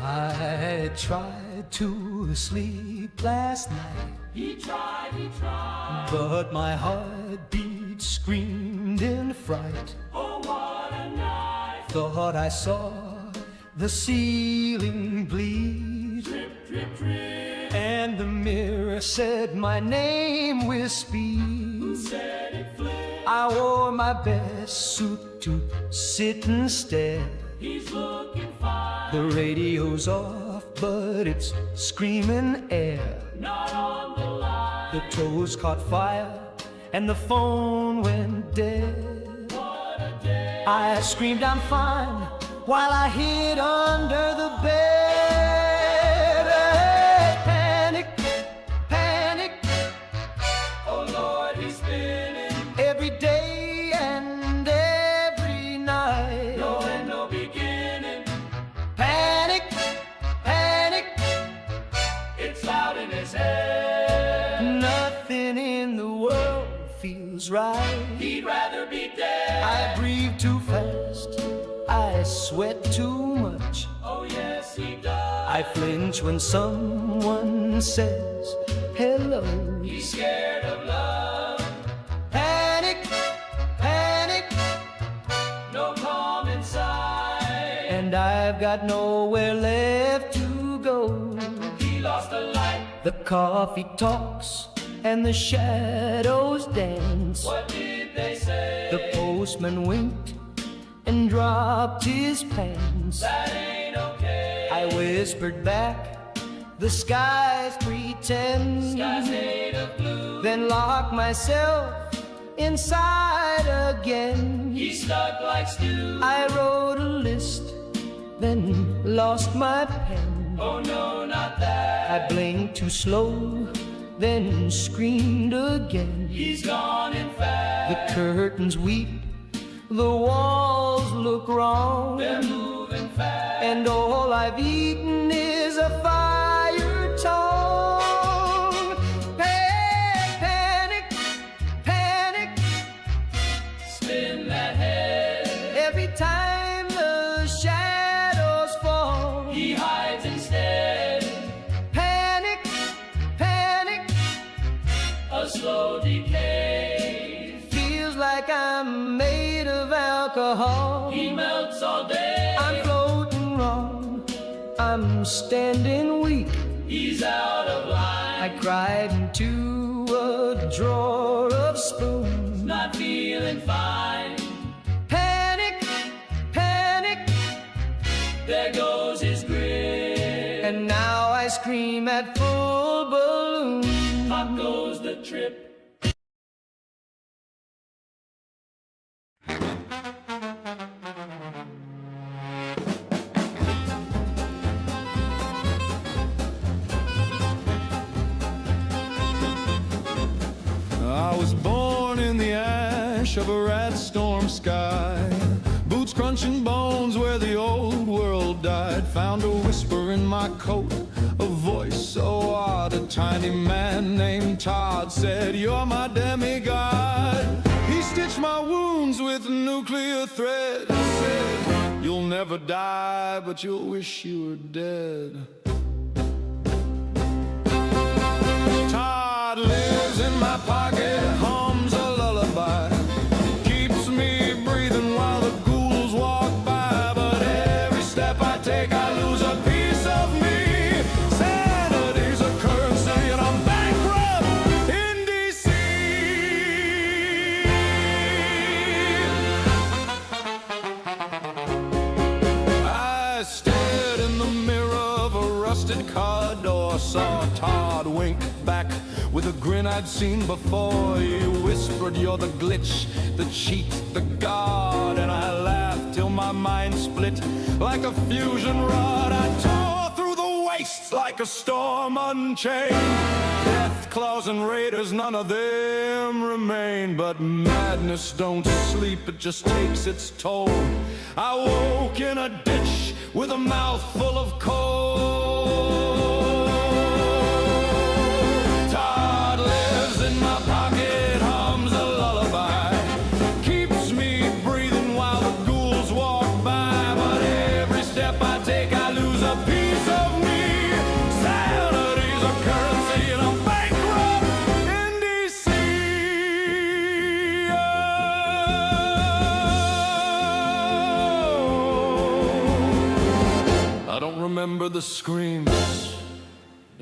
I tried to sleep last night. He tried, but my heartbeat screamed in fright. Oh, what a night. Thought I saw the ceiling bleed. Drip, drip, drip. And the mirror said my name with speed. Who said it flipped? I wore my best suit to sit and stare. He's looking fine. The radio's off, but it's screaming air. Not on the line. The toes caught fire, and the phone went dead. What a day. I screamed, I'm fine, while I hid under the bed. Panic, panic. Oh Lord, he's spinning. Every day and every night. No end, no beginning. Panic, panic. It's loud in his head. Nothing in the world feels right. He'd rather be dead. I breathe too fast, I sweat too much. Oh yes, he does. I flinch when someone says hello. He's scared of love. Panic, panic, No calm inside. and I've got nowhere left to go. He lost a light. The coffee talks and the shadows dance. What did they say? The postman winked and dropped his pants. That ain't okay. I whispered back, the sky's pretend. Sky's made of blue. Then locked myself inside again. He's stuck like stew. I wrote a list, then lost my pen. Oh no, not that. I blinked too slow, then screamed again. He's gone in fast. The curtains weep, the walls look wrong, They're moving fast. and all I've eaten is a fire tongue. Panic, panic, Spin that head. every time the shadows fall. He hides instead. Panic, panic, A slow decay. feels like I'm made of alcohol. He melts all day. I'm floating wrong, I'm standing weak. He's out of line. I cried into a drawer of spoons. Not feeling fine. Panic, panic, There goes his grin. and now I scream at full balloon. Pop goes the trip. I was born in the ash of a rat storm sky. Boots crunching bones where the old world died. Found a whisper in my coat, a voice so odd. A tiny man named Todd said, "You're my demigod." He stitched my wounds with nuclear thread. Said, "You'll never die, but you'll wish you were dead." Todd lives in my pocket, hums a lullaby, keeps me breathing while the ghouls walk by. But every step I take, I lose a piece of me. Sanity's a currency, and I'm bankrupt in D.C. I stared in the mirror of a rusted car door, saw Todd wink back with a grin I'd seen before. He whispered, "You're the glitch, the cheat, the god." And I laughed till my mind split like a fusion rod. I tore through the wastes like a storm unchained. Death, claws, and raiders, none of them remain. But madness don't sleep, it just takes its toll. I woke in a ditch with a mouthful of coal. Todd lives in my pocket, hums a lullaby, keeps me breathing while the ghouls walk by. But every step I take, I lose a piece remember the screams,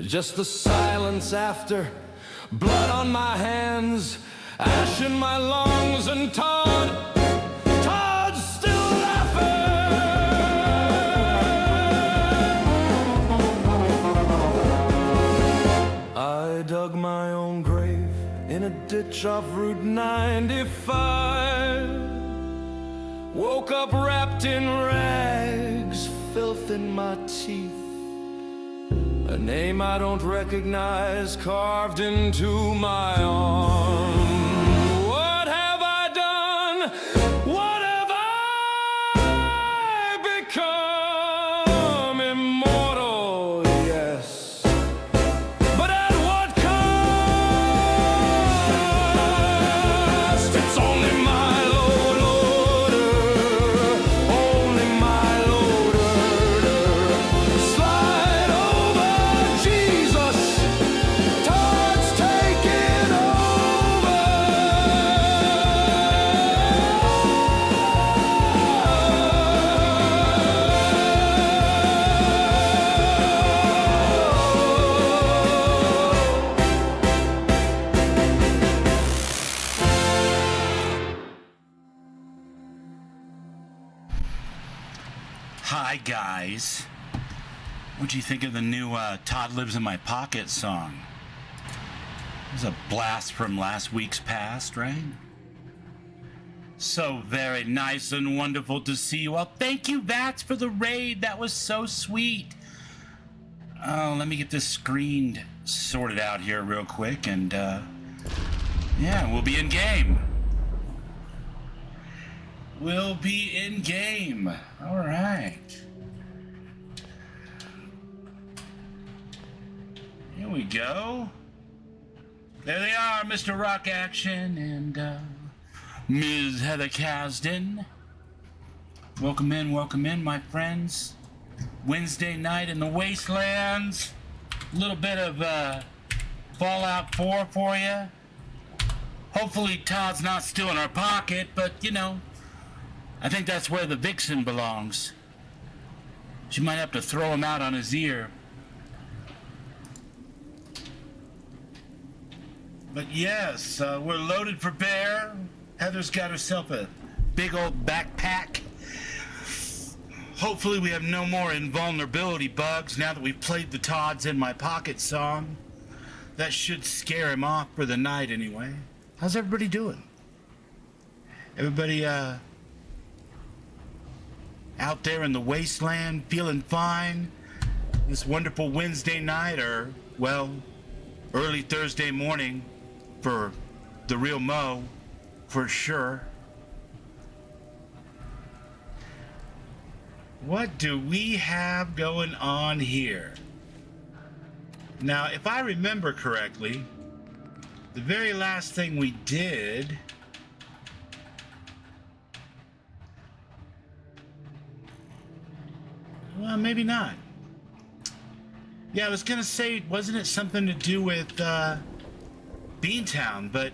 just the silence after, blood on my hands, ash in my lungs, and Todd's still laughing. I dug my own grave in a ditch off Route 95. Woke up wrapped in rags, filth in my teeth. A name I don't recognize carved into my arm. What have I done? What have I become? Immortal, yes. But at what cost? It's only my load loader, only my loader. Slide over, Jesus, Todd's taking over. Hi, guys. What'd you think of the new Todd Lives in My Pocket song? It was a blast from last week's past, right? So very nice and wonderful to see you all. Thank you, Vats, for the raid. That was so sweet. Oh, let me get this screen sorted out here real quick, and yeah, we'll be in game. We'll be in game. All right. Here we go. There they are, Mr. Rock Action and Ms. Heather Casdin. Welcome in, my friends. Wednesday night in the wastelands. A little bit of Fallout 4 for you. Hopefully Todd's not still in our pocket, but you know, I think that's where the vixen belongs. She might have to throw him out on his ear. But yes, we're loaded for bear. Heather's got herself a big old backpack. Hopefully we have no more invulnerability bugs now that we've played the Todd's in My Pocket song. That should scare him off for the night anyway. How's everybody doing? Everybody out there in the wasteland feeling fine this wonderful Wednesday night, or well, early Thursday morning for the real Mo, for sure. What do we have going on here? Now, if I remember correctly, the very last thing we did well, maybe not. Yeah, I was gonna say, wasn't it something to do with Beantown, but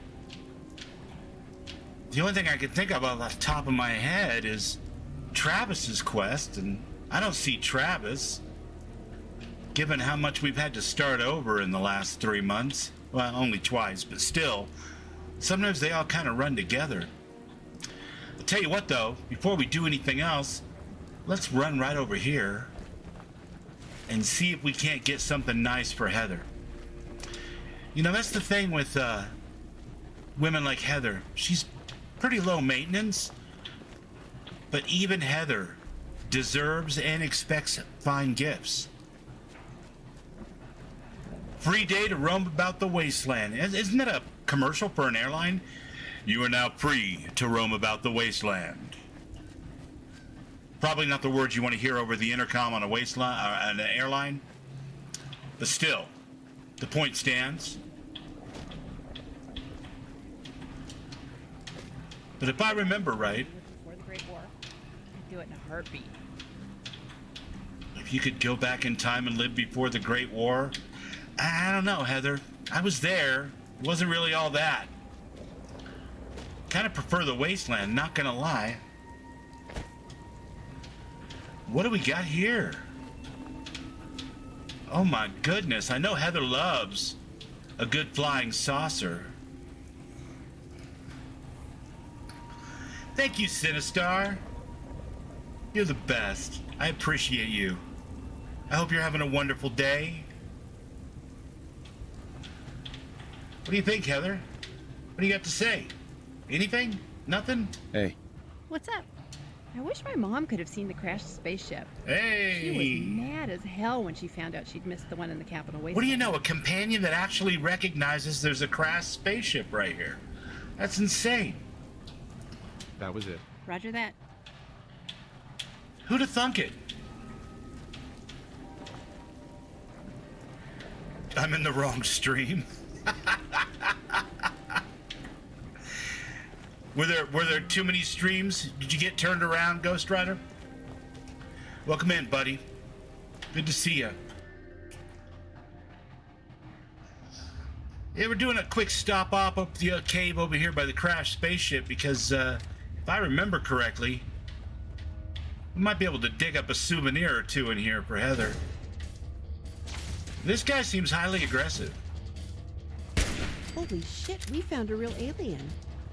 the only thing I could think of off the top of my head is Travis's quest, and I don't see Travis, given how much we've had to start over in the last 3 months. Well, only twice, but still, sometimes they all kind of run together. I'll tell you what though, before we do anything else, let's run right over here and see if we can't get something nice for Heather. You know, that's the thing with women like Heather. She's pretty low maintenance, but even Heather deserves and expects fine gifts. Free day to roam about the wasteland. Isn't that a commercial for an airline? You are now free to roam about the wasteland. Probably not the words you want to hear over the intercom on a wasteland, on an airline, but still, the point stands. But if I remember right, Before the Great War, I'd do it in a heartbeat. if you could go back in time and live before the Great War, I don't know, Heather. I was there. It wasn't really all that. Kind of prefer the wasteland, not gonna lie. What do we got here? Oh my goodness, I know Heather loves a good flying saucer. Thank you, Sinistar. You're the best. I appreciate you. I hope you're having a wonderful day. What do you think, Heather? What do you got to say? Anything? Nothing? Hey. What's up? I wish my mom could have seen the crashed spaceship. Hey! She was mad as hell when she found out she'd missed the one in the Capitol Wasteland. What do you know? A companion that actually recognizes there's a crashed spaceship right here. That's insane. That was it. Roger that. Who'd have thunk it? I'm in the wrong stream. Were there too many streams? Did you get turned around, Ghost Rider? Welcome in, buddy. Good to see you. Yeah, we're doing a quick stop up the cave over here by the crashed spaceship because, if I remember correctly, we might be able to dig up a souvenir or two in here for Heather. This guy seems highly aggressive. Holy shit, we found a real alien.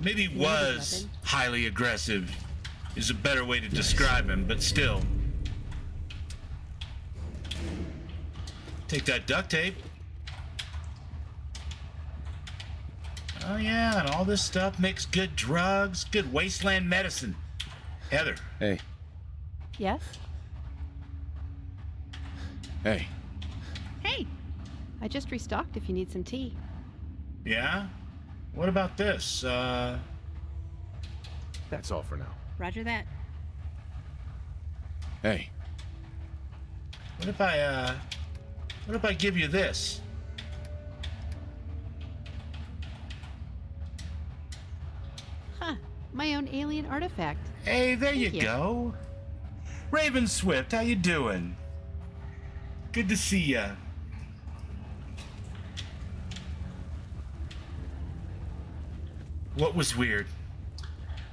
Maybe was weapon. highly aggressive is a better way to describe him, but still. Take that duct tape. Oh yeah, and all this stuff makes good drugs, good wasteland medicine. Heather. Hey. Yes? Hey. Hey! I just restocked if you need some tea. Yeah? What about this? That's all for now. Roger that. Hey. What if I give you this? Huh. My own alien artifact. Hey, there you Thank you. go. Raven Swift, how you doing? Good to see ya. What was weird?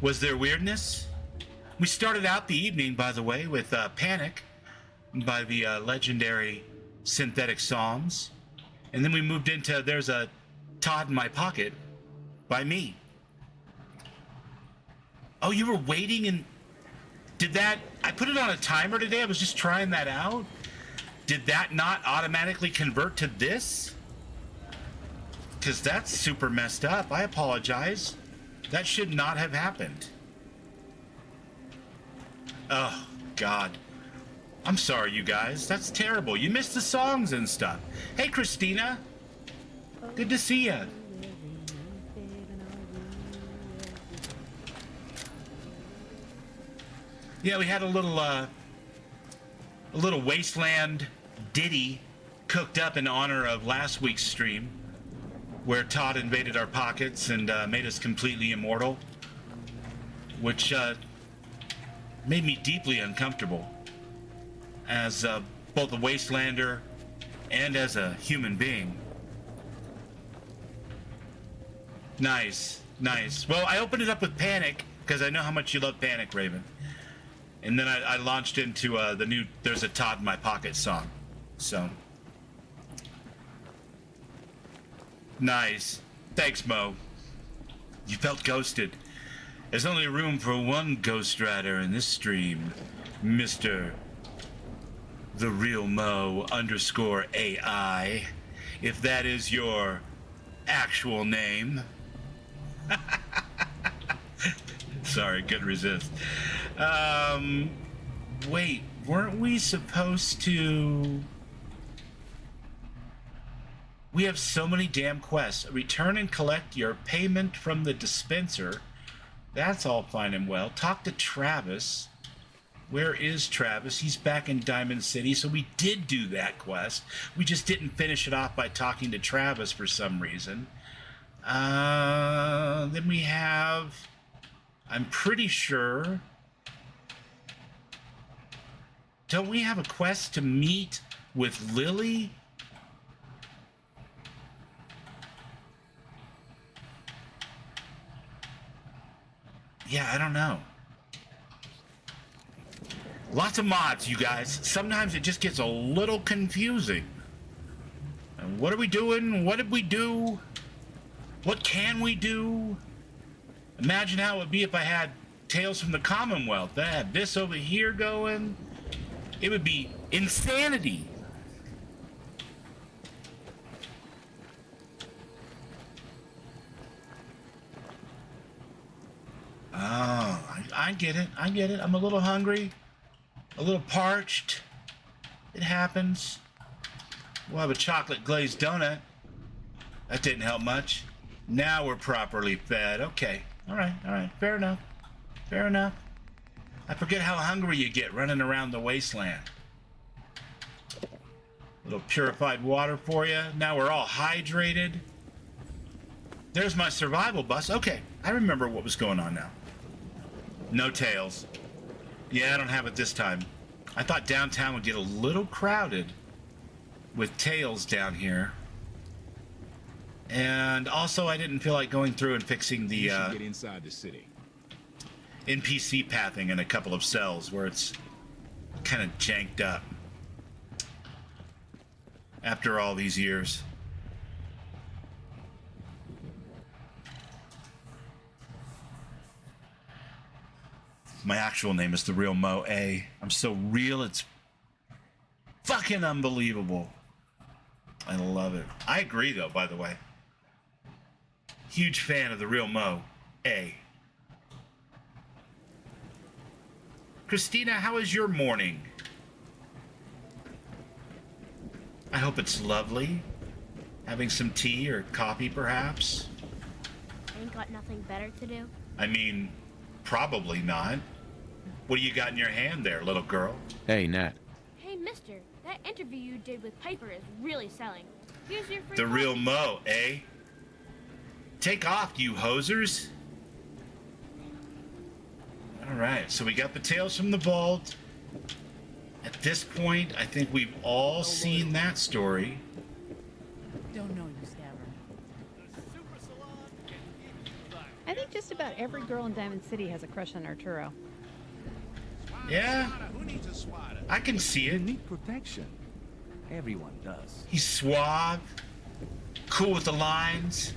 Was there weirdness? We started out the evening, by the way, with Panic by the legendary Synthetic Psalms. And then we moved into There's a Todd in My Pocket by me. Oh, you were waiting and... Did that... I put it on a timer today. I was just trying that out. Did that not automatically convert to this? Because that's super messed up. I apologize. That should not have happened. Oh, God. I'm sorry, you guys. That's terrible. You missed the songs and stuff. Hey, Christina. Good to see ya. Yeah, we had a little wasteland ditty cooked up in honor of last week's stream, where Todd invaded our pockets and made us completely immortal, which made me deeply uncomfortable as both a wastelander and as a human being. Nice, nice. Well, I opened it up with Panic because I know how much you love Panic, Raven. And then I launched into the new There's a Todd in My Pocket song. So. Nice. Thanks, Mo. You felt ghosted. There's only room for one Ghost Rider in this stream, Mr. The Real Mo _AI, if that is your actual name. Sorry, couldn't resist. Wait, weren't we supposed to... We have so many damn quests. Return and collect your payment from the dispenser. That's all fine and well. Talk to Travis. Where is Travis? He's back in Diamond City, so we did do that quest. We just didn't finish it off by talking to Travis for some reason. Then we have... I'm pretty sure... Don't we have a quest to meet with Lily? Yeah, I don't know. Lots of mods, you guys. Sometimes it just gets a little confusing. What are we doing? What did we do? What can we do? Imagine how it would be if I had Tales from the Commonwealth. I had this over here going. It would be insanity. Oh, I get it. I get it. I'm a little hungry, a little parched. It happens. We'll have a chocolate glazed donut. That didn't help much. Now we're properly fed. Okay. All right. Fair enough. Fair enough. I forget how hungry you get running around the wasteland. A little purified water for you. Now we're all hydrated. There's my survival bus. Okay, I remember what was going on now. No tails. Yeah, I don't have it this time. I thought downtown would get a little crowded with tails down here. And also, I didn't feel like going through and fixing the Get inside the city. NPC pathing in a couple of cells where it's kind of janked up after all these years. My actual name is the real Mo A. I'm so real, it's fucking unbelievable. I love it. I agree, though, by the way. Huge fan of the real Mo A. Christina, how is your morning? I hope it's lovely. Having some tea or coffee, perhaps? Ain't got nothing better to do? I mean, probably not. What do you got in your hand there, little girl? Hey, Nat. Hey, mister, that interview you did with Piper is really selling. Here's your free The real copy. Mo, eh? Take off, you hosers. Alright, so we got the tales from the vault. At this point, I think we've all seen that story. Don't know you, Stabber. I think just about every girl in Diamond City has a crush on Arturo. Yeah, I can see You it. need protection. Everyone does. He's suave, cool with the lines.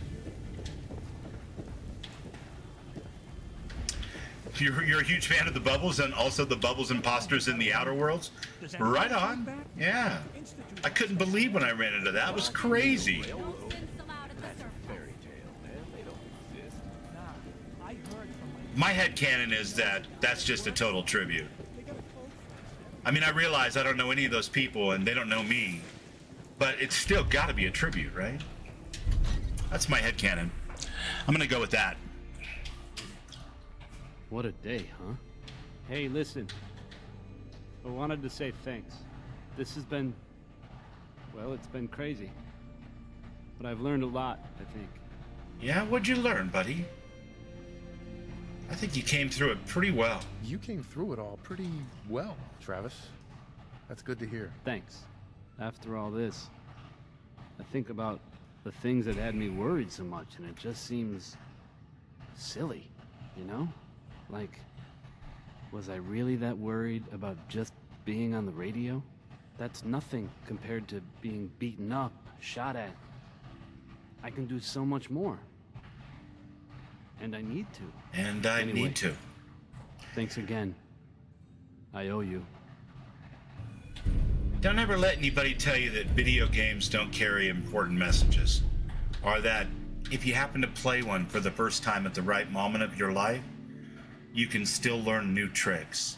You're a huge fan of the Bubbles and also the Bubbles imposters in the Outer Worlds? Right on. Yeah. I couldn't believe when I ran into that. It was crazy. Fairy tale, man. They don't exist. I heard from My headcanon is that that's just a total tribute. I mean, I realize I don't know any of those people and they don't know me, but it's still got to be a tribute, right? That's my headcanon. I'm going to go with that. What a day, huh? Hey, listen. I wanted to say thanks. This has been... well, it's been crazy. But I've learned a lot, I think. Yeah, what'd you learn, buddy? I think you came through it pretty well. You came through it all pretty well, Travis. That's good to hear. Thanks. After all this, I think about the things that had me worried so much, and it just seems... silly, you know? Like, was I really that worried about just being on the radio? That's nothing compared to being beaten up, shot at. I can do so much more. And I need to. And I Anyway. need to. Thanks again. I owe you. Don't ever let anybody tell you that video games don't carry important messages. Or that if you happen to play one for the first time at the right moment of your life, you can still learn new tricks.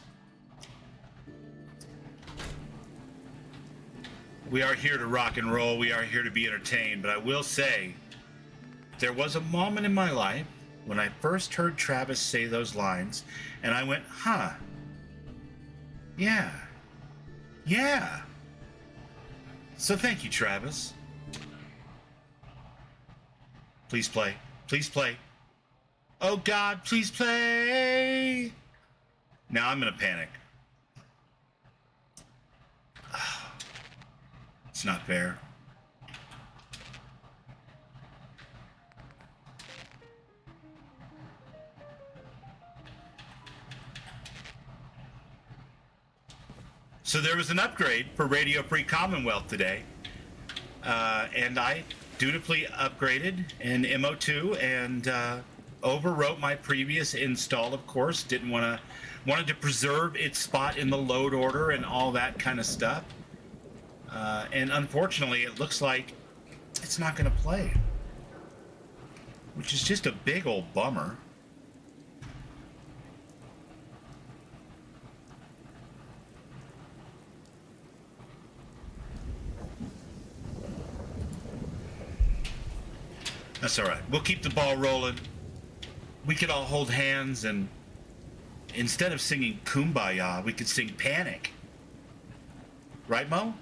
We are here to rock and roll. We are here to be entertained. But I will say, there was a moment in my life when I first heard Travis say those lines, and I went, huh. Yeah. Yeah. So thank you, Travis. Please play. Please play. Oh God, please play. Now I'm gonna panic. It's not fair. So there was an upgrade for Radio Free Commonwealth today. And I dutifully upgraded in MO2 and overwrote my previous install, of course. Wanted to preserve its spot in the load order and all that kind of stuff. And unfortunately, it looks like it's not going to play, which is just a big old bummer. That's all right. We'll keep the ball rolling. We could all hold hands, and instead of singing Kumbaya, we could sing Panic. Right, Mo?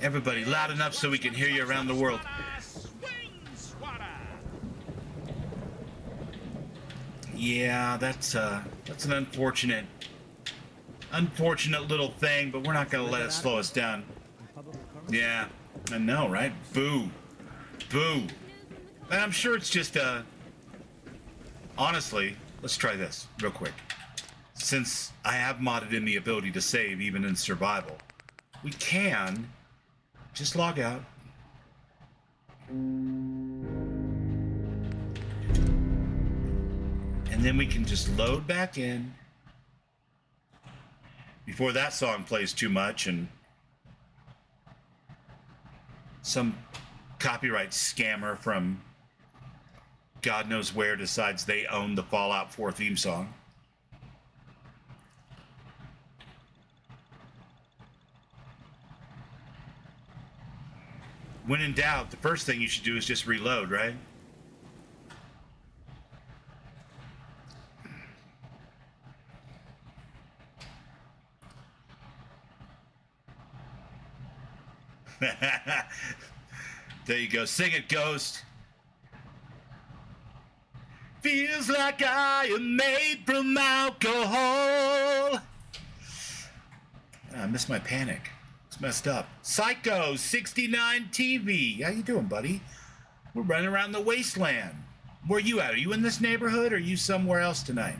Everybody loud enough so we can hear you around the world. Yeah, that's an unfortunate little thing, but we're not going to let it slow us down. Yeah, I know, right? Boo. Boo. And I'm sure it's just, honestly, let's try this real quick. Since I have modded in the ability to save even in survival, we can just log out. And then we can just load back in before that song plays too much and some copyright scammer from God knows where decides they own the Fallout 4 theme song. When in doubt, the first thing you should do is just reload, right? There you go. Sing it, Ghost. Feels like I am made from alcohol. I missed my Panic. It's messed up. Psycho 69 TV. How you doing, buddy? We're running around the wasteland. Where are you at? Are you in this neighborhood or are you somewhere else tonight?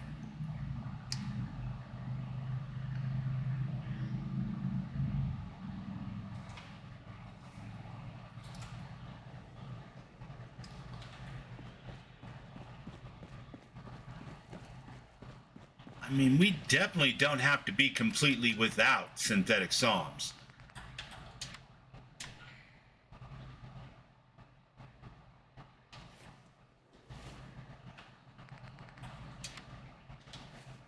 I mean, we definitely don't have to be completely without synthetic psalms.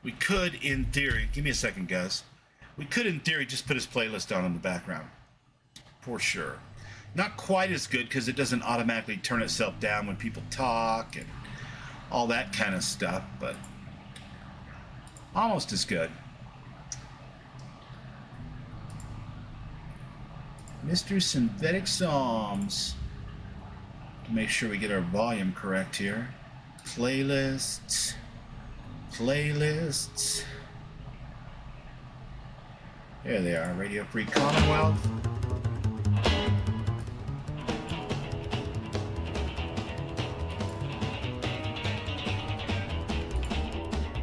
We could, in theory, give me a second, guys. We could, in theory, just put his playlist on in the background. For sure. Not quite as good because it doesn't automatically turn itself down when people talk and all that kind of stuff, but almost as good. Mr. Synthetic Psalms. Make sure we get our volume correct here. Playlists. Playlists. There they are. Radio Free Commonwealth.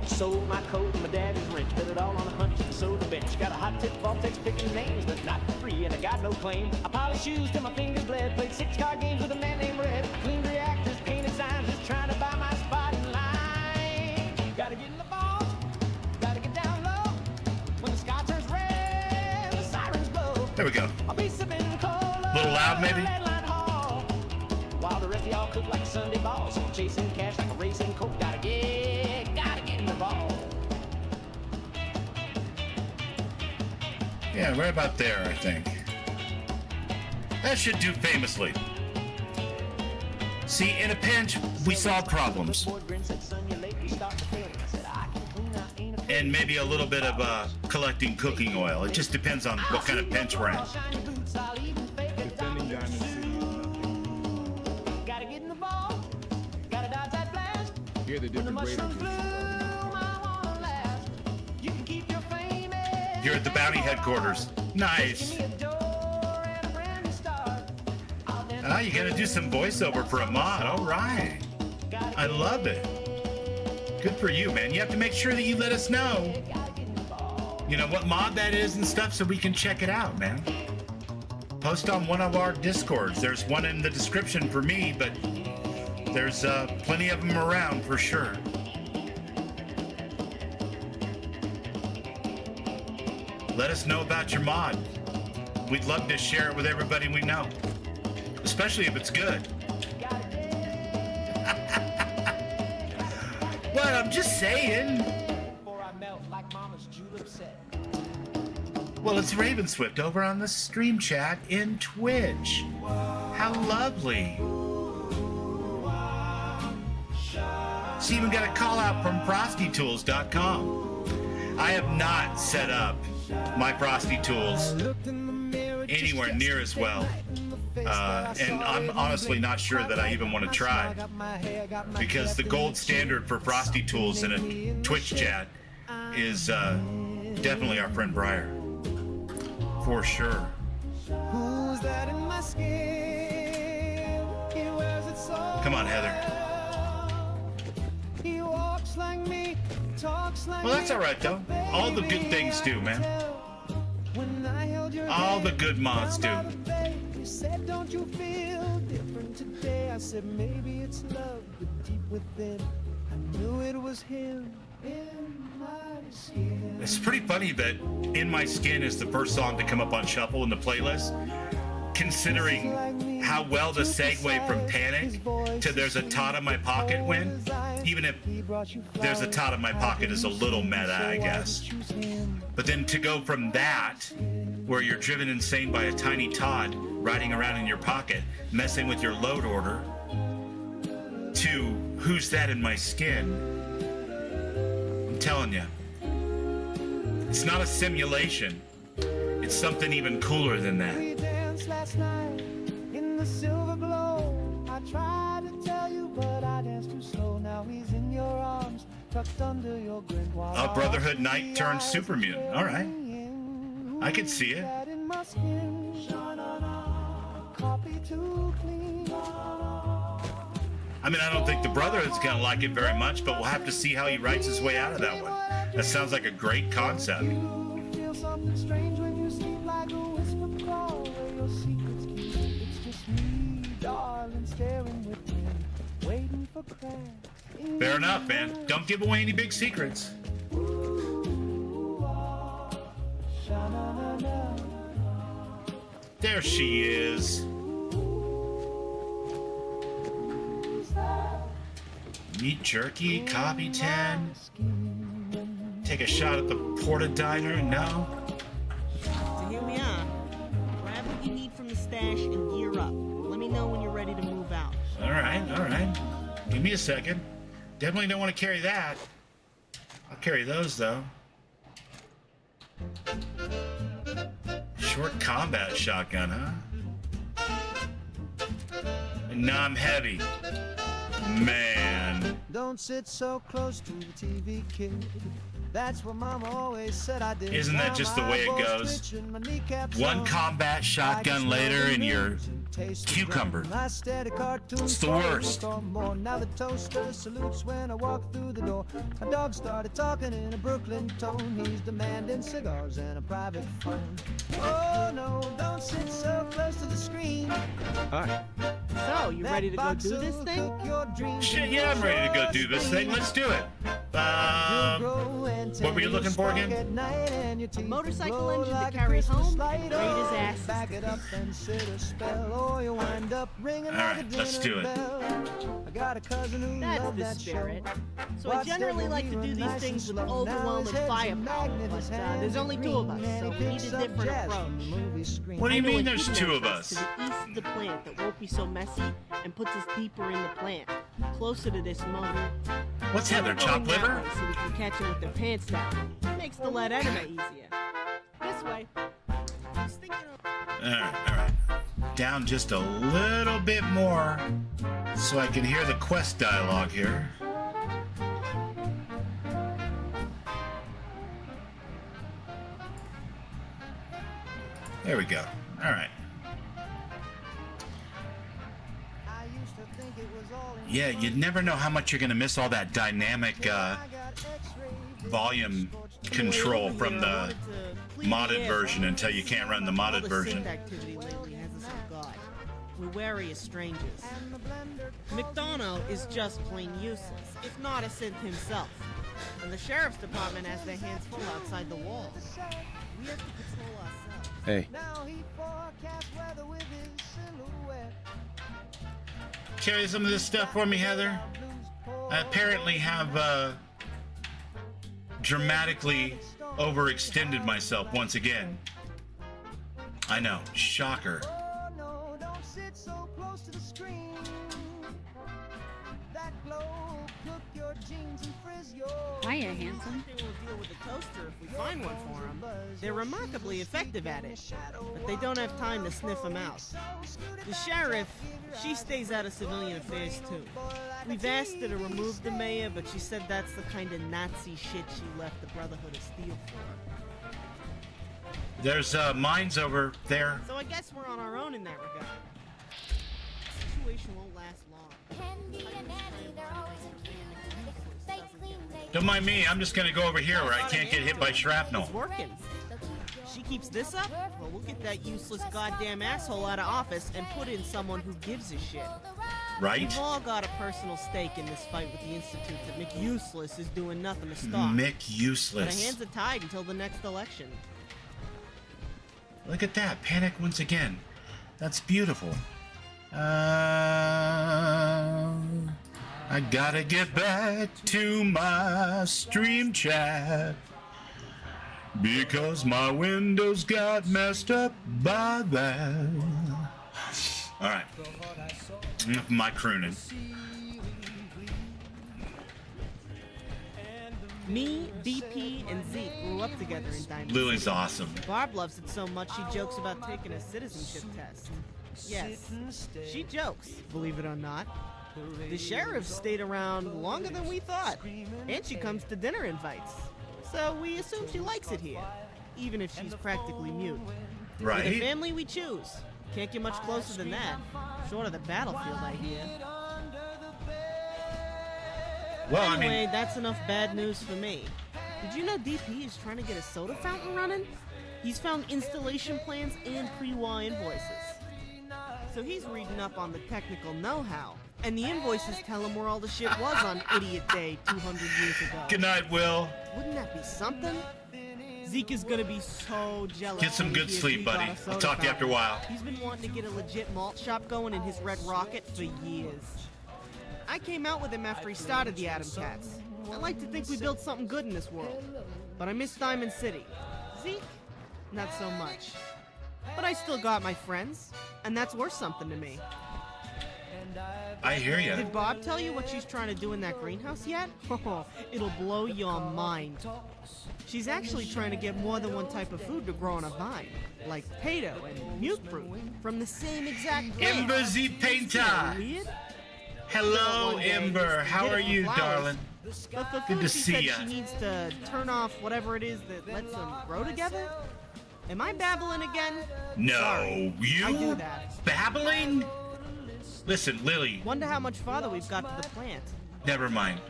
Sold my coat and my daddy's rent. Bet it all on a hunch and sold the bench. Got a hot tip Voltex picking names, but not for free, and I got no claim. I polished shoes till my fingers bled. Played 6-card games with a man named Red. Cleaned reactors, painted signs, just trying to buy my spot in line. Gotta get in the vault, gotta get down low. When the sky turns red, the sirens blow. There we go. I'll be sipping cola. A little loud, maybe? While the rest of y'all cook like Sunday balls. Chasing cash like a racing coke. Gotta get in the vault. Yeah, right about there, I think. That should do famously. See, in a pinch, we solve problems. And maybe a little bit of collecting cooking oil. It just depends on what kind of pinch we're in. Defending Diamond City is nothing. Gotta get in the vault. Gotta dodge that blast. Here the different raiders. You're at the bounty headquarters. Nice. Ah, you gotta do some voiceover for a mod. All right. I love it. Good for you, man. You have to make sure that you let us know, you know, what mod that is and stuff so we can check it out, man. post on one of our Discords. There's one in the description for me, but there's plenty of them around for sure. Let us know about your mod. We'd love to share it with everybody we know, especially if it's good. What? I'm just saying. Well, it's Ravenswift over on the stream chat in Twitch. How lovely. She even got a call out from FrostyTools.com. I have not set up my Frosty Tools anywhere near as well. And I'm honestly not sure that I even want to try, because the gold standard for Frosty Tools in a Twitch chat is definitely our friend Briar. For sure. Come on, Heather. Well, that's all right, though. All the good things do, man. All the good mods do. You said, don't you feel different today? I said, maybe it's love, but deep within, I knew it was him in my skin. It's pretty funny that In My Skin is the first song to come up on Shuffle in the playlist, considering how well the segue from Panic to There's a Todd in My Pocket went, even if There's a Todd in My Pocket is a little meta, I guess. But then to go from that, where you're driven insane by a tiny Todd riding around in your pocket, messing with your load order, to Who's That in My Skin? I'm telling you, it's not a simulation. It's something even cooler than that. We danced last night in the silver glow. I tried to tell you, but I danced too slow. Now he's in your arms, tucked under your grin. A Brotherhood Knight turned super mutant. All right. I could see it. I mean, I don't think the Brotherhood's gonna like it very much, but we'll have to see how he writes his way out of that one. That sounds like a great concept. Fair enough, man. Don't give away any big secrets. There she is. Meat jerky, copy 10. Take a shot at the Porta Diner? No. So here we are. Grab what you need from the stash and gear up. Let me know when you're ready to move out. All right, all right. Give me a second. Definitely don't want to carry that. I'll carry those, though. Short combat shotgun, huh? Non-heavy. Man. Don't sit so close to the TV, kid. That's what Mama always said I did. Isn't that just the way it goes? One combat shotgun later and you're cucumbered. It's the worst. Now the toaster salutes when I walk through the door. My dog started talking in a Brooklyn tone. He's demanding cigars and a private phone. Oh no, don't sit so close to the screen. Hi. So, you ready to go do this thing? Shit, yeah, I'm ready to go do this thing. Let's do it. What were you looking for again? A motorcycle engine that carries home, great as ass. Alright, let's do it. That's the spirit. So I generally like to do these things with overwhelming firepower, but there's only two of us, so we need a different approach. What do you mean there's two of us? To the east of the plant that won't be so messy and puts us deeper in the plant, closer to this motor. What's Heather, chopped liver? So we can catch them with their pants down. Makes the lead editor easier. This way. Alright. Down just a little bit more so I can hear the quest dialogue here. There we go. Alright. Yeah, you'd never know how much you're going to miss all that dynamic volume control from the modded version until you can't run the modded version. Activity lately has us on guard. We're wary as strangers. McDonough is just plain useless, if not a synth himself. And the sheriff's department has their hands full outside the wall. We have to patrol ourselves. Hey. Carry some of this stuff for me, Heather. I apparently have dramatically overextended myself once again. I know, shocker. Hiya, handsome. They will deal with the toaster if we find one for them. They're remarkably effective at it, but they don't have time to sniff them out. The sheriff, she stays out of civilian affairs too. We've asked her to remove the mayor, but she said that's the kind of Nazi shit she left the Brotherhood of Steel for. There's mines over there. So I guess we're on our own in that regard. The situation won't last long. Don't mind me, I'm just gonna go over here where I can't get hit by shrapnel. It's working. She keeps this up? Well, we'll get that useless goddamn asshole out of office and put in someone who gives a shit. Right? We've all got a personal stake in this fight with the Institute that Mick Useless is doing nothing to stop. Mick But Useless. our hands are tied until the next election. Look at that, panic once again. That's beautiful. I gotta get back to my stream chat because my windows got messed up by that. All right, enough of my crooning. Me, DP, and Zeke grew up together in Diamond Lily's City. awesome. Barb loves it so much she jokes about taking a citizenship test. Yes, she jokes, believe it or not. The sheriff stayed around longer than we thought, and she comes to dinner invites. So we assume she likes it here, even if she's practically mute. We're the Right? family we choose. Can't get much closer than that. Short of the battlefield, I hear. Well, Anyway, that's enough bad news for me. Did you know DP is trying to get a soda fountain running? He's found installation plans and pre-war invoices. So he's reading up on the technical know-how. And the invoices tell him where all the shit was on Idiot Day 200 years ago. Good night, Will. Wouldn't that be something? Zeke is gonna be so jealous. Get some when he good hears sleep, we got buddy. a soda I'll talk to you after a while. He's been wanting to get a legit malt shop going in his Red Rocket for years. I came out with him after he started the Addon Packs. I like to think we built something good in this world. But I miss Diamond City. Zeke? Not so much. But I still got my friends, and that's worth something to me. I hear you. Did Bob tell you what she's trying to do in that greenhouse yet? Oh, it'll blow your mind. She's actually trying to get more than one type of food to grow on a vine, like potato and mute fruit, from the same exact plant. Ember Z Isn't Painter. that weird? Hello, One day, Ember. she How did it are for you, flowers. darling? But for Good food, to she see said ya. she needs to turn off whatever it is that lets them grow together. Am I babbling again? No, Sorry. I do you that. babbling? Listen, Lily, Wonder how much farther we've got to the plant. never mind.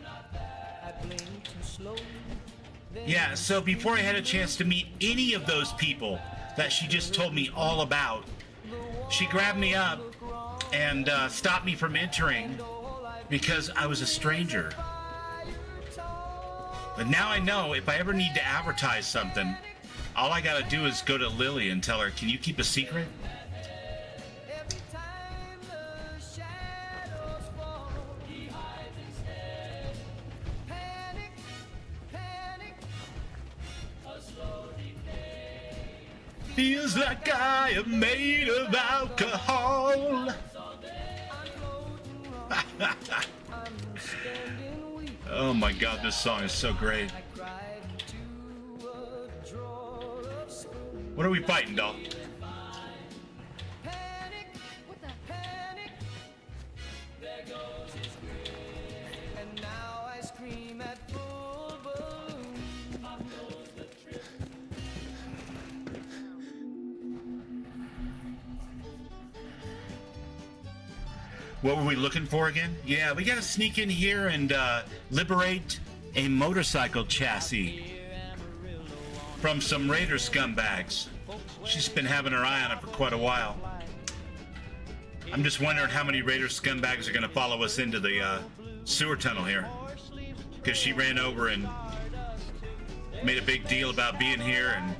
Yeah, so before I had a chance to meet any of those people that she just told me all about, she grabbed me up and stopped me from entering because I was a stranger. But now I know if I ever need to advertise something, all I gotta do is go to Lily and tell her, can you keep a secret? Feels like I am made of alcohol. Oh my god, this song is so great. What are we fighting, doll? What were we looking for again? Yeah, we gotta sneak in here and liberate a motorcycle chassis. from some raider scumbags. She's been having her eye on it for quite a while. I'm just wondering how many raider scumbags are going to follow us into the sewer tunnel here. Because she ran over and made a big deal about being here and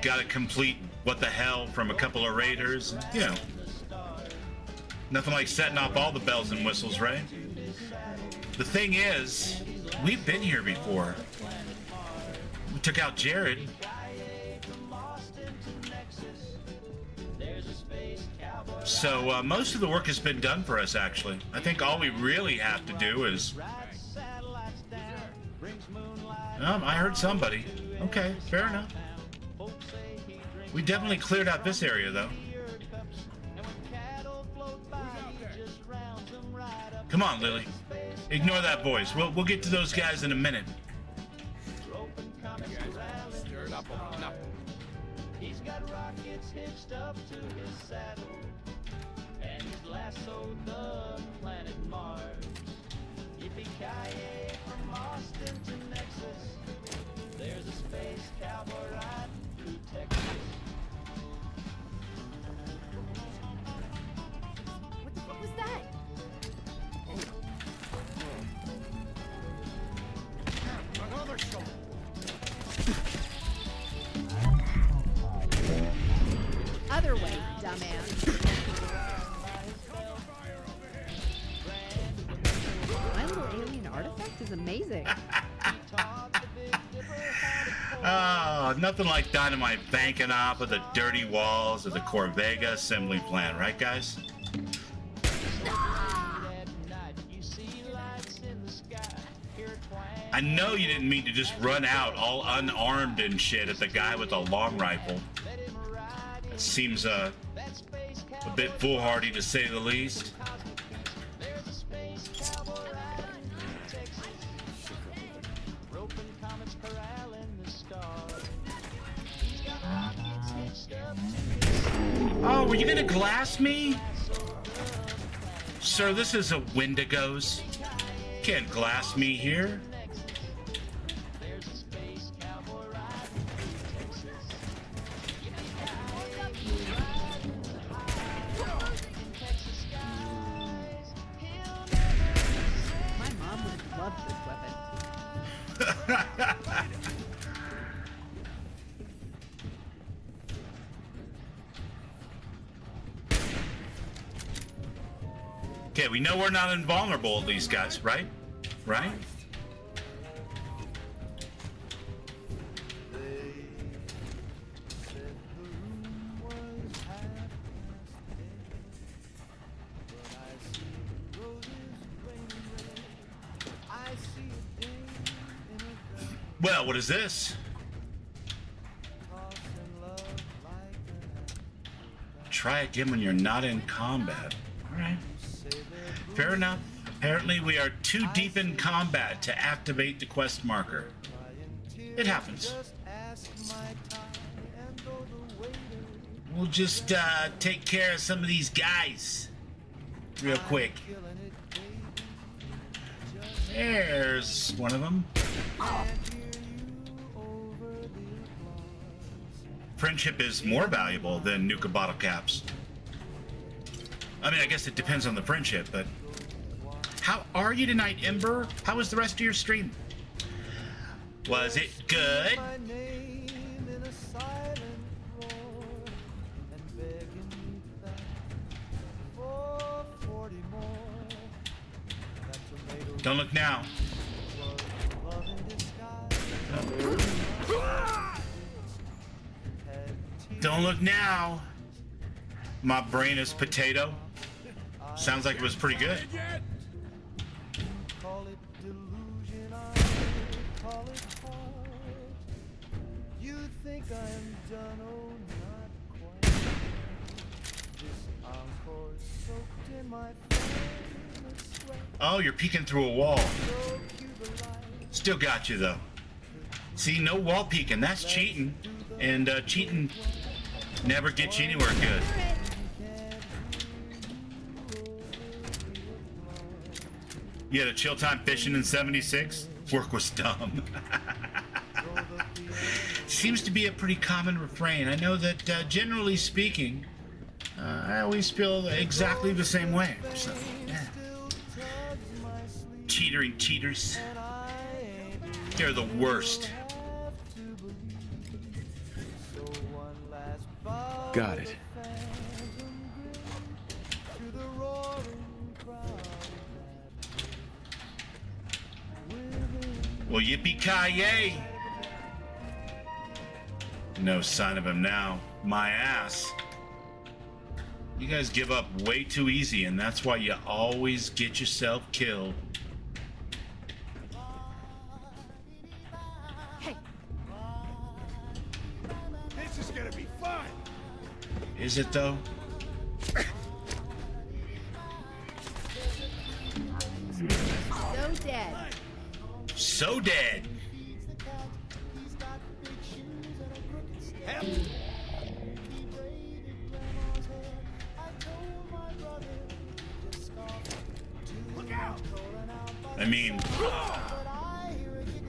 got a complete what the hell from a couple of raiders. You know, nothing like setting off all the bells and whistles, right? The thing is, we've been here before. We took out Jared. So most of the work has been done for us, actually. I think all we really have to do is... I heard somebody. Okay, fair enough. We definitely cleared out this area, though. Come on, Lily. Ignore that voice. We'll get to those guys in a minute. He's got rockets hitched up to his saddle, and he's lassoed the planet Mars. Yippee-ki-yay from Austin to Nexus. There's a space cowboy riding through Texas. What the fuck was that? Another shoulder. Other way, dumbass. My little alien artifact is amazing. Oh, nothing like dynamite banking off of the dirty walls of the Corvega assembly plant, right, guys? I know you didn't mean to just run out all unarmed and shit at the guy with the long rifle. It seems a bit foolhardy to say the least. Oh, were you gonna glass me? Sir, this is a Wendigos. Can't glass me here. My mom would have loved this weapon. Okay, we know we're not invulnerable, these guys, right? Right? Well, what is this? Try again when you're not in combat. All right. Fair enough. Apparently we are too deep in combat to activate the quest marker. It happens. We'll just take care of some of these guys real quick. There's one of them. Friendship is more valuable than Nuka bottle caps. I mean, I guess it depends on the friendship, but... How are you tonight, Ember? How was the rest of your stream? Was it good? Don't look now. Don't look now. My brain is potato. Sounds like it was pretty good. Oh, you're peeking through a wall. Still got you, though. See, no wall peeking. That's cheating. And cheating never gets you anywhere good. You had a chill time fishing in '76? Work was dumb. seems to be a pretty common refrain. I know that generally speaking, I always feel exactly the same way. So, yeah. Cheatering cheaters. They're the worst. Got it. Well, yippee-ki-yay! No sign of him now. My ass. You guys give up way too easy, and that's why you always get yourself killed. Hey. This is gonna be fun. Is it though? So dead. So dead. I mean,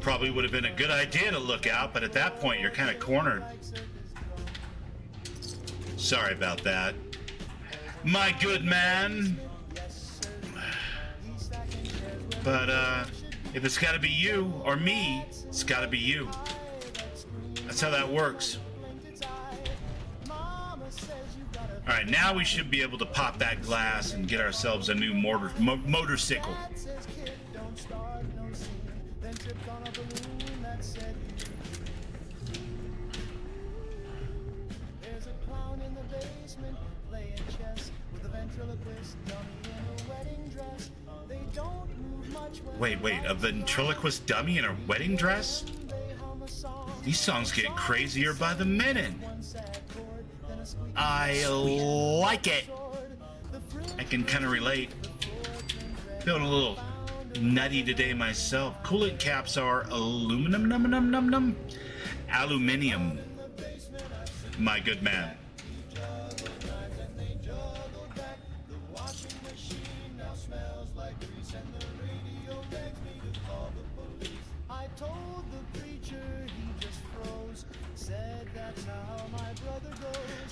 probably would have been a good idea to look out, but at that point you're kind of cornered. Sorry about that, my good man. But if it's got to be you or me, it's got to be you. That's how that works. All right, now we should be able to pop that glass and get ourselves a new motorcycle. Wait, a ventriloquist dummy in a wedding dress? These songs get crazier by the minute. I like it. I can kind of relate. Feeling a little nutty today myself. Coolant caps are aluminum, aluminium. My good man.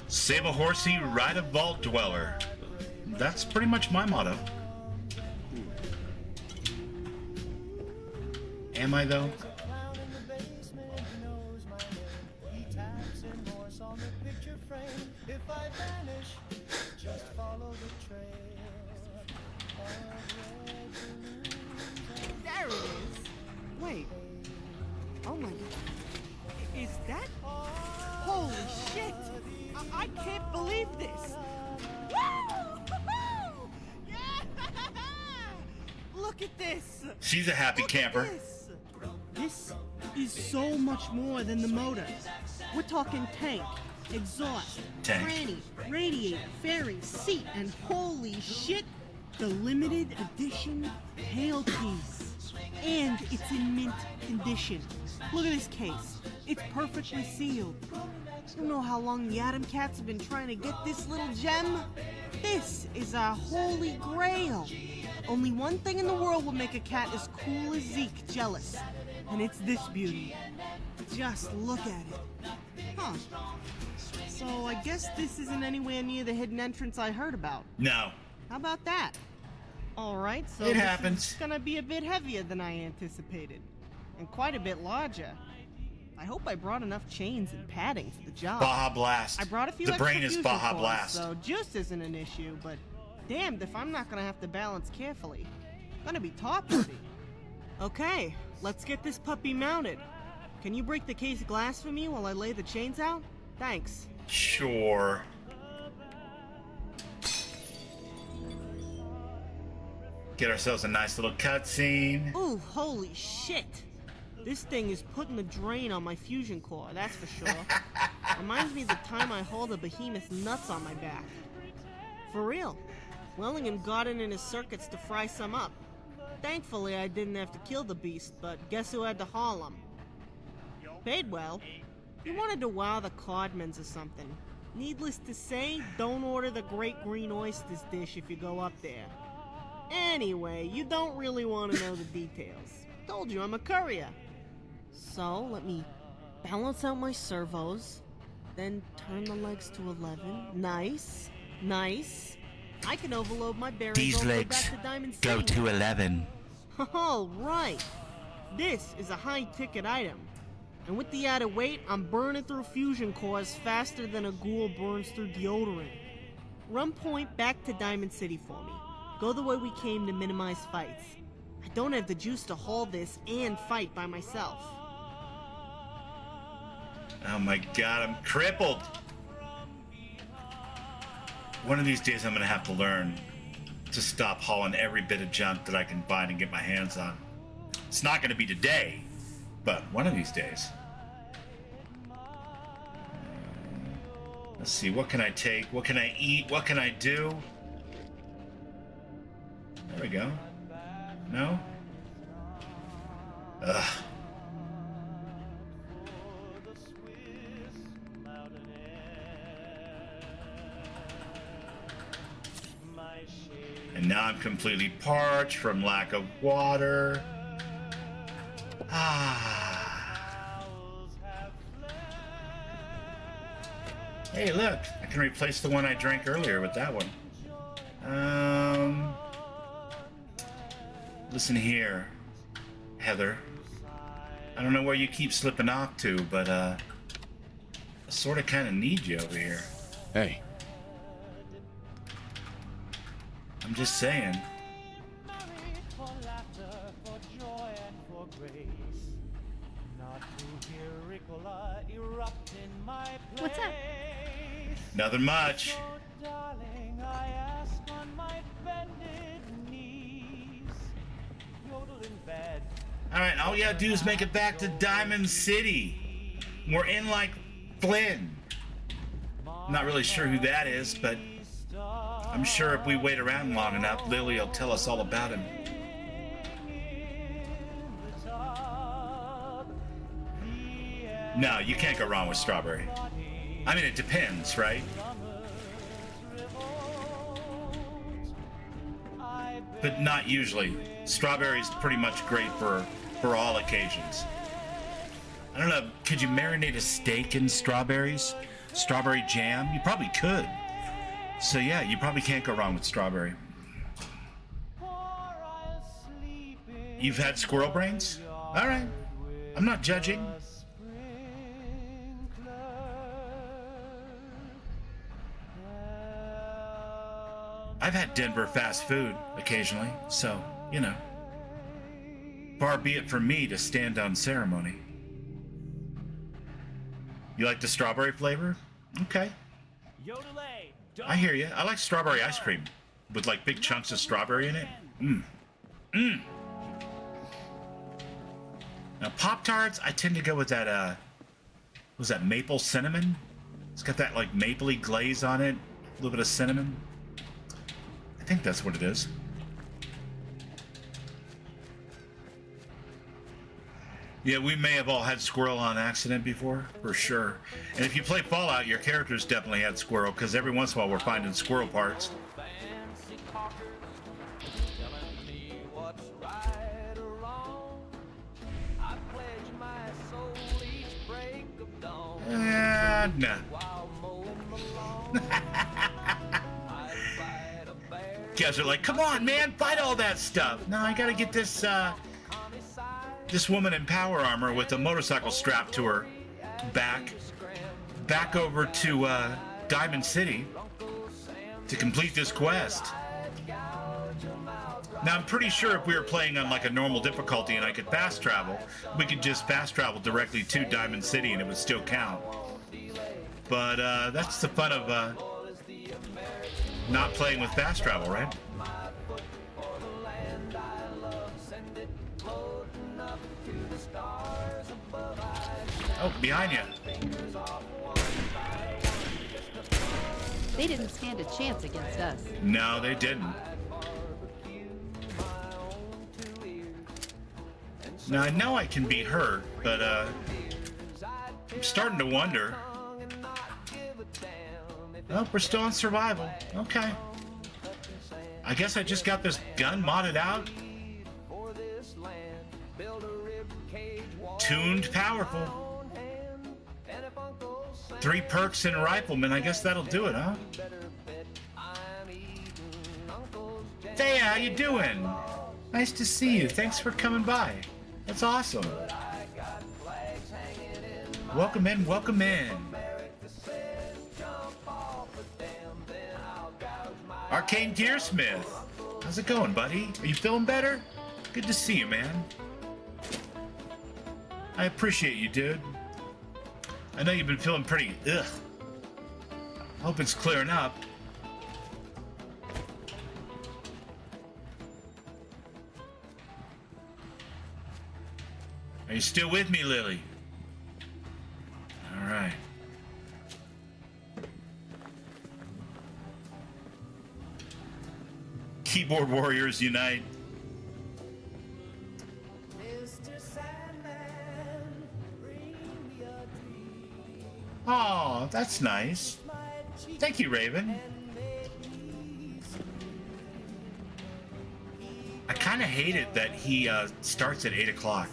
Save a horsey, ride a vault dweller. That's pretty much my motto. Am I though? There it is. Wait. Oh my God. Is that? Holy shit! I can't believe this! Woo! Yeah! Look at this! She's a happy camper. This is so much more than the motor. We're talking tank, exhaust, tranny, radiator, fairing, seat, and holy shit, the limited edition tailpiece. And it's in mint condition. Look at this case. It's perfectly sealed. You know how long the Addon Cats have been trying to get this little gem? This is our holy grail. Only one thing in the world will make a cat as cool as Zeke jealous, and it's this beauty. Just look at it. Huh. So I guess this isn't anywhere near the hidden entrance I heard about. No. How about that? Alright, so it happens. It's gonna be a bit heavier than I anticipated. And quite a bit larger. I hope I brought enough chains and padding for the job. Baja Blast. I brought a few The brain extra is fusion Baja cores, Blast. so juice isn't an issue, but damned if I'm not gonna have to balance carefully. Gonna be top heavy. Okay, let's get this puppy mounted. Can you break the case glass for me while I lay the chains out? Thanks. Sure. Get ourselves a nice little cutscene. Ooh, holy shit! This thing is putting the drain on my fusion core, that's for sure. Reminds me of the time I hauled a behemoth's nuts on my back. For real. Wellingham got in his circuits to fry some up. Thankfully, I didn't have to kill the beast, but guess who had to haul him? Paid well. He wanted to wow the Codmans or something. Needless to say, don't order the Great Green Oysters dish if you go up there. Anyway, you don't really want to know the details. Told you I'm a courier. So, let me balance out my servos, then turn the legs to 11. Nice. Nice. I can overload my bearings. These all the way legs back to Diamond City go to now. 11. All right. This is a high-ticket item. And with the added weight, I'm burning through fusion cores faster than a ghoul burns through deodorant. Run point back to Diamond City for me. Go the way we came to minimize fights. I don't have the juice to haul this and fight by myself. Oh my god, I'm crippled. One of these days I'm gonna have to learn to stop hauling every bit of junk that I can find and get my hands on. It's not gonna be today, but one of these days. Let's see, what can I take? What can I eat? What can I do? There we go. No? Ugh. And now I'm completely parched from lack of water. Ah. Hey, look, I can replace the one I drank earlier with that one. Listen here, Heather. I don't know where you keep slipping off to, but I sort of kind of need you over here. Hey. I'm just saying. What's up? Nothing much. Alright, all you gotta do is make it back to Diamond City. We're in like Flynn. I'm not really sure who that is, but I'm sure if we wait around long enough, Lily will tell us all about him. No, you can't go wrong with Strawberry. I mean, it depends, right? But not usually. Strawberry's pretty much great for all occasions. I don't know, could you marinate a steak in strawberries? Strawberry jam? You probably could. So yeah, you probably can't go wrong with Strawberry. You've had squirrel brains? Alright. I'm not judging. I've had Denver fast food occasionally, so, you know. Far be it from me to stand on ceremony. You like the strawberry flavor? Okay. I hear you. I like strawberry ice cream with like big chunks of strawberry in it. Mmm. Mmm. Now Pop-Tarts, I tend to go with that, was that maple cinnamon? It's got that like mapley glaze on it, a little bit of cinnamon. I think that's what it is. Yeah, we may have all had squirrel on accident before, for sure. And if you play Fallout, your characters definitely had squirrel, because every once in a while we're finding squirrel parts. Nah. Guys are like, come on, man, fight all that stuff. No, I gotta get this, this woman in power armor with a motorcycle strapped to her back over to Diamond City to complete this quest. Now I'm pretty sure if we were playing on like a normal difficulty and I could fast travel, we could just fast travel directly to Diamond City and it would still count. But that's the fun of not playing with fast travel, right? Oh, behind you. They didn't stand a chance against us. No, they didn't. Now, I know I can beat her, but I'm starting to wonder. Oh, we're still on survival. Okay. I guess I just got this gun modded out. Tuned powerful. 3 perks and a rifleman. I guess that'll do it, huh? Hey, how you doing? Nice to see you. Thanks for coming by. That's awesome. Welcome in, welcome in. Arcane Gearsmith. How's it going, buddy? Are you feeling better? Good to see you, man. I appreciate you, dude. I know you've been feeling pretty ugh. Hope it's clearing up. Are you still with me, Lily? All right. Keyboard warriors unite. Oh, that's nice. Thank you, Raven. I kind of hate it that he starts at 8 o'clock.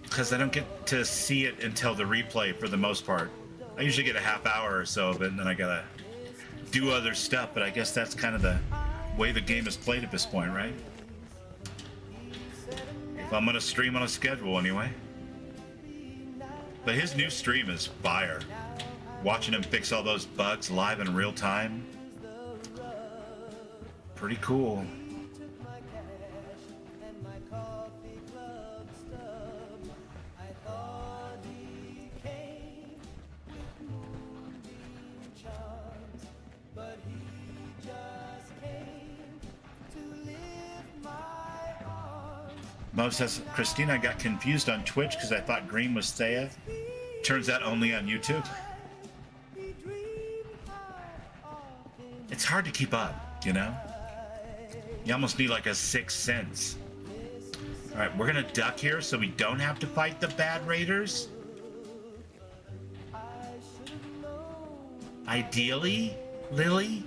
Because I don't get to see it until the replay for the most part. I usually get a half hour or so of it, and then I gotta do other stuff, but I guess that's kind of the way the game is played at this point, right? If I'm gonna stream on a schedule anyway. But his new stream is fire. Watching him fix all those bugs live in real time. Pretty cool. Mo says, Christina, I got confused on Twitch because I thought Green was Thea. Turns out only on YouTube. It's hard to keep up, you know? You almost need like a sixth sense. Alright, we're gonna duck here so we don't have to fight the bad raiders. Ideally, Lily,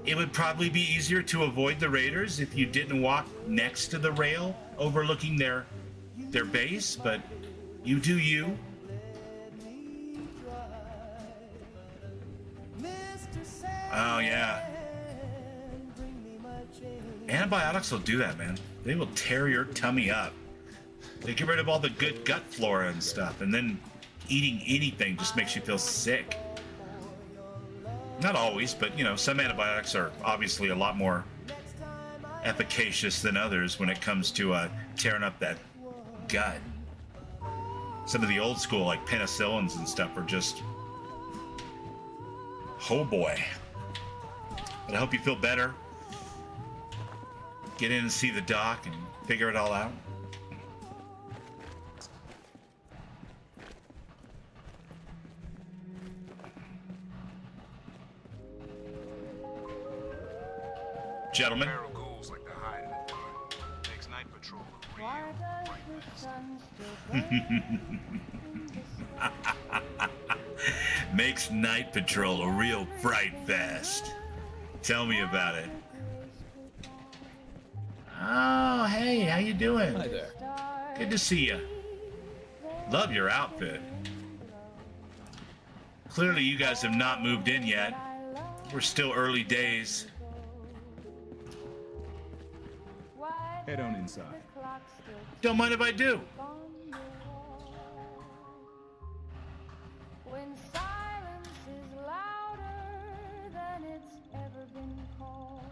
it would probably be easier to avoid the raiders if you didn't walk next to the rail overlooking their base, but you do you. Oh yeah. Antibiotics will do that, man. They will tear your tummy up. They get rid of all the good gut flora and stuff, and then eating anything just makes you feel sick. Not always, but you know, some antibiotics are obviously a lot more efficacious than others when it comes to tearing up that gut. Some of the old school, like penicillins and stuff, are just, oh boy. But I hope you feel better. Get in and see the doc and figure it all out. Gentlemen. Makes night patrol a real fright fest. Tell me about it. Oh, hey, how you doing? Hi there. Good to see you. Love your outfit. Clearly you guys have not moved in yet. We're still early days. Head on inside. Don't mind if I do. When silence is louder than it's ever been called,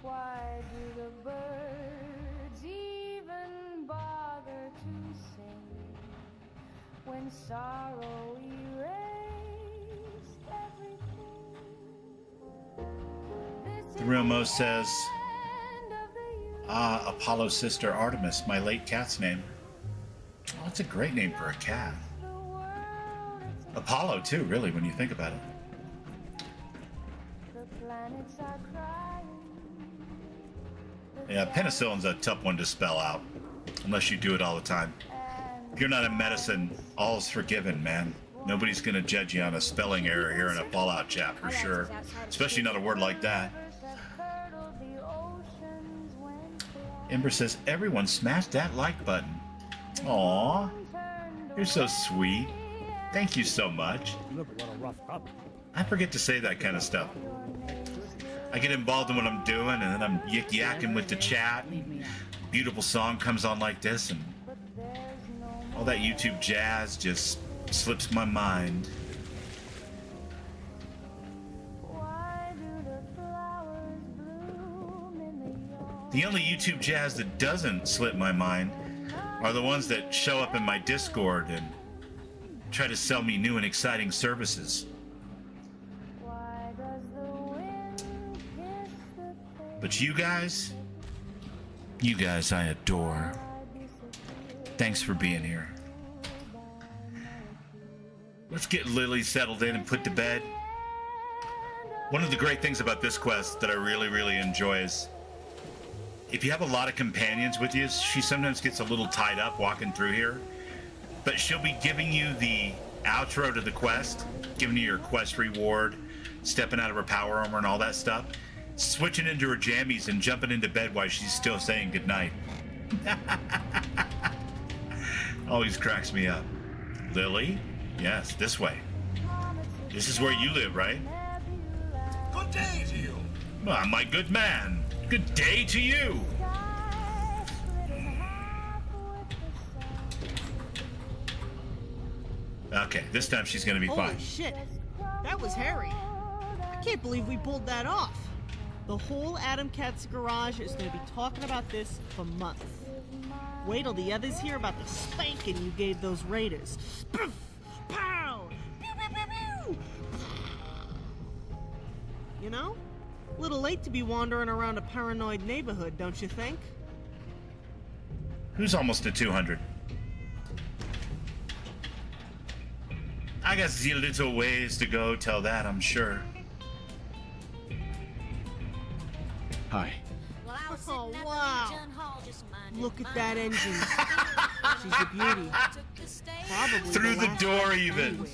why do the birds even bother to sing when sorrow erased everything? The real Mo says, Apollo's sister Artemis, my late cat's name. Oh, that's a great name for a cat. Apollo too, really, when you think about it. Yeah, penicillin's a tough one to spell out, unless you do it all the time. If you're not in medicine, all's forgiven, man. Nobody's gonna judge you on a spelling error here in a Fallout chat, for sure. Especially not a word like that. Ember says, everyone smash that like button. Aw, you're so sweet. Thank you so much. I forget to say that kind of stuff. I get involved in what I'm doing, and then I'm yakking with the chat. Beautiful song comes on like this, and all that YouTube jazz just slips my mind. The only YouTube jazz that doesn't slip my mind are the ones that show up in my Discord and try to sell me new and exciting services. But you guys I adore. Thanks for being here. Let's get Lily settled in and put to bed. One of the great things about this quest that I really, really enjoy is if you have a lot of companions with you, she sometimes gets a little tied up walking through here, but she'll be giving you the outro to the quest, giving you your quest reward, stepping out of her power armor and all that stuff, switching into her jammies and jumping into bed while she's still saying goodnight. Always cracks me up. Lily? Yes, this way. This is where you live, right? Good day to you. Well, my good man. Good day to you. Okay, this time she's gonna be fine. Holy shit, that was hairy. I can't believe we pulled that off. The whole Addon Packs garage is gonna be talking about this for months. Wait till the others hear about the spanking you gave those raiders. Poof! Pow! Pew, pew, pew, pew! You know? A little late to be wandering around a paranoid neighborhood, don't you think? Who's almost at 200? I guess a little ways to go till that, I'm sure. Hi. Oh, wow. Look at that engine. She's a beauty. Probably Through the last door, one even. anywhere.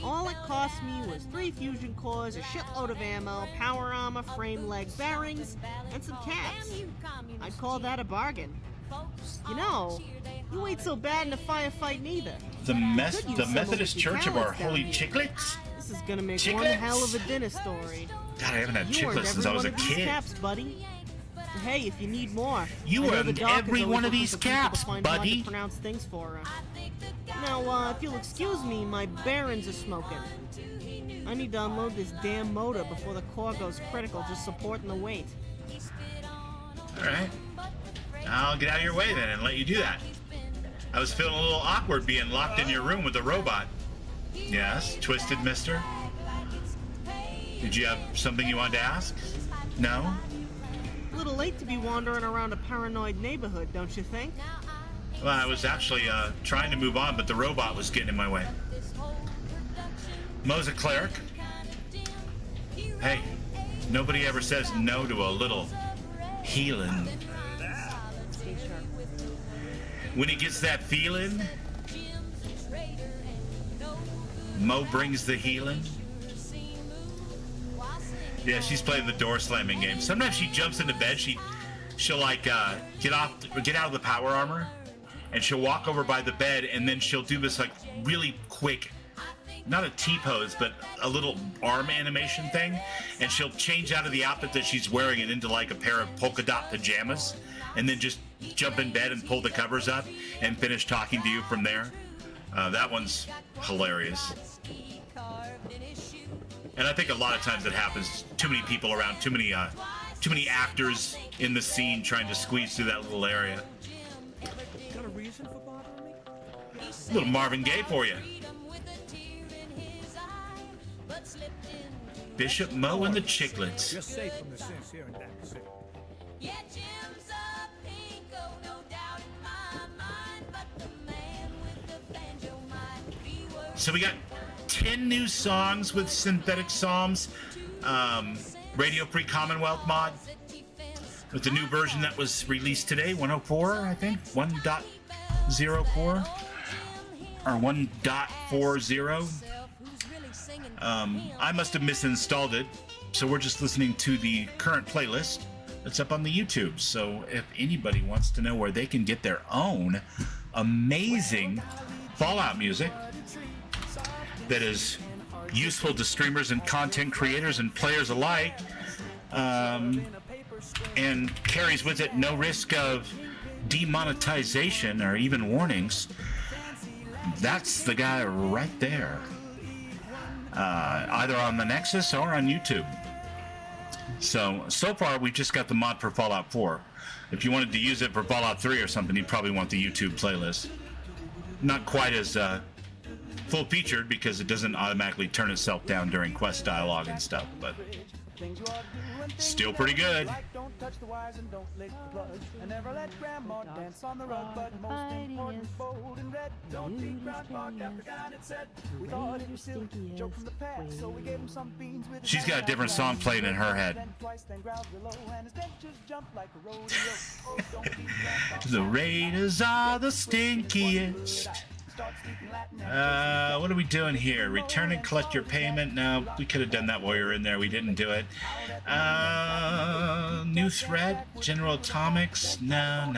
All it cost me was 3 fusion cores, a shitload of ammo, power armor, frame leg bearings, and some caps. I'd call that a bargain. You know, you ain't so bad in a firefight neither. The Methodist Church of Our Holy Chicklets? This is gonna make one hell of a dinner story. God, I haven't had You earned chiclets since every I was one a of these kid. caps, buddy. And hey, if you need more, You I know earned the doc is every always one of looking these for people to caps, find hard to buddy. pronounce things for her. Now, if you'll excuse me, my bearings are smoking. I need to unload this damn motor before the core goes critical, just supporting the weight. Alright. I'll get out of your way then and let you do that. I was feeling a little awkward being locked in your room with a robot. Yes, Twisted Mister? Did you have something you wanted to ask? No? A little late to be wandering around a paranoid neighborhood, don't you think? Well, I was actually trying to move on, but the robot was getting in my way. Mo's a cleric. Hey, nobody ever says no to a little healing. When he gets that feeling, Mo brings the healing. Yeah, she's playing the door slamming game. Sometimes she jumps into bed. She'll like get out of the power armor, and she'll walk over by the bed, and then she'll do this like really quick, not a T-pose, but a little arm animation thing, and she'll change out of the outfit that she's wearing and into like a pair of polka dot pajamas, and then just jump in bed and pull the covers up and finish talking to you from there. That one's hilarious. And I think a lot of times it happens. Too many people around, too many actors in the scene trying to squeeze through that little area. Got a reason for bothering me? A little Marvin Gaye for you. Bishop Mo and the Chicklets. You're safe from the sins here in that city. So we got 10 new songs with synthetic psalms, Radio Free Commonwealth mod, with the new version that was released today, 104, I think, 1.04 or 1.40. I must have misinstalled it, so we're just listening to the current playlist It's up on the YouTube. So if anybody wants to know where they can get their own amazing Fallout music that is useful to streamers and content creators and players alike, and carries with it no risk of demonetization or even warnings, that's the guy right there. Either on the Nexus or on YouTube. So far we've just got the mod for Fallout 4. If you wanted to use it for Fallout 3 or something, you'd probably want the YouTube playlist. Not quite as full-featured because it doesn't automatically turn itself down during quest dialogue and stuff, but still pretty good. Don't touch the wires and don't lick the plug. And never let grandma dance on the rug. But most important, bold and red. Don't treat grandpa after God had said. We thought it was silly, joke from the past. So we gave him some beans with. She's got a different song playing in her head. The Raiders are the stinkiest. What are we doing here? Return and collect your payment. No, we could have done that while we were in there. We didn't do it. New threat? General Atomics? No.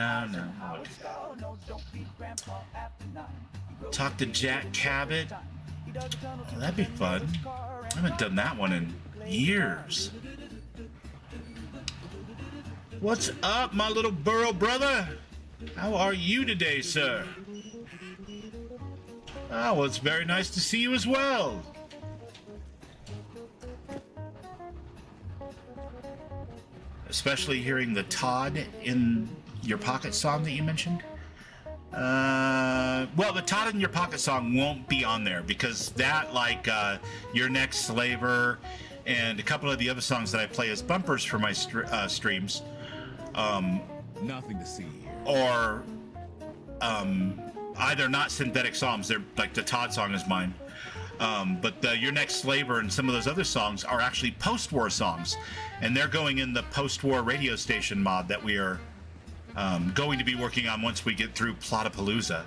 Talk to Jack Cabot? Oh, that'd be fun. I haven't done that one in years. What's up, my little burrow brother? How are you today, sir? Oh, well, it's very nice to see you as well. Especially hearing the Todd in Your Pocket song that you mentioned. Well, the Todd in Your Pocket song won't be on there because that, like Your Next Slaver and a couple of the other songs that I play as bumpers for my streams, nothing to see here. Or either not synthetic songs, they're like the Todd song is mine, but Your Next Slaver and some of those other songs are actually post-war songs, and they're going in the post-war radio station mod that we are going to be working on once we get through Plotapalooza.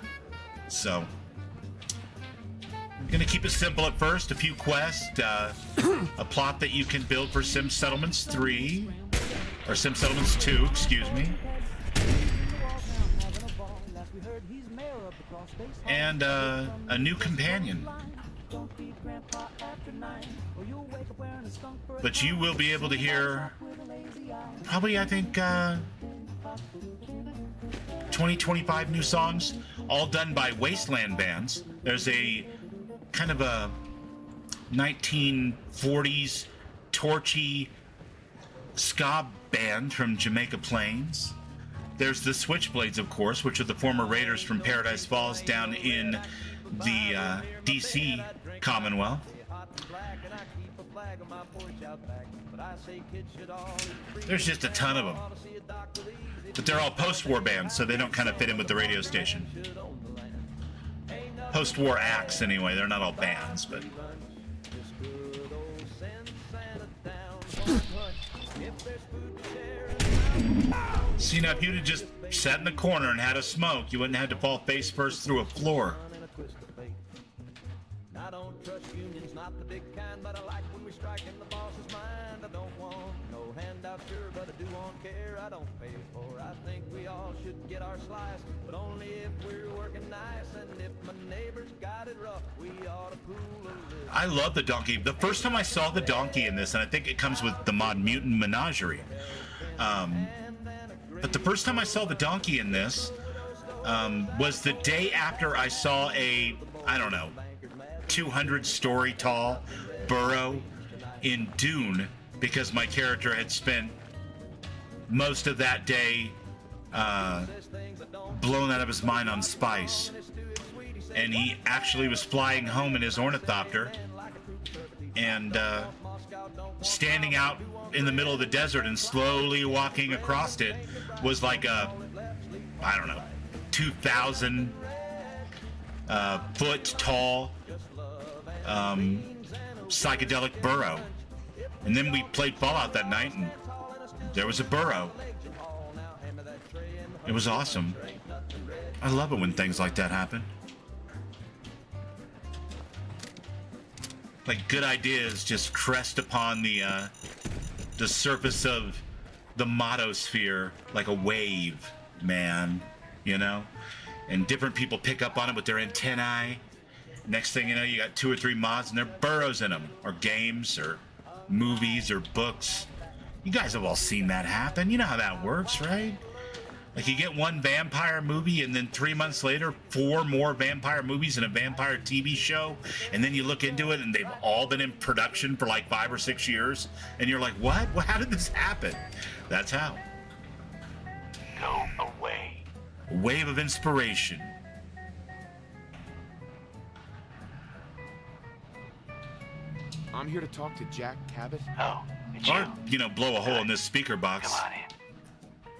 So I'm gonna keep it simple at first. A few quests, a plot that you can build for Sim Settlements 3 or Sim Settlements 2, excuse me. And a new companion. But you will be able to hear probably, I think, 20-25 new songs, all done by Wasteland bands. There's a kind of a 1940s torchy ska band from Jamaica Plains. There's the Switchblades, of course, which are the former Raiders from Paradise Falls down in the DC Commonwealth. There's just a ton of them. But they're all post-war bands, so they don't kind of fit in with the radio station. Post-war acts, anyway. They're not all bands, but... See, now if you'd have just sat in the corner and had a smoke, you wouldn't have to fall face first through a floor. I don't trust unions, not the big kind, but I like when we strike in the boss's mind. I don't want no handout, sure, but I do want care. I don't pay for. I think we all should get our slice, but only if we're working nice. And if my neighbors got it rough, we ought to pool a little. I love the donkey. The first time I saw the donkey in this, and I think it comes with the mod Mutant Menagerie. But the first time I saw the donkey in this was the day after I saw a, I don't know, 200-story tall burrow in Dune, because my character had spent most of that day blown out of his mind on spice. And he actually was flying home in his ornithopter and standing out in the middle of the desert and slowly walking across it was like a, I don't know, 2,000 foot tall psychedelic burrow. And then we played Fallout that night and there was a burrow. It was awesome. I love it when things like that happen. Like good ideas just crest upon the surface of the mottosphere like a wave, man, you know? And different people pick up on it with their antennae. Next thing you know, you got 2 or 3 mods and their burrows in them, or games, or movies, or books. You guys have all seen that happen. You know how that works, right? Like, you get one vampire movie, and then 3 months later, 4 more vampire movies and a vampire TV show, and then you look into it, and they've all been in production for like 5 or 6 years, and you're like, what? Well, how did this happen? That's how. Go away. A wave of inspiration. I'm here to talk to Jack Cabot. Oh, or, you know, blow a hole in this speaker box. Come on in.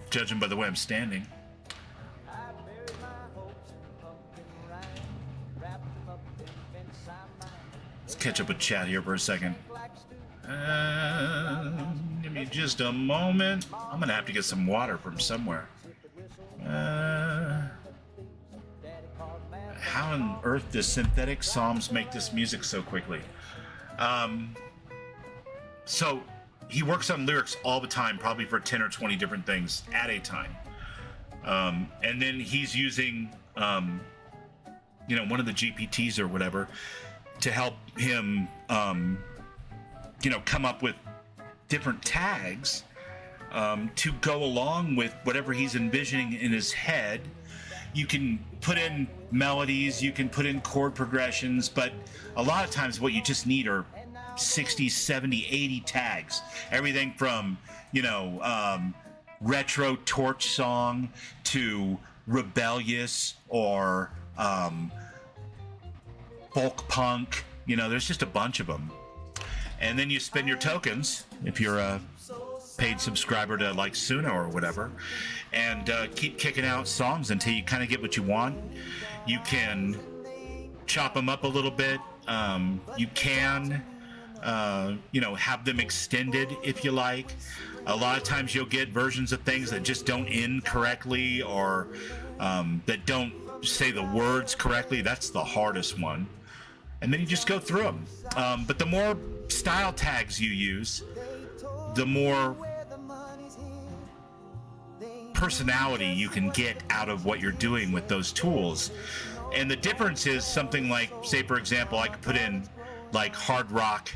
Judging by the way I'm standing. Let's catch up with chat here for a second. Give me just a moment. I'm gonna have to get some water from somewhere. How on earth does synthetic psalms make this music so quickly? So he works on lyrics all the time, probably for 10 or 20 different things at a time. And then he's using, you know, one of the GPTs or whatever to help him, you know, come up with different tags to go along with whatever he's envisioning in his head. You can put in melodies, you can put in chord progressions, but a lot of times what you just need are 60, 70, 80 tags. Everything from, you know, retro torch song to rebellious or folk punk. You know, there's just a bunch of them. And then you spend your tokens if you're a paid subscriber to like Suno or whatever, and keep kicking out songs until you kind of get what you want. You can chop them up a little bit. You can, you know, have them extended if you like. A lot of times you'll get versions of things that just don't end correctly, or that don't say the words correctly. That's the hardest one. And then you just go through them. But the more style tags you use, the more personality you can get out of what you're doing with those tools. And the difference is something like, say for example, I could put in like hard rock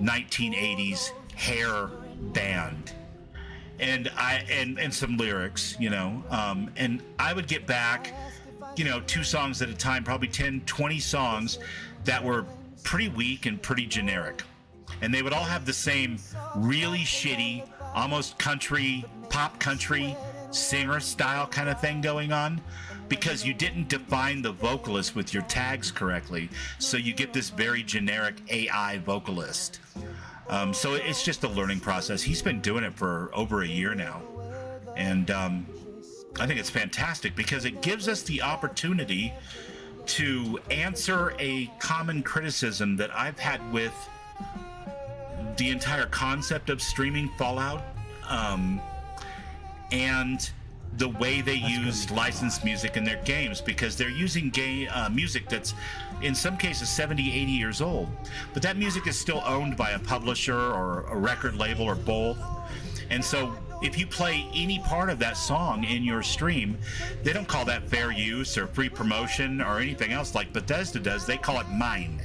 1980s hair band and some lyrics, you know, and I would get back, you know, 2 songs at a time, probably 10, 20 songs that were pretty weak and pretty generic. And they would all have the same really shitty, almost country, pop country, singer style kind of thing going on, because you didn't define the vocalist with your tags correctly. So you get this very generic AI vocalist. So it's just a learning process. He's been doing it for over a year now. And I think it's fantastic because it gives us the opportunity to answer a common criticism that I've had with the entire concept of streaming Fallout, and the way they use licensed music in their games, because they're using music that's in some cases 70, 80 years old, but that music is still owned by a publisher or a record label or both. And so if you play any part of that song in your stream, they don't call that fair use or free promotion or anything else like Bethesda does. They call it mine.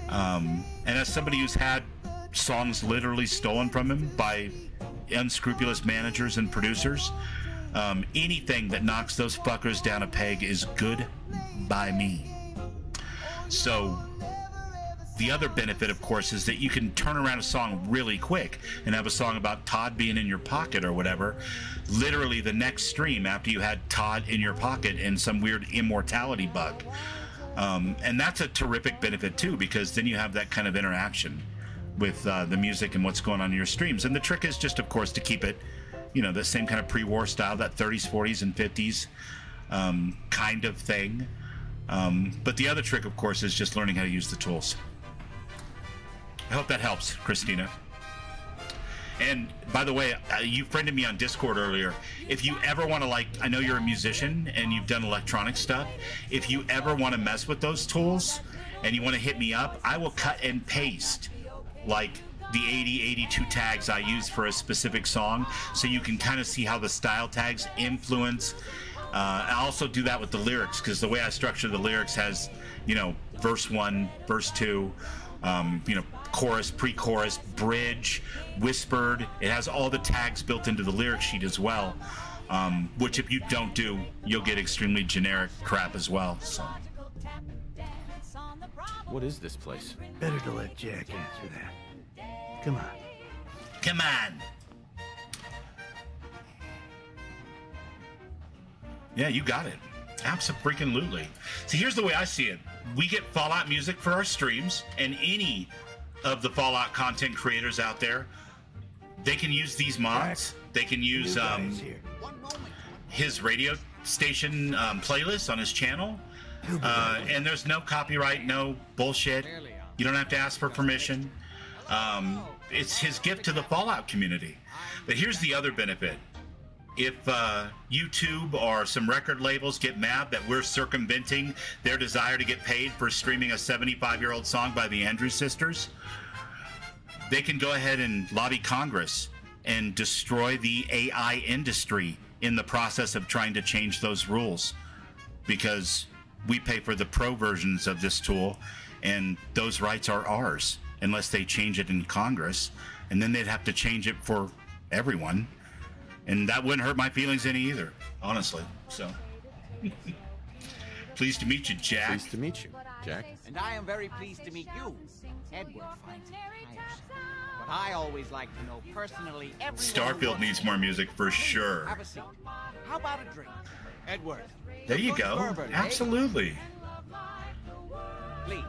And as somebody who's had songs literally stolen from him by unscrupulous managers and producers, anything that knocks those fuckers down a peg is good by me. So the other benefit, of course, is that you can turn around a song really quick and have a song about Todd being in your pocket or whatever, literally the next stream after you had Todd in your pocket and some weird immortality bug. And that's a terrific benefit too, because then you have that kind of interaction with the music and what's going on in your streams. And the trick is just, of course, to keep it, you know, the same kind of pre-war style, that 30s, 40s, and 50s kind of thing. But the other trick, of course, is just learning how to use the tools. I hope that helps, Christina. And by the way, you friended me on Discord earlier. If you ever want to, like, I know you're a musician and you've done electronic stuff. If you ever want to mess with those tools and you want to hit me up, I will cut and paste like the 80, 82 tags I use for a specific song, so you can kind of see how the style tags influence. I also do that with the lyrics, because the way I structure the lyrics has, you know, verse 1, verse 2, you know, chorus, pre-chorus, bridge, whispered. It has all the tags built into the lyric sheet as well, which if you don't do, you'll get extremely generic crap as well. So. What is this place? Better to let Jack answer that. Come on. Come on. Yeah, you got it. Abso-freaking-lutely. See, here's the way I see it. We get Fallout music for our streams, and any of the Fallout content creators out there, they can use these mods. They can use his radio station playlist on his channel. And there's no copyright, no bullshit. You don't have to ask for permission. It's his gift to the Fallout community. But here's the other benefit. If YouTube or some record labels get mad that we're circumventing their desire to get paid for streaming a 75-year-old song by the Andrews Sisters, they can go ahead and lobby Congress and destroy the AI industry in the process of trying to change those rules, because we pay for the pro versions of this tool, and those rights are ours unless they change it in Congress, and then they'd have to change it for everyone, and that wouldn't hurt my feelings any either, honestly. So pleased to meet you, Jack. Pleased to meet you, Jack. And I am very pleased to meet you. Edward finds it tiresome. But I always like to know personally everyone. Starfield needs more music for sure. Have a seat. How about a drink? Edward. There you go. Bourbon, Absolutely. Please,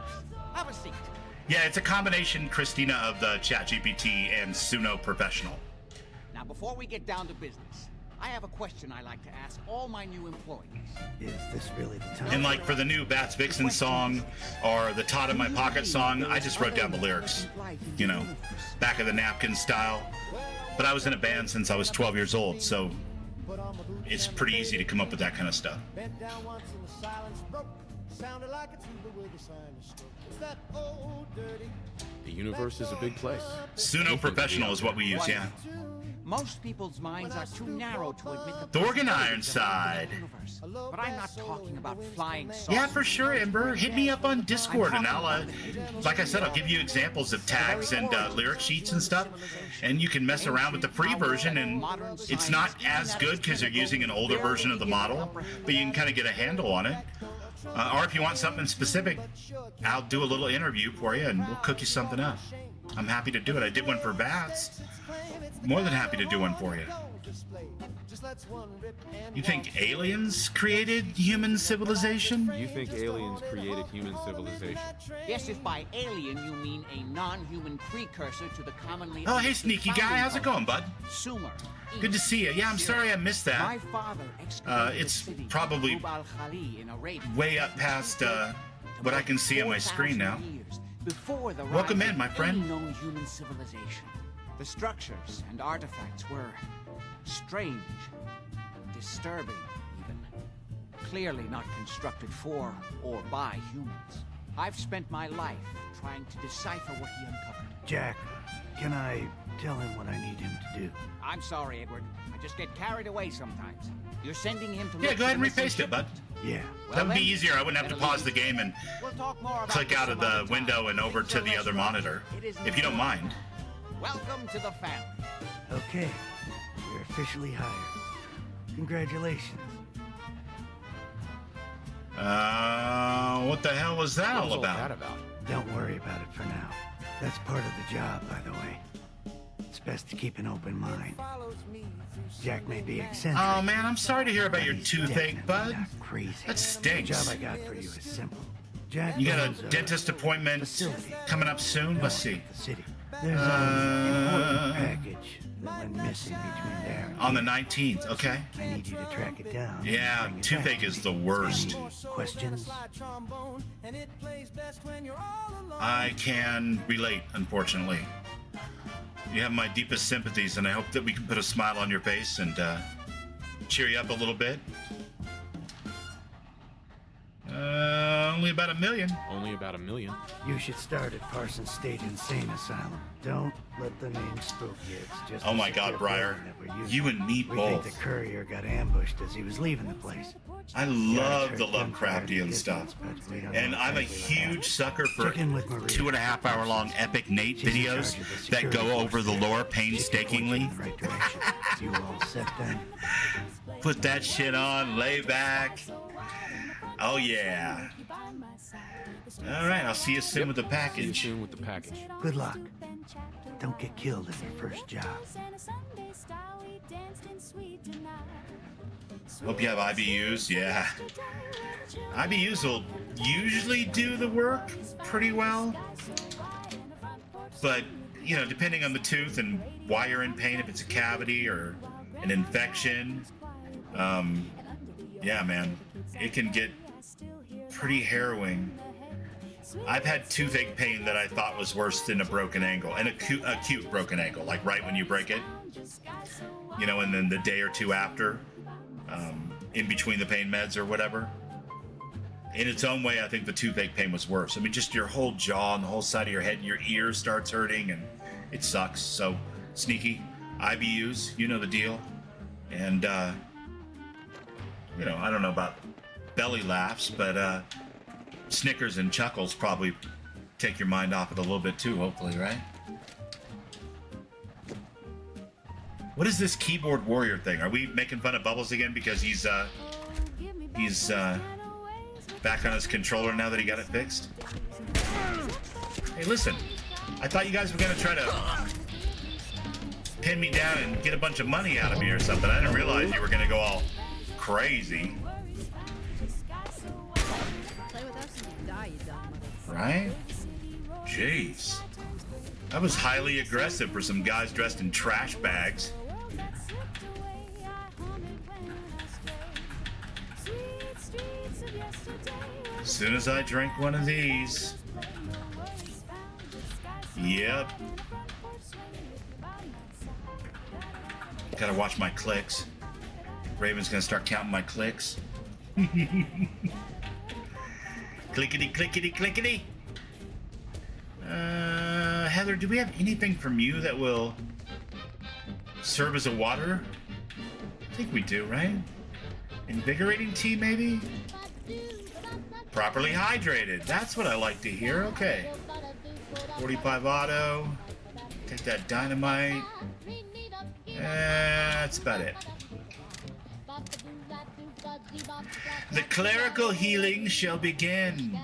have a seat. Yeah, it's a combination, Christina, of the ChatGPT and Suno Professional. Now, before we get down to business, I have a question I like to ask all my new employees. Is this really the time? And like for the new Bats Vixen song or the Todd in My Pocket song, I just wrote down the lyrics, you know, back of the napkin style. But I was in a band since I was 12 years old, so it's pretty easy to come up with that kind of stuff. The universe is a big place. Suno Professional is what we use, yeah. Most people's minds are too narrow to admit the Thorgan Ironside. But I'm not talking about flying saucers. Yeah, for sure, Ember. Hit me up on Discord, and I'll, like I said, I'll give you examples of tags and lyric sheets and stuff, and you can mess around with the free version, and it's not as good because you're using an older version of the model, but you can kind of get a handle on it. Or if you want something specific, I'll do a little interview for you, and we'll cook you something up. I'm happy to do it. I did one for Bats. More than happy to do one for you. You think aliens created human civilization? You think aliens created human civilization? Yes, if by alien you mean a non-human precursor to the commonly... Oh, hey, sneaky guy. How's it going, bud? Sumer. Good to see you. Yeah, I'm sorry I missed that. My father it's probably way up past what I can see on my screen now. Before the Welcome in, my friend. Known human civilization. The structures and artifacts were strange, disturbing even. Clearly not constructed for or by humans. I've spent my life trying to decipher what he uncovered. Jack, can I tell him what I need him to do? I'm sorry, Edward. I just get carried away sometimes. You're sending him to... Yeah, go ahead and repaste it, bud. Yeah. That would be easier. I wouldn't have to pause the game and click out of the window and over to the other monitor, if you don't mind. Welcome to the family. Okay, you're officially hired. Congratulations. What the hell was that all about? Don't worry about it for now. That's part of the job, by the way. It's best to keep an open mind. Jack may be eccentric. Oh man, I'm sorry to hear about your toothache, bud. Crazy. That stinks. The job I got for you is simple. Jack you got a owns dentist appointment coming up soon? Let's see. The city. There's an important package that went missing between there and on the 19th, okay. I need you to track it down. Yeah, toothache is the worst. Questions? I can relate, unfortunately. You have my deepest sympathies, and I hope that we can put a smile on your face and cheer you up a little bit. Only only about 1 million. Only about 1 million. You should start at Parsons State Insane Asylum. Don't let the name spook you. It's just Oh a my God, secure Briar. building that we're using. You and me We both. think the courier got ambushed as he was leaving the place. I love the Lovecraftian stuff. And I'm a huge sucker for 2.5 hour long Epic Nate videos that go over the lore painstakingly. You all set then? Put that shit on, lay back. Oh yeah. All right, I'll see you soon with the package. See you soon with the package. Good luck. Don't get killed in your first job. Hope you have IBUs. Yeah. IBUs will usually do the work pretty well. But, you know, depending on the tooth and why you're in pain, if it's a cavity or an infection, yeah, man, it can get pretty harrowing. I've had toothache pain that I thought was worse than a broken ankle, an acute broken ankle, like right when you break it, you know, and then the day or two after, in between the pain meds or whatever. In its own way, I think the toothache pain was worse. I mean, just your whole jaw and the whole side of your head and your ear starts hurting, and it sucks. So, Sneaky, IBUs, you know the deal. And, you know, I don't know about belly laughs, but snickers and chuckles probably take your mind off it a little bit too, hopefully, right? What is this keyboard warrior thing? Are we making fun of Bubbles again because he's back on his controller now that he got it fixed? Hey, listen, I thought you guys were gonna try to pin me down and get a bunch of money out of me or something. I didn't realize you were gonna go all crazy. Right? Jeez. That was highly aggressive for some guys dressed in trash bags. As soon as I drink one of these. Yep. Gotta watch my clicks. Raven's gonna start counting my clicks. Clickety, clickety, clickety. Heather, do we have anything from you that will serve as a water? I think we do, right? Invigorating tea, maybe? Properly hydrated. That's what I like to hear. Okay. 45 auto. Take that dynamite. That's about it. The clerical healing shall begin.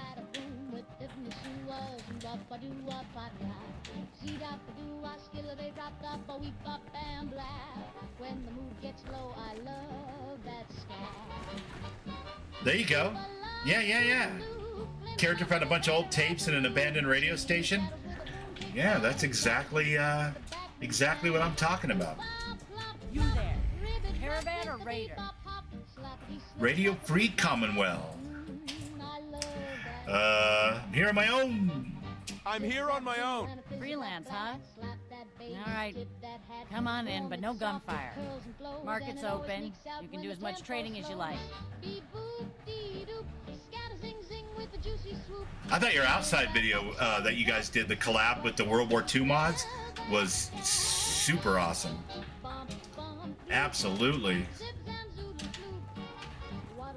There you go. Yeah. Character found a bunch of old tapes in an abandoned radio station. Yeah, that's exactly what I'm talking about. You there, caravan or raider? Radio Free Commonwealth. I'm here on my own. I'm here on my own. Freelance, huh? All right. Come on in, but no gunfire. Market's open. You can do as much trading as you like. I thought your outside video that you guys did, the collab with the World War II mods, was super awesome. Absolutely.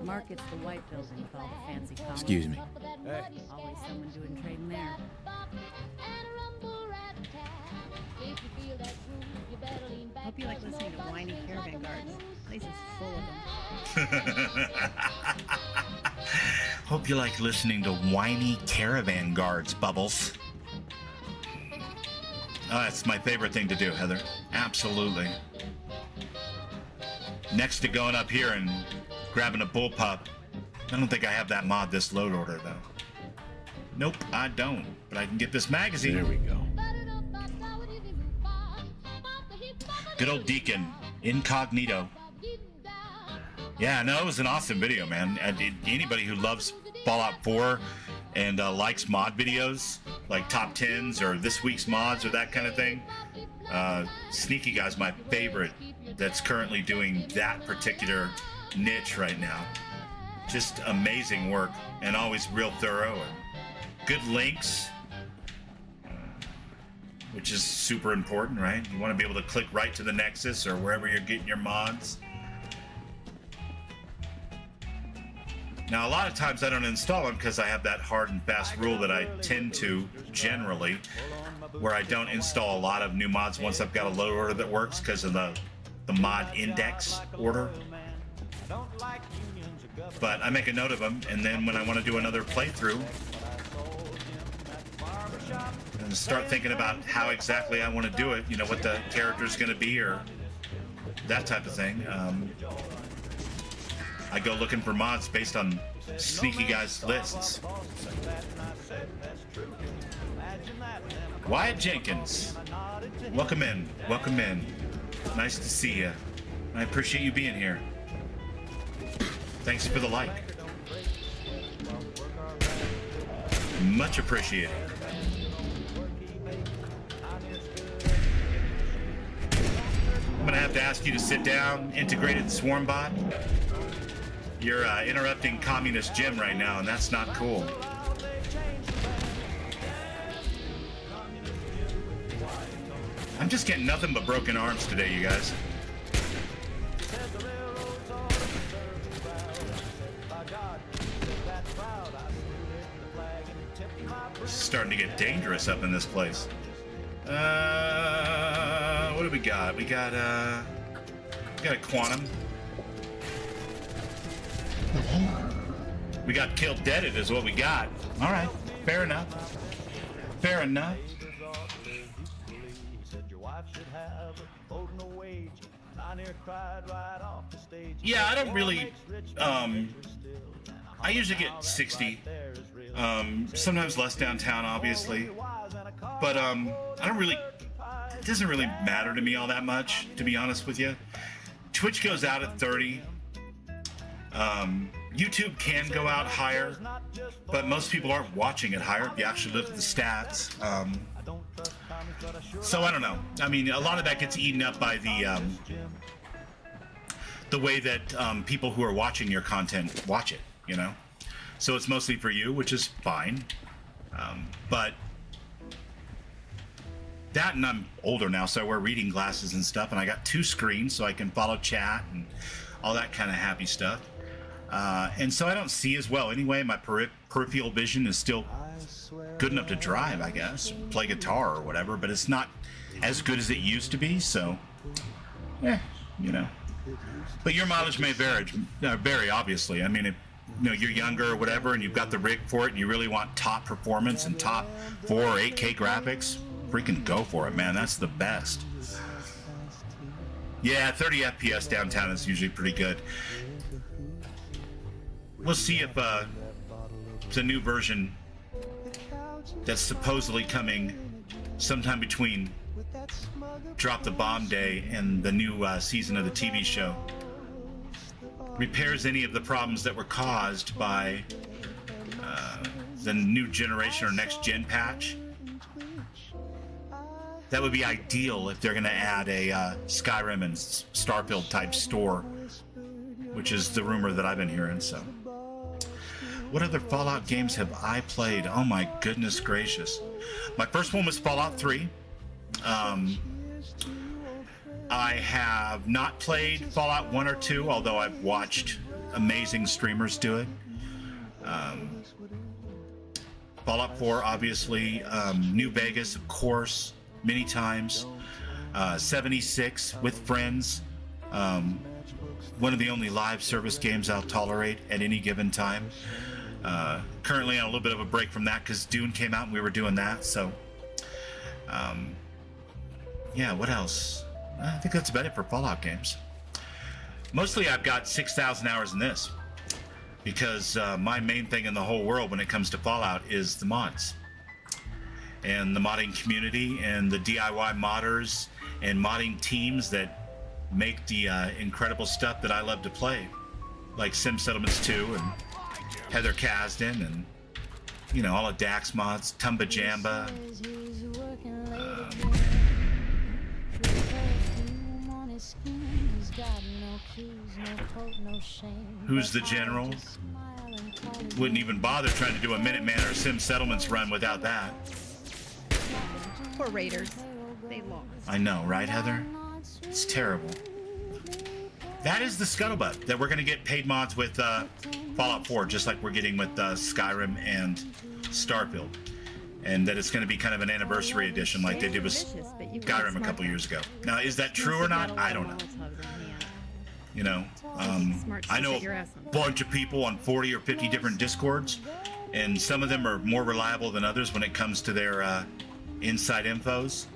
Market's the white building called the Fancy Commonwealth. Excuse me. Hey. Always someone doing trading there. Hope you like listening to whiny caravan guards. Place is full of them. Hope you like listening to whiny caravan guards, Bubbles. Oh, that's my favorite thing to do, Heather. Absolutely. Next to going up here and grabbing a bullpup. I don't think I have that mod this load order, though. Nope, I don't. But I can get this magazine. There we go. Good old Deacon, incognito. Yeah, no, it was an awesome video, man. Anybody who loves Fallout 4 and likes mod videos, like top 10s or this week's mods or that kind of thing, Sneaky Guy's my favorite that's currently doing that particular niche right now. just amazing work and always real thorough and good links, which is super important, right? You want to be able to click right to the Nexus or wherever you're getting your mods. Now, a lot of times I don't install them because I have that hard and fast rule that I tend to generally, where I don't install a lot of new mods once I've got a load order that works because of the mod index order. But I make a note of them, and then when I want to do another playthrough and start thinking about how exactly I want to do it, you know, what the character's going to be or that type of thing, I go looking for mods based on Sneaky Guy's lists. Wyatt Jenkins, welcome in, welcome in. Nice to see you. I appreciate you being here. Thanks for the like. Much appreciated. I'm gonna have to ask you to sit down, integrated Swarmbot. You're interrupting Communist Jim right now, and that's not cool. I'm just getting nothing but broken arms today, you guys. It's starting to get dangerous up in this place. What do we got? We got a Quantum. We got Killed Deaded is what we got. All right, fair enough. Fair enough. Yeah, I don't really. I usually get 60. Sometimes less downtown, obviously. But I don't really. It doesn't really matter to me all that much, to be honest with you. Twitch goes out at 30. YouTube can go out higher, but most people aren't watching it higher if you actually look at the stats. So I don't know. I mean, a lot of that gets eaten up by the way that people who are watching your content watch it, you know? So it's mostly for you, which is fine. But that, and I'm older now, so I wear reading glasses and stuff, and I got 2 screens so I can follow chat and all that kind of happy stuff. And so I don't see as well anyway. My peripheral vision is still good enough to drive, I guess, play guitar or whatever, but it's not as good as it used to be, so you know. But your mileage may vary, obviously. I mean, if you know you're younger or whatever and you've got the rig for it and you really want top performance and top 4 or 8K graphics, freaking go for it, man. That's the best. Yeah, 30 FPS downtown is usually pretty good. We'll see if it's a new version that's supposedly coming sometime between Drop the Bomb Day and the new season of the TV show repairs any of the problems that were caused by the new generation or next gen patch. That would be ideal if they're going to add a Skyrim and Starfield type store, which is the rumor that I've been hearing. So what other Fallout games have I played? Oh my goodness gracious. My first one was Fallout 3. I have not played Fallout 1 or 2, although I've watched amazing streamers do it. Fallout 4, obviously. New Vegas, of course, many times. 76 with friends. One of the only live service games I'll tolerate at any given time. Currently on a little bit of a break from that because Dune came out and we were doing that, so yeah, what else? I think that's about it for Fallout games. Mostly I've got 6,000 hours in this because my main thing in the whole world when it comes to Fallout is the mods and the modding community and the DIY modders and modding teams that make the incredible stuff that I love to play, like Sim Settlements 2 and Heather Casdin and, you know, all of Dax mods, Tumbajamba. Who's the general? Wouldn't even bother trying to do a Minuteman or Sim Settlements run without that. Poor Raiders. They lost. I know, right, Heather? It's terrible. That is the scuttlebutt, that we're going to get paid mods with Fallout 4, just like we're getting with Skyrim and Starfield. And that it's going to be kind of an anniversary edition like they did with Skyrim a couple years ago. Now, is that true or not? I don't know. You know, I know a bunch of people on 40 or 50 different Discords, and some of them are more reliable than others when it comes to their inside infos.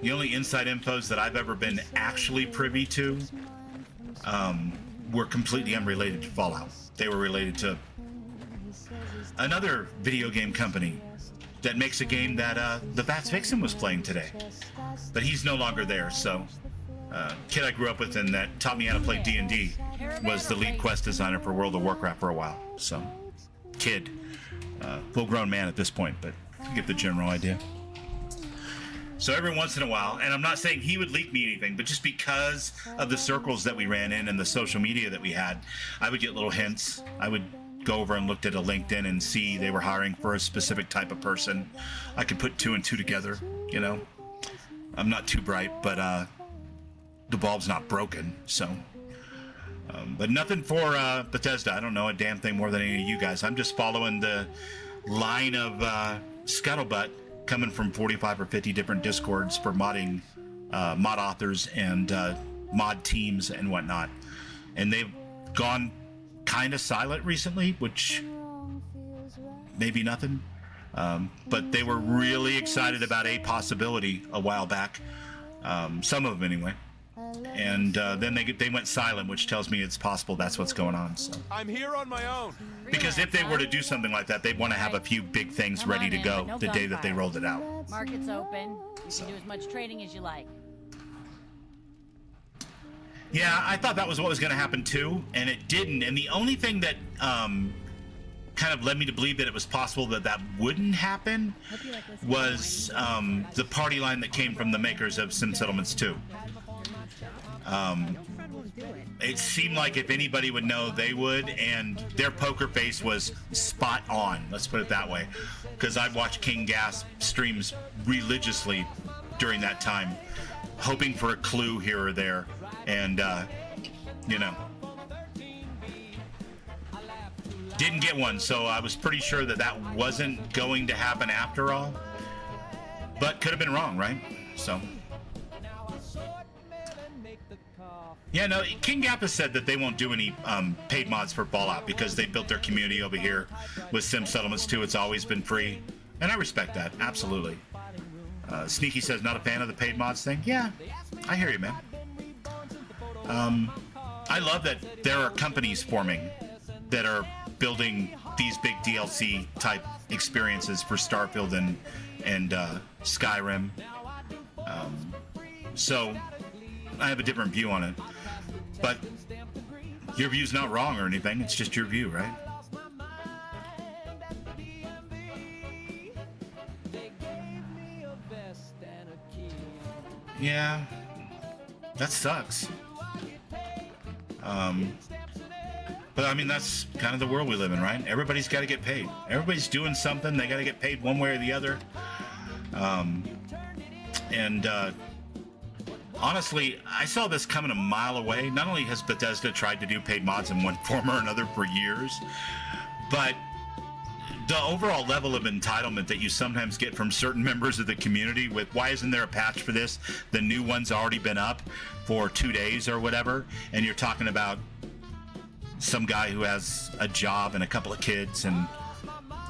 The only inside infos that I've ever been actually privy to were completely unrelated to Fallout. They were related to another video game company that makes a game that the Bats Vixen was playing today. But he's no longer there, so kid I grew up with and that taught me how to play D&D was the lead quest designer for World of Warcraft for a while. So, kid. Full-grown man at this point, but you get the general idea. So every once in a while, and I'm not saying he would leak me anything, but just because of the circles that we ran in and the social media that we had, I would get little hints. I would go over and looked at a LinkedIn and see they were hiring for a specific type of person. I could put two and two together, you know. I'm not too bright, but the bulb's not broken, so. But nothing for Bethesda. I don't know a damn thing more than any of you guys. I'm just following the line of scuttlebutt coming from 45 or 50 different Discords for modding, mod authors and mod teams and whatnot. And they've gone kind of silent recently, which may be nothing. But they were really excited about a possibility a while back. Some of them anyway. And then they went silent, which tells me it's possible that's what's going on. So. I'm here on my own. Because if they were to do something like that, they'd want to have a few big things ready to go the day that they rolled it out. Market's open. You can do as much trading as you like. Yeah, I thought that was what was going to happen too, and it didn't. And the only thing that kind of led me to believe that it was possible that that wouldn't happen was the party line that came from the makers of Sim Settlements 2. It seemed like if anybody would know, they would, and their poker face was spot on, let's put it that way, because I've watched King Gas streams religiously during that time, hoping for a clue here or there, and, you know, didn't get one, so I was pretty sure that that wasn't going to happen after all, but could have been wrong, right? So... yeah, no, King Gap has said that they won't do any paid mods for Fallout because they built their community over here with Sim Settlements 2. It's always been free, and I respect that, absolutely. Sneaky says, not a fan of the paid mods thing. Yeah, I hear you, man. I love that there are companies forming that are building these big DLC-type experiences for Starfield and Skyrim. So I have a different view on it. But your view's not wrong or anything. It's just your view, right? Yeah, that sucks. But I mean, that's kind of the world we live in, right? Everybody's got to get paid. Everybody's doing something. They got to get paid one way or the other. Honestly, I saw this coming a mile away. Not only has Bethesda tried to do paid mods in one form or another for years, but the overall level of entitlement that you sometimes get from certain members of the community with, why isn't there a patch for this? The new one's already been up for 2 days or whatever, and you're talking about some guy who has a job and a couple of kids and,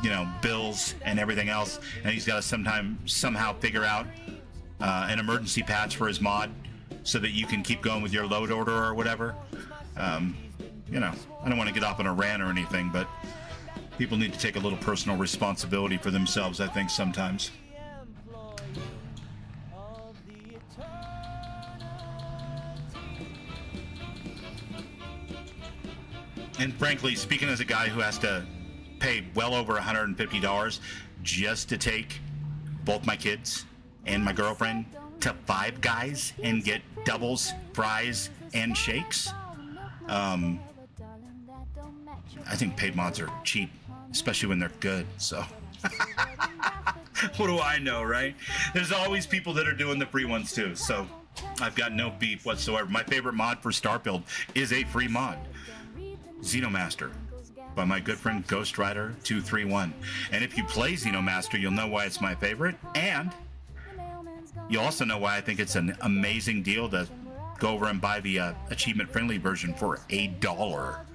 you know, bills and everything else, and he's got to somehow figure out an emergency patch for his mod so that you can keep going with your load order or whatever. You know, I don't want to get off on a rant or anything, but people need to take a little personal responsibility for themselves, I think, sometimes. And frankly, speaking as a guy who has to pay well over $150 just to take both my kids and my girlfriend to Five Guys and get doubles, fries, and shakes. I think paid mods are cheap, especially when they're good, so. What do I know, right? There's always people that are doing the free ones too, so I've got no beef whatsoever. My favorite mod for Star Build is a free mod, Xenomaster, by my good friend Ghost Rider 231. And if you play Xenomaster, you'll know why it's my favorite, and you also know why I think it's an amazing deal to go over and buy the achievement-friendly version for $1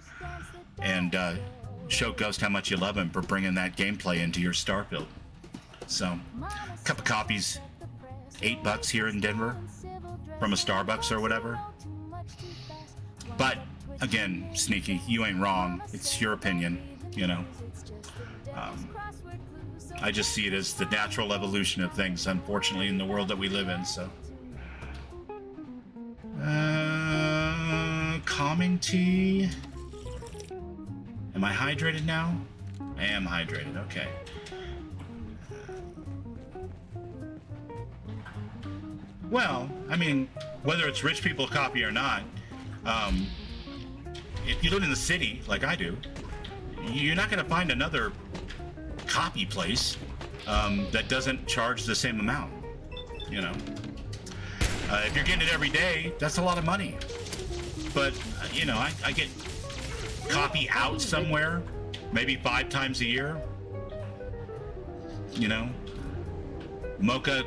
and show Ghost how much you love him for bringing that gameplay into your Star Build. So, a couple copies, $8 here in Denver from a Starbucks or whatever. But again, Sneaky, you ain't wrong. It's your opinion, you know. I just see it as the natural evolution of things, unfortunately, in the world that we live in. So, calming tea. Am I hydrated now? I am hydrated. Okay. Well, I mean, whether it's rich people coffee or not, if you live in the city like I do, you're not going to find another coffee place that doesn't charge the same amount. You know, if you're getting it every day, that's a lot of money. But you know, I get coffee out somewhere, maybe 5 times a year. You know, mocha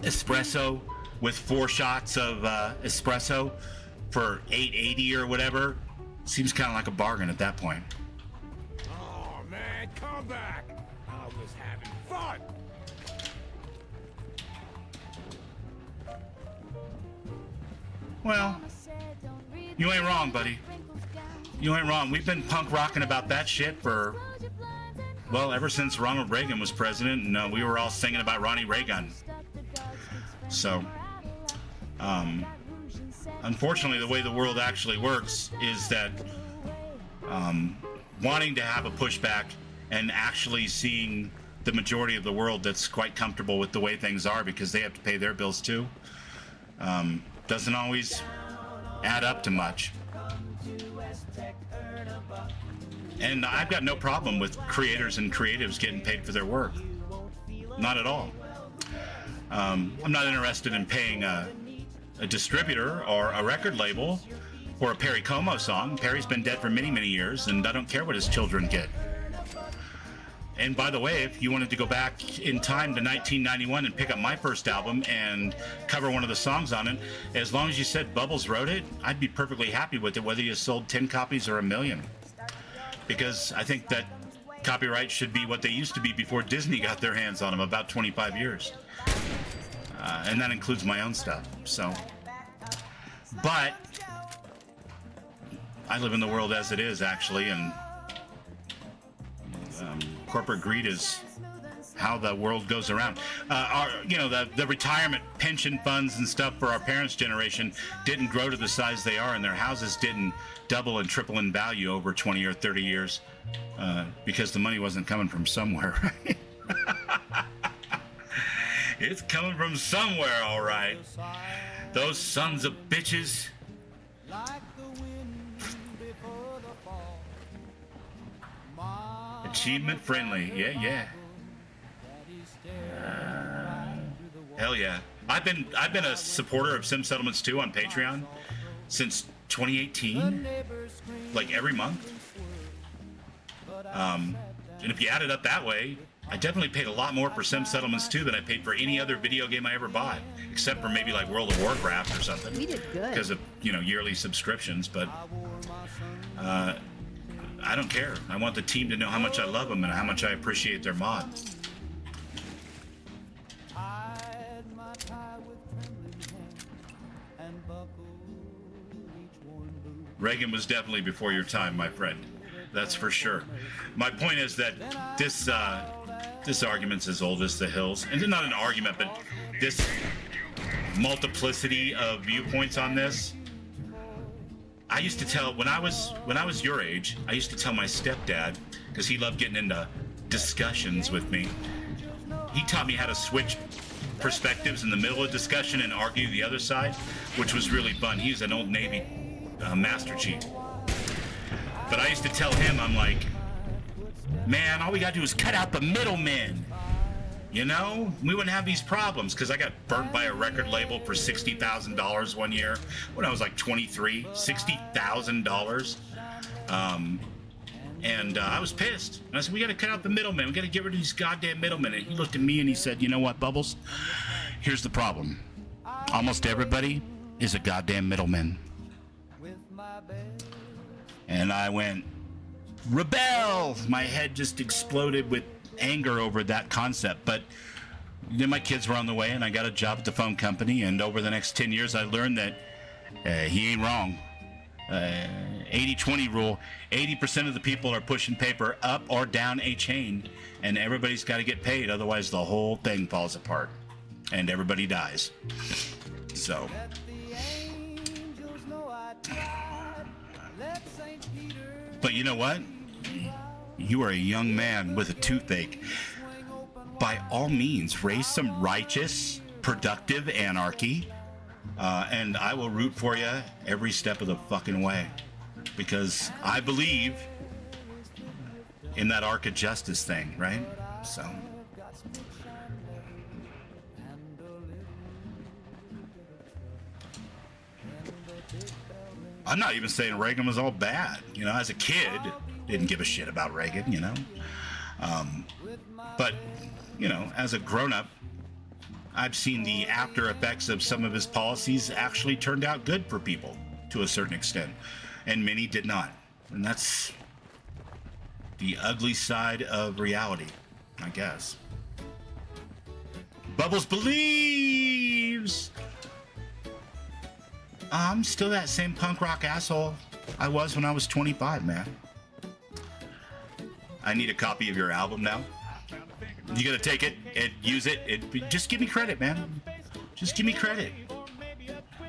espresso with 4 shots of espresso for $8.80 or whatever. Seems kind of like a bargain at that point. Oh man, come back! I was having fun. Well, you ain't wrong, buddy. You ain't wrong. We've been punk rocking about that shit for, well, ever since Ronald Reagan was president, and we were all singing about Ronnie Reagan. So, unfortunately, the way the world actually works is that wanting to have a pushback and actually seeing the majority of the world that's quite comfortable with the way things are because they have to pay their bills too, doesn't always add up to much. And I've got no problem with creators and creatives getting paid for their work. Not at all. I'm not interested in paying a distributor or a record label for a Perry Como song. Perry's been dead for many, many years, and I don't care what his children get. And by the way, if you wanted to go back in time to 1991 and pick up my first album and cover one of the songs on it, as long as you said Bubbles wrote it, I'd be perfectly happy with it, whether you sold 10 copies or 1 million. Because I think that copyright should be what they used to be before Disney got their hands on them, about 25 years. And that includes my own stuff. So, but I live in the world as it is, actually, and corporate greed is how the world goes around. The retirement pension funds and stuff for our parents' generation didn't grow to the size they are, and their houses didn't double and triple in value over 20 or 30 years because the money wasn't coming from somewhere, right? It's coming from somewhere, all right. Those sons of bitches. Achievement friendly, yeah. Hell yeah. I've been a supporter of Sim Settlements 2 on Patreon since 2018, like every month. And if you add it up that way, I definitely paid a lot more for Sim Settlements 2 than I paid for any other video game I ever bought, except for maybe like World of Warcraft or something. We did good. Because of, yearly subscriptions, but I don't care. I want the team to know how much I love them and how much I appreciate their mod. Reagan was definitely before your time, my friend. That's for sure. My point is that this argument's as old as the hills. And it's not an argument, but this multiplicity of viewpoints on this. I used to tell, when I was your age, I used to tell my stepdad, because he loved getting into discussions with me. He taught me how to switch perspectives in the middle of discussion and argue the other side, which was really fun. He's an old Navy Master Chief. But I used to tell him, I'm like, man, all we gotta do is cut out the middlemen. You know, we wouldn't have these problems, because I got burnt by a record label for $60,000 one year when I was like 23. $60,000. And I was pissed. And I said, we got to cut out the middlemen. We got to get rid of these goddamn middlemen. And he looked at me and he said, you know what, Bubbles? Here's the problem. Almost everybody is a goddamn middleman. And I went, rebel! My head just exploded with anger over that concept. But then my kids were on the way and I got a job at the phone company. And over the next 10 years, I learned that he ain't wrong. 80-20 rule. 80% of the people are pushing paper up or down a chain, and everybody's got to get paid, otherwise the whole thing falls apart and everybody dies. So but you know what, you are a young man with a toothache. By all means, raise some righteous, productive anarchy. And I will root for you every step of the fucking way, because I believe in that arc of justice thing, right? So I'm not even saying Reagan was all bad. You know, as a kid, didn't give a shit about Reagan, you know. But, you know, as a grown-up, I've seen the after effects of some of his policies actually turned out good for people to a certain extent, and many did not. And that's the ugly side of reality, I guess. Bubbles believes! I'm still that same punk rock asshole I was when I was 25, man. I need a copy of your album now. You gotta take it and use it. Just give me credit, man. Just give me credit.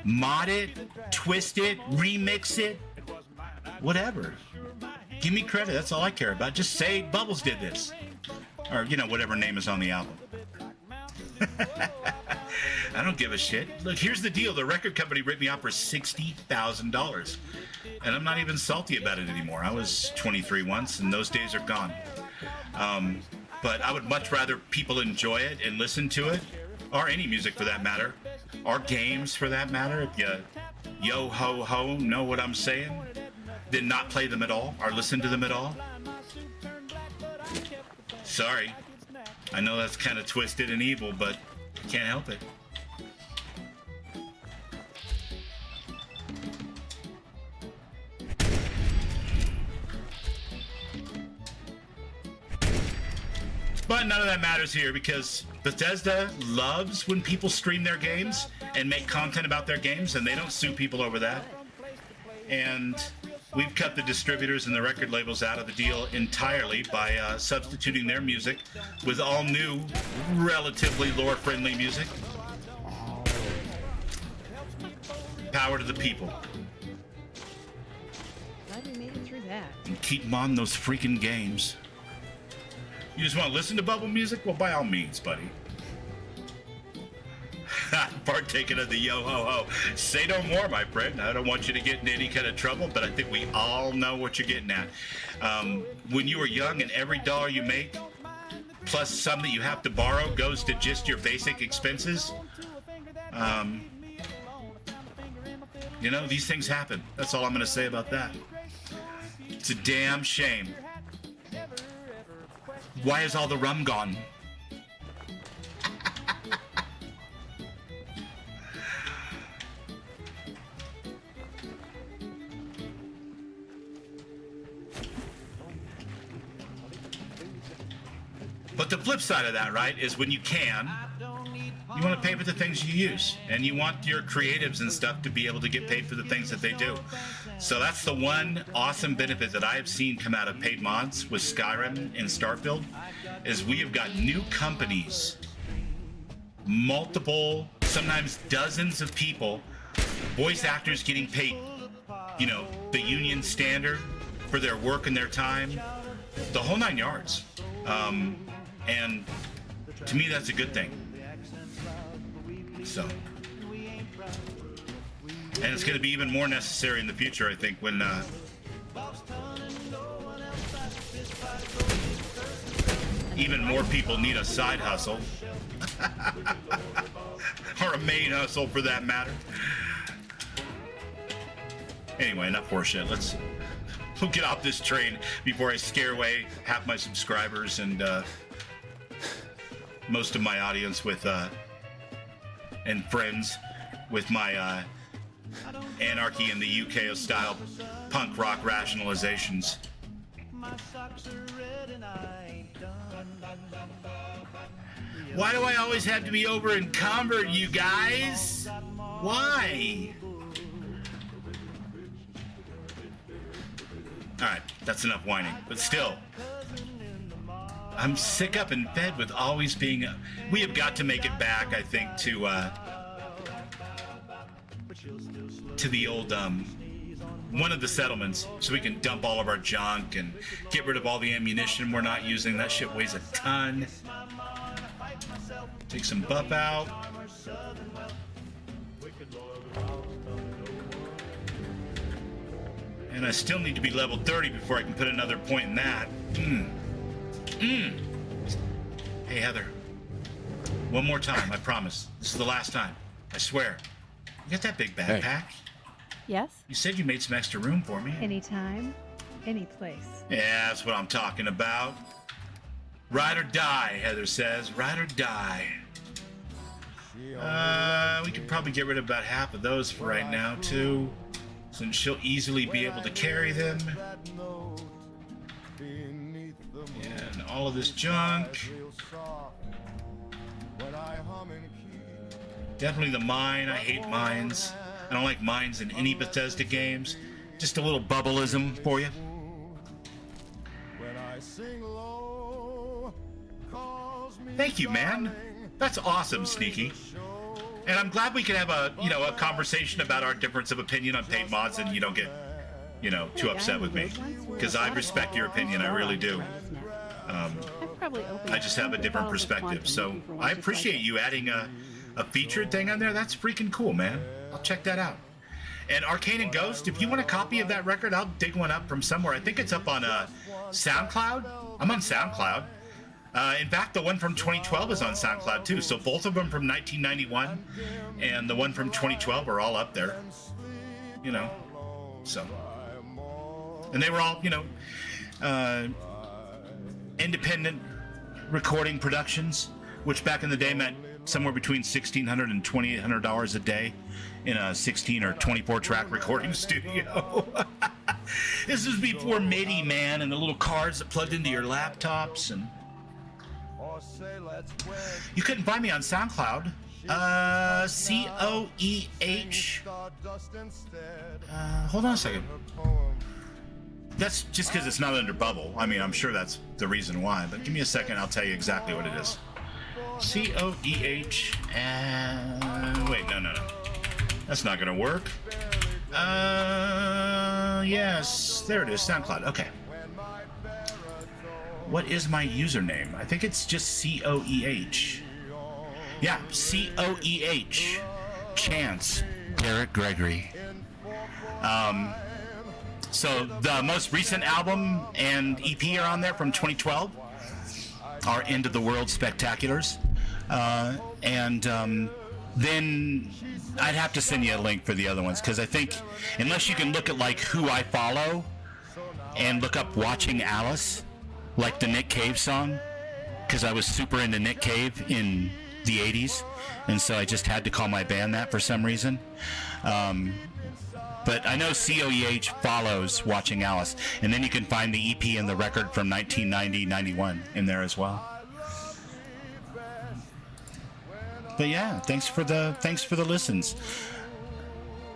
Mod it, twist it, remix it, whatever. Give me credit. That's all I care about. Just say Bubbles did this, or you know, whatever name is on the album. I don't give a shit. Look, here's the deal. The record company ripped me off for $60,000, and I'm not even salty about it anymore. I was 23 once, and those days are gone. But I would much rather people enjoy it and listen to it, or any music for that matter, or games for that matter, if you yo-ho-ho know what I'm saying, than not play them at all, or listen to them at all. Sorry. I know that's kind of twisted and evil, but can't help it. But none of that matters here, because Bethesda loves when people stream their games and make content about their games, and they don't sue people over that. And we've cut the distributors and the record labels out of the deal entirely by substituting their music with all new, relatively lore-friendly music. Power to the people. Glad we made it through that. And keep them on those freaking games. You just want to listen to Bubble music? Well, by all means, buddy. Partaking of the yo-ho-ho. Say no more, my friend. I don't want you to get into any kind of trouble, but I think we all know what you're getting at. When you were young and every dollar you make, plus some that you have to borrow, goes to just your basic expenses, you know, these things happen. That's all I'm going to say about that. It's a damn shame. Why is all the rum gone? But the flip side of that, right, is when you can, you want to pay for the things you use. And you want your creatives and stuff to be able to get paid for the things that they do. So that's the one awesome benefit that I have seen come out of paid mods with Skyrim and Starfield, is we have got new companies, multiple, sometimes dozens of people, voice actors getting paid, you know, the union standard for their work and their time, the whole 9 yards. And to me, that's a good thing. So, and it's going to be even more necessary in the future, I think, when even more people need a side hustle. Or a main hustle, for that matter. Anyway, enough horseshit. We'll get off this train before I scare away half my subscribers and most of my audience with and friends with my Anarchy in the UK style punk rock rationalizations. Why do I always have to be over in Convert, you guys? Why? Alright, that's enough whining. But still, I'm sick up in bed with always being... We have got to make it back, I think, to the old, one of the settlements, so we can dump all of our junk and get rid of all the ammunition we're not using. That shit weighs a ton. Take some buff out. And I still need to be level 30 before I can put another point in that. Hey, Heather. One more time, I promise. This is the last time. I swear. You got that big backpack? Yes? You said you made some extra room for me. Anytime, any place. Yeah, that's what I'm talking about. Ride or die, Heather says. Ride or die. We could probably get rid of about half of those for right now, too. Since she'll easily be able to carry them. And all of this junk. Definitely the mine. I hate mines. I don't like mines in any Bethesda games. Just a little bubbleism for you. Thank you, man. That's awesome, Sneaky. And I'm glad we could have a conversation about our difference of opinion on paid mods, and you don't get, too upset with me. Because I respect your opinion, I really do. I just have a different perspective. So I appreciate you adding a featured thing on there. That's freaking cool, man. I'll check that out. And Arcane and Ghost, if you want a copy of that record, I'll dig one up from somewhere. I think it's up on SoundCloud. I'm on SoundCloud. In fact, the one from 2012 is on SoundCloud too. So both of them from 1991 and the one from 2012 are all up there. So. And they were all, independent recording productions, which back in the day meant somewhere between $1,600 and $2,800 a day in a 16 or 24 track recording studio. This was before MIDI, man, and the little cards that plugged into your laptops. And you couldn't find me on SoundCloud. C-O-E-H. Hold on a second. That's just because it's not under Bubble. I mean, I'm sure that's the reason why, but give me a second, I'll tell you exactly what it is. C-O-E-H, and... Wait, no. That's not gonna work. Yes, there it is, SoundCloud, okay. What is my username? I think it's just C-O-E-H. Yeah, C-O-E-H. Chance. Derek Gregory. So the most recent album and EP are on there from 2012. Our End of the World Spectaculars. Then I'd have to send you a link for the other ones, because I think unless you can look at like who I follow and look up Watching Alice, like the Nick Cave song, because I was super into Nick Cave in the 80s, and so I just had to call my band that for some reason. But I know COEH follows Watching Alice, and then you can find the EP and the record from 1990-91 in there as well. But yeah, thanks for the listens.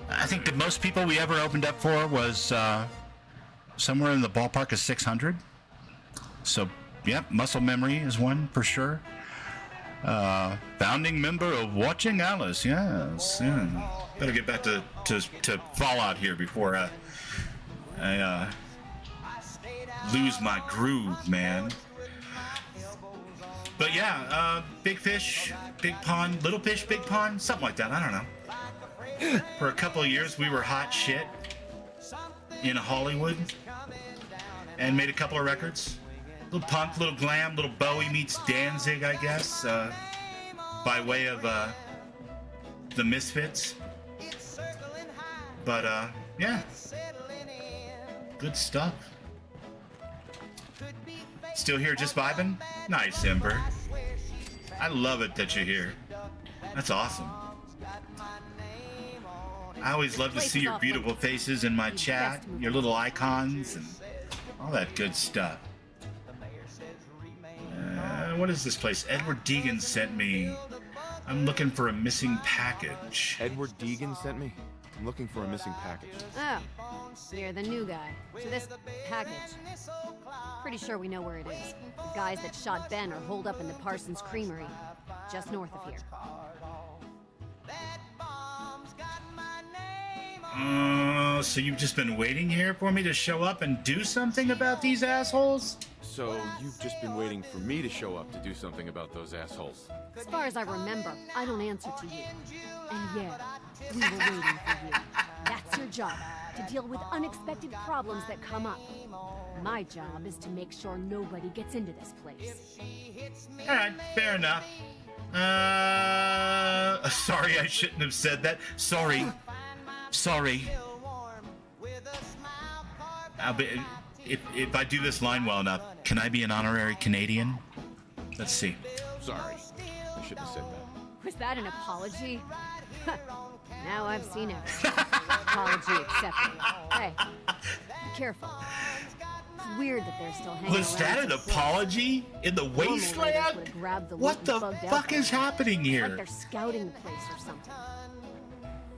I think the most people we ever opened up for was somewhere in the ballpark of 600. So, yep, Muscle Memory is one for sure. Founding member of Watching Alice, yes. Yeah. Better get back to Fallout here before I lose my groove, man. But yeah, big fish, big pond, little fish, big pond, something like that. I don't know. For a couple of years, we were hot shit in Hollywood and made a couple of records. Little punk, little glam, little Bowie meets Danzig, I guess, by way of the Misfits. But yeah, good stuff. Still here, just vibing? Nice, Ember. I love it that you're here. That's awesome. I always love to see your beautiful faces in my chat, your little icons, and all that good stuff. What is this place? Edward Deegan sent me. I'm looking for a missing package. Edward Deegan sent me? I'm looking for a missing package. Oh, you're the new guy. So this package, pretty sure we know where it is. The guys that shot Ben are holed up in the Parsons Creamery, just north of here. So you've just been waiting here for me to show up and do something about these assholes? So you've just been waiting for me to show up to do something about those assholes? As far as I remember, I don't answer to you. And yeah, we were waiting for you. That's your job, to deal with unexpected problems that come up. My job is to make sure nobody gets into this place. Alright, fair enough. Sorry, I shouldn't have said that. Sorry. If I do this line well enough, can I be an honorary Canadian? Let's see. Sorry, I shouldn't have said that. Was that an apology? Now I've seen everything. Apology accepted. Hey, be careful. It's weird that they're still hanging Was that an apology? In the wasteland? What the fuck is happening here? Like they're scouting the place or something.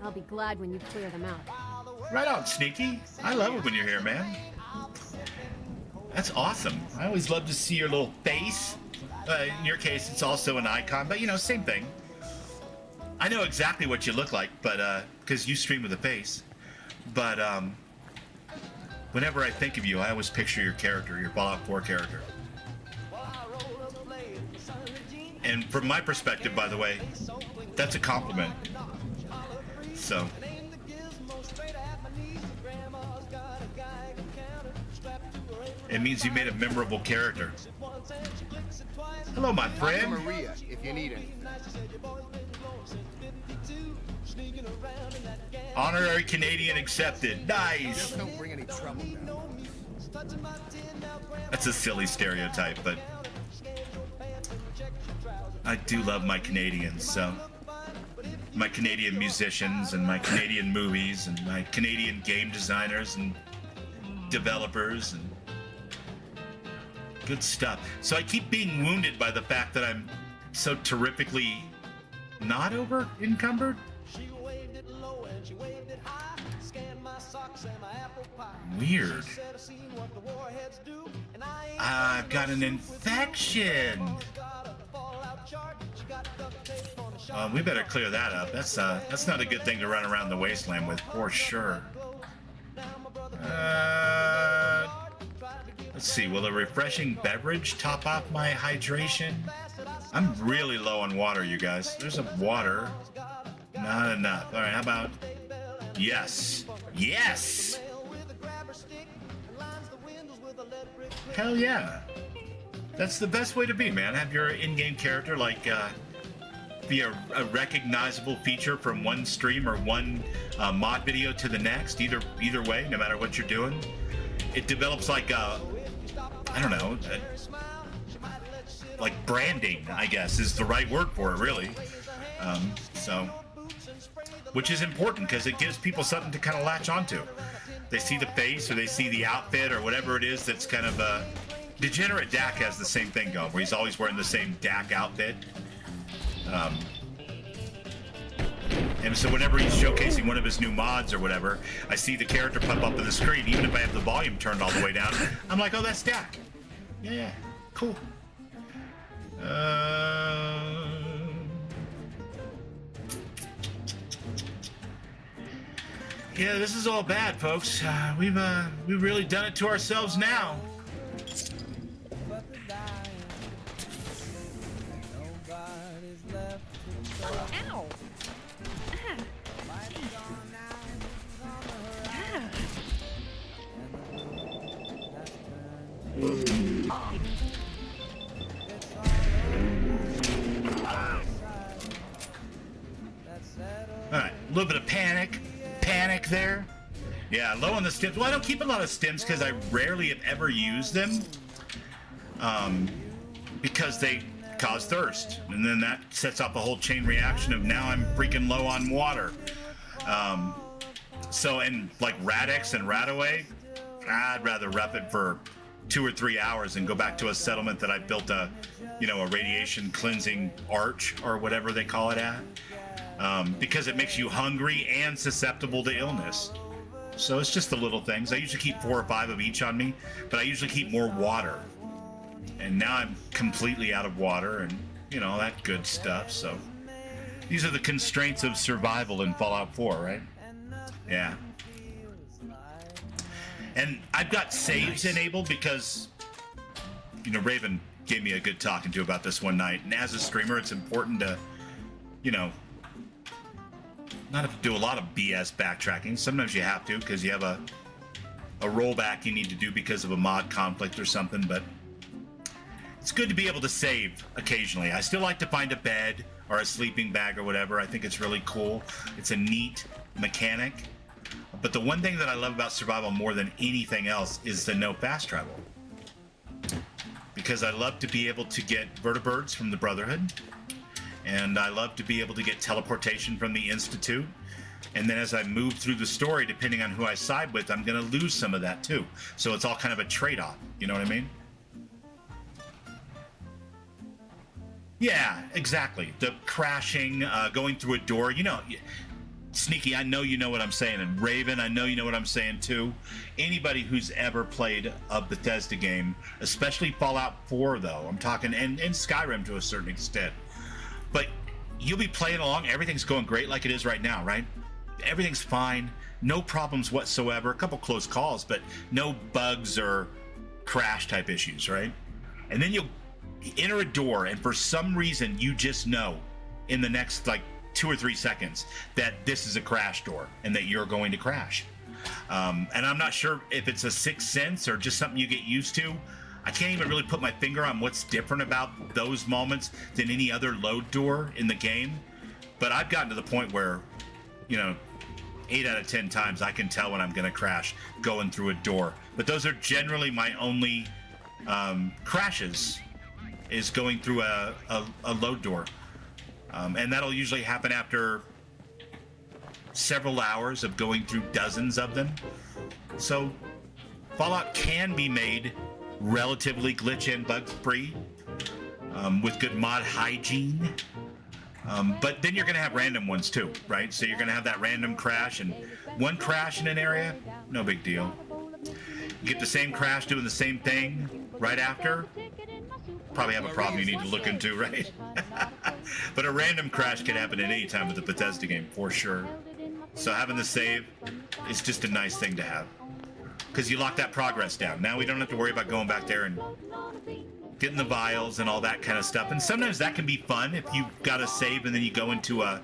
I'll be glad when you clear them out. Right on, Sneaky. I love it when you're here, man. That's awesome. I always love to see your little face. In your case, it's also an icon, but you know, same thing. I know exactly what you look like, but because you stream with a face. But whenever I think of you, I always picture your character, your Fallout 4 character. And from my perspective, by the way, that's a compliment. So. It means you made a memorable character. Hello, my friend. Maria, if you need it. Honorary Canadian accepted. Nice. Just don't bring any trouble down. That's a silly stereotype, but I do love my Canadians, so my Canadian musicians and my Canadian movies and my Canadian game designers and developers and good stuff. So I keep being wounded by the fact that I'm so terrifically not over encumbered. Weird. I've got an infection. We better clear that up. That's not a good thing to run around the wasteland with, for sure. Let's see, will a refreshing beverage top off my hydration? I'm really low on water, you guys. There's some water. Not enough. All right, how about... Yes. Yes! Hell yeah. That's the best way to be, man. Have your in-game character, like, be a recognizable feature from one stream or one mod video to the next. Either way, no matter what you're doing. It develops like I don't know, like branding, I guess, is the right word for it, really. So, which is important because it gives people something to kind of latch onto. They see the face or they see the outfit or whatever it is that's kind of Degenerate Dak has the same thing going, where he's always wearing the same Dak outfit. And so whenever he's showcasing one of his new mods or whatever, I see the character pop up on the screen, even if I have the volume turned all the way down. I'm like, oh, that's Dak. Yeah, cool. Yeah, this is all bad, folks. We've really done it to ourselves now. Ow! Ah. Alright, a little bit of panic there. Yeah, low on the stims. Well, I don't keep a lot of stims because I rarely have ever used them. Because they cause thirst. And then that sets off a whole chain reaction of now I'm freaking low on water. So, and like Radix and Radaway, I'd rather rep it for 2 or 3 hours and go back to a settlement that I built a radiation cleansing arch or whatever they call it at. Because it makes you hungry and susceptible to illness. So it's just the little things. I usually keep 4 or 5 of each on me, but I usually keep more water. And now I'm completely out of water and, that good stuff. So these are the constraints of survival in Fallout 4, right? Yeah. And I've got saves enabled because, Raven gave me a good talking to about this one night. And as a streamer, it's important to, not have to do a lot of BS backtracking. Sometimes you have to because you have a rollback you need to do because of a mod conflict or something, but it's good to be able to save occasionally. I still like to find a bed or a sleeping bag or whatever. I think it's really cool. It's a neat mechanic. But the one thing that I love about survival more than anything else is the no fast travel. Because I love to be able to get vertibirds from the Brotherhood. And I love to be able to get teleportation from the Institute. And then as I move through the story, depending on who I side with, I'm going to lose some of that too. So it's all kind of a trade-off. You know what I mean? Yeah, exactly. The crashing, going through a door, Sneaky, I know you know what I'm saying, and Raven, I know you know what I'm saying too. Anybody who's ever played a Bethesda game, especially Fallout 4 though, I'm talking, and Skyrim to a certain extent, but you'll be playing along, everything's going great like it is right now, right? Everything's fine, no problems whatsoever, a couple close calls, but no bugs or crash type issues, right? And then you'll enter a door, and for some reason you just know in the next 2 or 3 seconds that this is a crash door and that you're going to crash. And I'm not sure if it's a sixth sense or just something you get used to. I can't even really put my finger on what's different about those moments than any other load door in the game. But I've gotten to the point where, 8 out of 10 times I can tell when I'm going to crash going through a door. But those are generally my only crashes, is going through a load door. And that'll usually happen after several hours of going through dozens of them. So Fallout can be made relatively glitch and bug free with good mod hygiene. But then you're going to have random ones too, right? So you're going to have that random crash, and one crash in an area, no big deal. You get the same crash doing the same thing right after, probably have a problem you need to look into, right? But a random crash can happen at any time with the Bethesda game, for sure. So having the save is just a nice thing to have, because you lock that progress down. Now we don't have to worry about going back there and getting the vials and all that kind of stuff. And sometimes that can be fun if you've got a save and then you go into a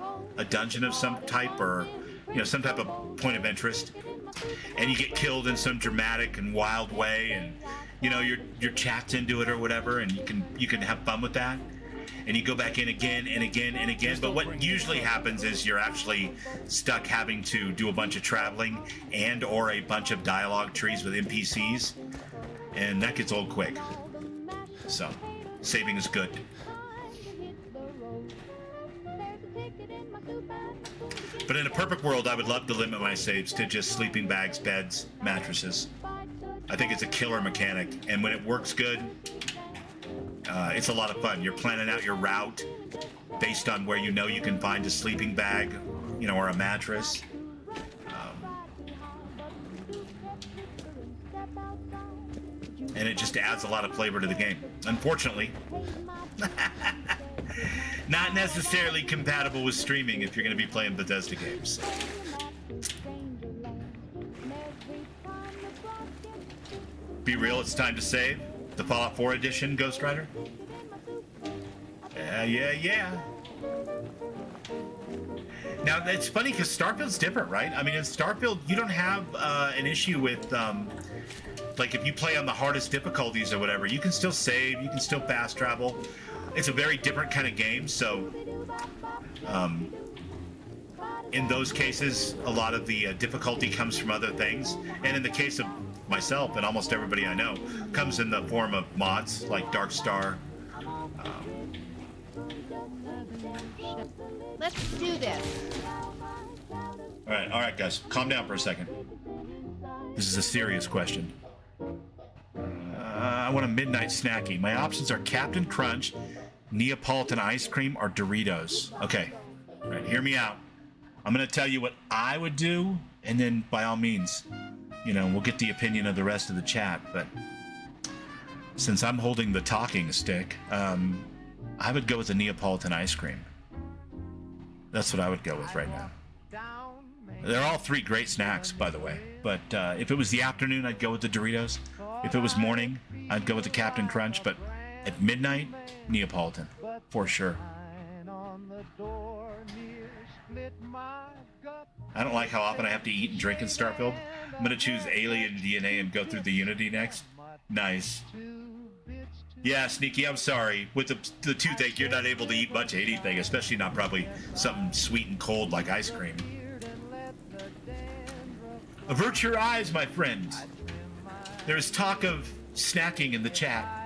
dungeon of some type, or some type of point of interest, and you get killed in some dramatic and wild way, and your chat's into it or whatever, and you can have fun with that, and you go back in again and again and again. But what usually happens is you're actually stuck having to do a bunch of traveling and or a bunch of dialogue trees with NPCs, and that gets old quick. So saving is good. But in a perfect world, I would love to limit my saves to just sleeping bags, beds, mattresses. I think it's a killer mechanic, and when it works good, it's a lot of fun. You're planning out your route based on where you can find a sleeping bag, or a mattress. And it just adds a lot of flavor to the game. Unfortunately, not necessarily compatible with streaming if you're going to be playing Bethesda games. Be real, it's time to save. The Fallout 4 edition, Ghost Rider? Yeah, Yeah. Now, it's funny because Starfield's different, right? I mean, in Starfield, you don't have an issue with, like, if you play on the hardest difficulties or whatever, you can still save, you can still fast travel. It's a very different kind of game, so in those cases, a lot of the difficulty comes from other things. And in the case of myself and almost everybody I know, comes in the form of mods like Dark Star. Let's do this. All right, guys, calm down for a second. This is a serious question. I want a midnight snacky. My options are Captain Crunch, Neapolitan ice cream, or Doritos. Okay, all right, hear me out. I'm gonna tell you what I would do, and then by all means, we'll get the opinion of the rest of the chat. But since I'm holding the talking stick, I would go with the Neapolitan ice cream. That's what I would go with right now. They're all three great snacks, by the way. But if it was the afternoon, I'd go with the Doritos. If it was morning, I'd go with the Captain Crunch. But at midnight, Neapolitan, for sure. I don't like how often I have to eat and drink in Starfield. I'm going to choose Alien DNA and go through the Unity next. Nice. Yeah, Sneaky, I'm sorry. With the toothache, you're not able to eat much of anything, especially not probably something sweet and cold like ice cream. Avert your eyes, my friend. There's talk of snacking in the chat.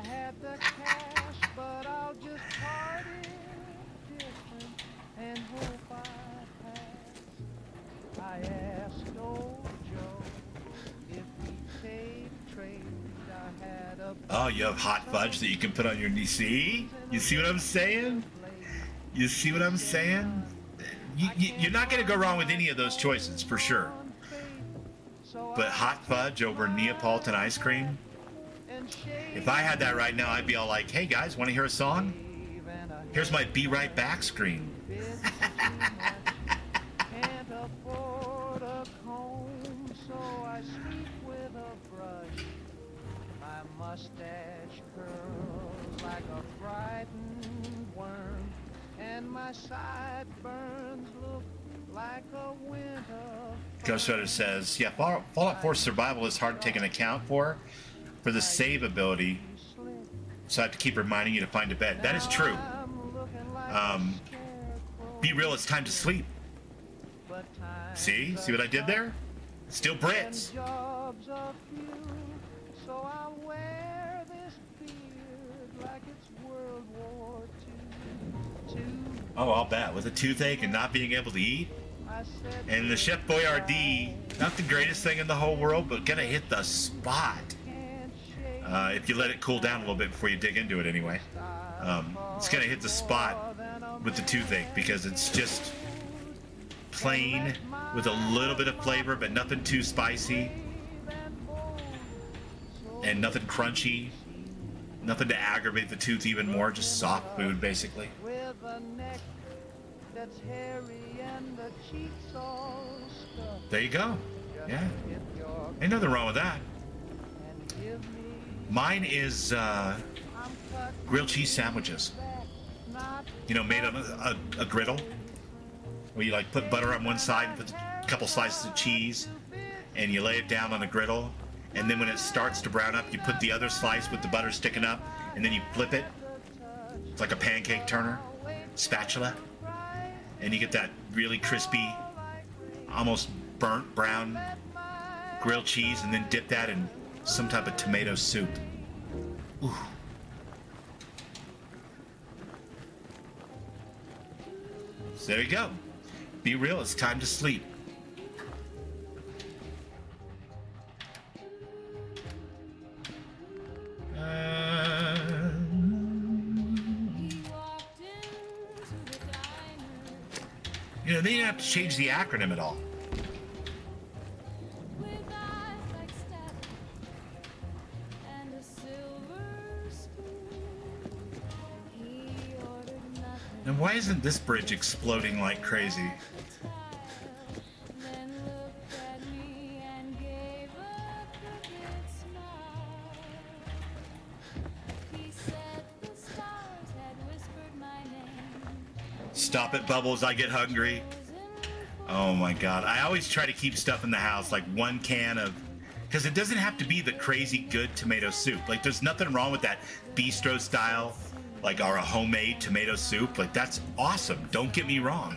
Oh, you have hot fudge that you can put on your knee. See? You see what I'm saying? You see what I'm saying? You're not going to go wrong with any of those choices, for sure. But hot fudge over Neapolitan ice cream? If I had that right now, I'd be all like, hey guys, want to hear a song? Here's my Be Right Back screen. Mustache curls like a frightened worm, and my sideburns look like a winter. Ghost Rider says, yeah, Fallout 4 survival is hard to take an account for the save ability, so I have to keep reminding you to find a bed. That is true. Be real, it's time to sleep. See what I did there? Still Brits. So I wear this beard like it's World War II. Oh, I'll bet. With a toothache and not being able to eat. And the Chef Boyardee, not the greatest thing in the whole world, but gonna hit the spot. If you let it cool down a little bit before you dig into it anyway. It's gonna hit the spot with the toothache because it's just plain with a little bit of flavor, but nothing too spicy. And nothing crunchy, nothing to aggravate the tooth even more, just soft food basically. There you go. Yeah. Ain't nothing wrong with that. Mine is grilled cheese sandwiches. Made on a griddle. Where you like put butter on one side and put a couple slices of cheese and you lay it down on a griddle. And then when it starts to brown up, you put the other slice with the butter sticking up, and then you flip it. It's like a pancake turner, spatula. And you get that really crispy, almost burnt brown grilled cheese, and then dip that in some type of tomato soup. Ooh. So there you go. Be real, it's time to sleep. They didn't have to change the acronym at all. And why isn't this bridge exploding like crazy? Stop it, Bubbles. I get hungry. Oh my God. I always try to keep stuff in the house, like one can of, because it doesn't have to be the crazy good tomato soup. Like, there's nothing wrong with that bistro style, like, or a homemade tomato soup. Like, that's awesome. Don't get me wrong.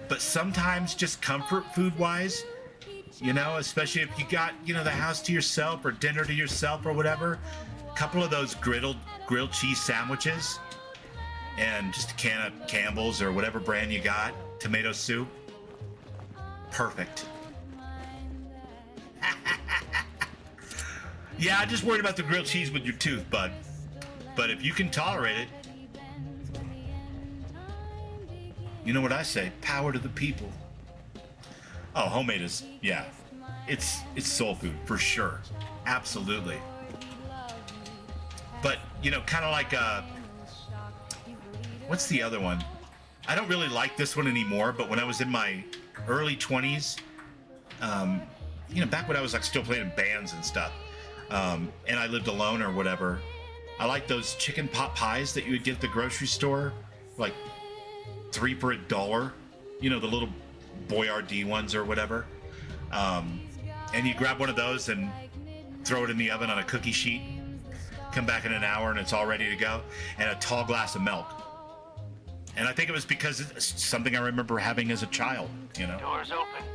But sometimes just comfort food wise, you know, especially if you got, you know, the house to yourself or dinner to yourself or whatever, a couple of those grilled cheese sandwiches and just a can of Campbell's or whatever brand you got, tomato soup. Perfect. Yeah, I'm just worried about the grilled cheese with your tooth, bud. But if you can tolerate it, you know what I say, power to the people. Oh, homemade is, yeah, it's soul food for sure. Absolutely. But, you know, kind of like, what's the other one? I don't really like this one anymore, but when I was in my early 20s, you know, back when I was like still playing in bands and stuff, and I lived alone or whatever, I like those chicken pot pies that you would get at the grocery store, like 3 for $1. You know, the little Boyardee ones or whatever. And you grab one of those and throw it in the oven on a cookie sheet. Come back in an hour and it's all ready to go. And a tall glass of milk. And I think it was because it's something I remember having as a child, you know. Doors open.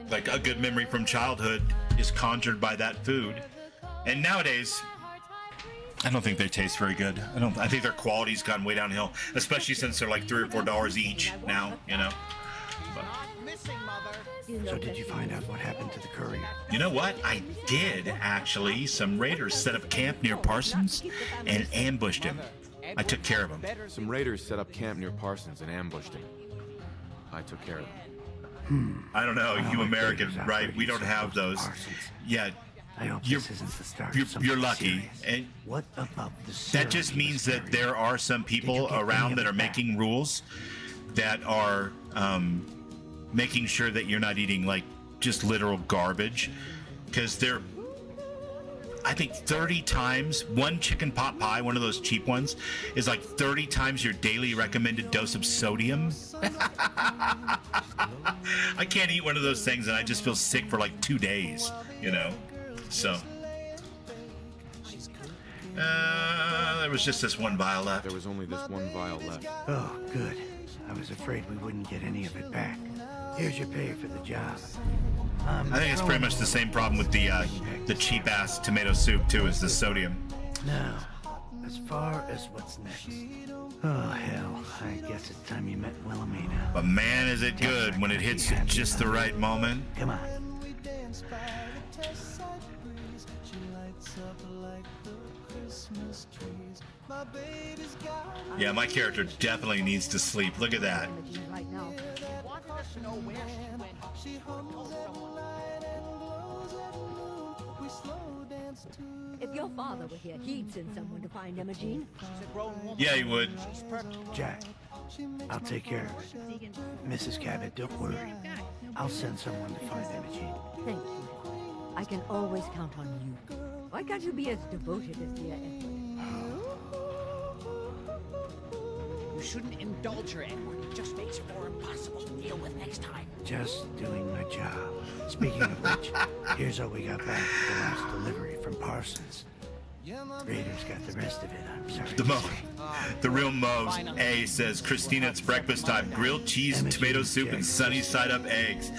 Like a good memory from childhood is conjured by that food. And nowadays, I don't think they taste very good. I think their quality's gone way downhill, especially since they're like $3 or $4 each now, you know. But, So did you find out what happened to the courier? you know what? I did, actually. Some raiders set up camp near Parsons and ambushed him. I took care of him. Some raiders set up camp near Parsons and ambushed him. I took care of him. I don't know, you Americans, right? We don't have those. Yeah, you're lucky. And what about the that just means that there are some people around that are making rules that are making sure that you're not eating like just literal garbage, because they're, I think 30 times, one chicken pot pie, one of those cheap ones, is like 30 times your daily recommended dose of sodium. I can't eat one of those things and I just feel sick for like 2 days, you know? So. There was just this one vial left. There was only this one vial left. Oh, good. I was afraid we wouldn't get any of it back. Here's your pay for the job. I think it's pretty much the same problem with the cheap-ass tomato soup, too, as the sodium. Now, as far as what's next. Oh, hell. I guess it's time you met Wilhelmina. But man, is it good when it hits at just the right moment. Come on. Yeah, my character definitely needs to sleep. Look at that. Right now. If your father were here, he'd send someone to find Imogene. Yeah, he would. Jack, I'll take care of it. Mrs. Cabot, don't worry. I'll send someone to find Imogene. Thank you. I can always count on you. Why can't you be as devoted as dear Edward? You shouldn't indulge her, Edward. It just makes it more impossible to deal with next time. Just doing my job. Speaking of which, here's what we got back for the last delivery from Parsons. Raiders got the rest of it, I'm sorry. The real Moe's A says, Christina, it's breakfast time. Grilled cheese, tomato soup, and sunny side up eggs.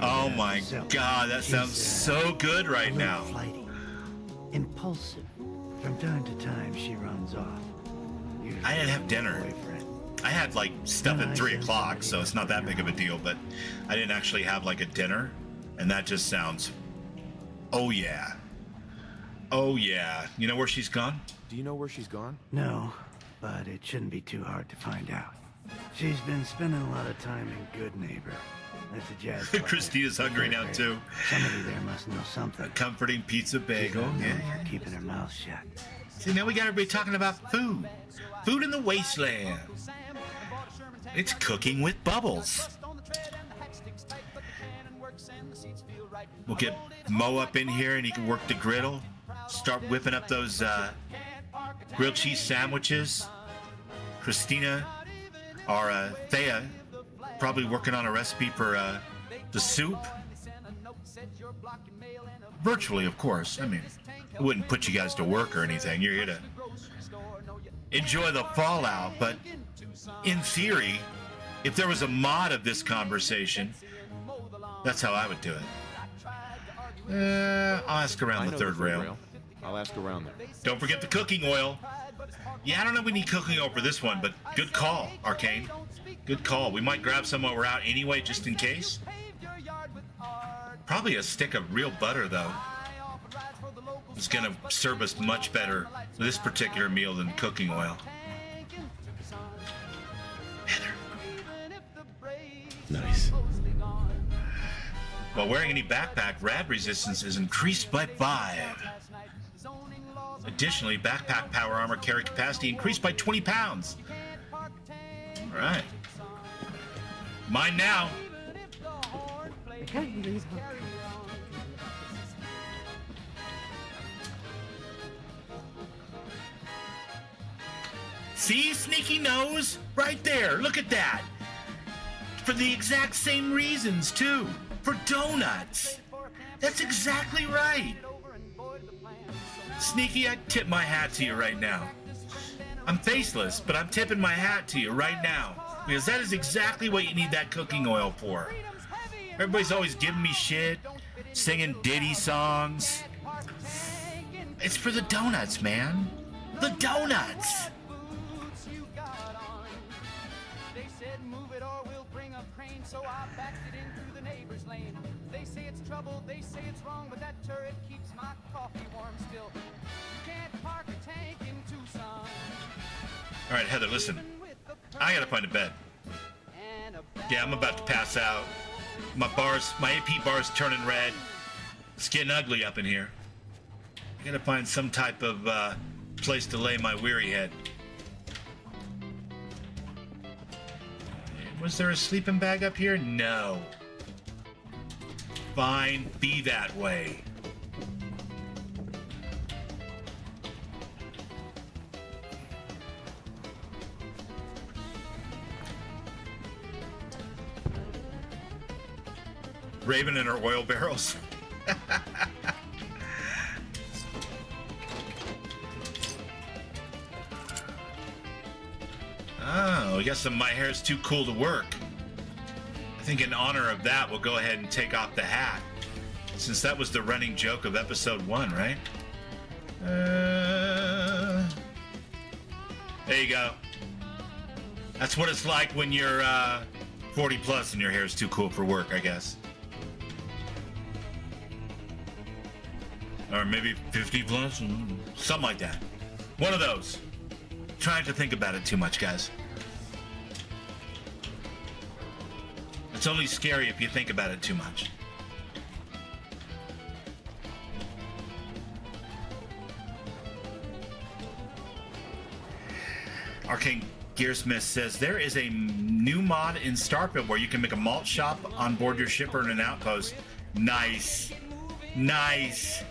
Oh my God, that sounds so good right now. Impulsive. From time to time, she runs off. I didn't have dinner. I had like stuff at 3 o'clock, so it's not that big of a deal, but I didn't actually have like a dinner, and that just sounds, oh yeah. Oh yeah. You know where she's gone? Do you know where she's gone? No, but it shouldn't be too hard to find out. She's been spending a lot of time in Good Neighbor. That's a jazz club. Christina's hungry now too. Somebody there must know something. A comforting pizza bagel. Yeah, for keeping her mouth shut. See, now we got everybody talking about food. Food in the wasteland. It's cooking with Bubbles. We'll get Mo up in here and he can work the griddle. Start whipping up those grilled cheese sandwiches. Christina or Thea probably working on a recipe for the soup. Virtually, of course. I mean, it wouldn't put you guys to work or anything. You're here to enjoy the fallout. But in theory, if there was a mod of this conversation, that's how I would do it. I'll ask around the third rail. I'll ask around there. Don't forget the cooking oil. Yeah, I don't know if we need cooking oil for this one, but good call, Arcane. Good call. We might grab some while we're out anyway, just in case. Probably a stick of real butter, though. It's going to serve us much better this particular meal than cooking oil. Heather. Nice. While wearing any backpack, rad resistance is increased by 5. Additionally, backpack power armor carry capacity increased by 20 pounds. All right. Mine now. See, sneaky nose? Right there. Look at that. For the exact same reasons, too. For donuts. That's exactly right. Sneaky, I tip my hat to you right now. I'm faceless, but I'm tipping my hat to you right now. Because that is exactly what you need that cooking oil for. Everybody's always giving me shit, singing ditty songs. It's for the donuts, man. The donuts! So I backed it in through the neighbor's lane. They say it's trouble, they say it's wrong, but that turret keeps my coffee warm still. You can't park a tank in Tucson. All right, Heather, listen. I gotta find a bed. Yeah, I'm about to pass out. My AP bar's turning red. It's getting ugly up in here. I gotta find some type of place to lay my weary head. Was there a sleeping bag up here? No. Fine, be that way. Raven and her oil barrels. Oh, I guess my hair's too cool to work. I think in honor of that, we'll go ahead and take off the hat. Since that was the running joke of episode 1, right? There you go. That's what it's like when you're 40 plus and your hair's too cool for work, I guess. Or maybe 50 plus, something like that. One of those. Trying to think about it too much, guys. It's only scary if you think about it too much. Arcane Gearsmith says there is a new mod in Starfield where you can make a malt shop on board your ship or in an outpost. Nice. Nice.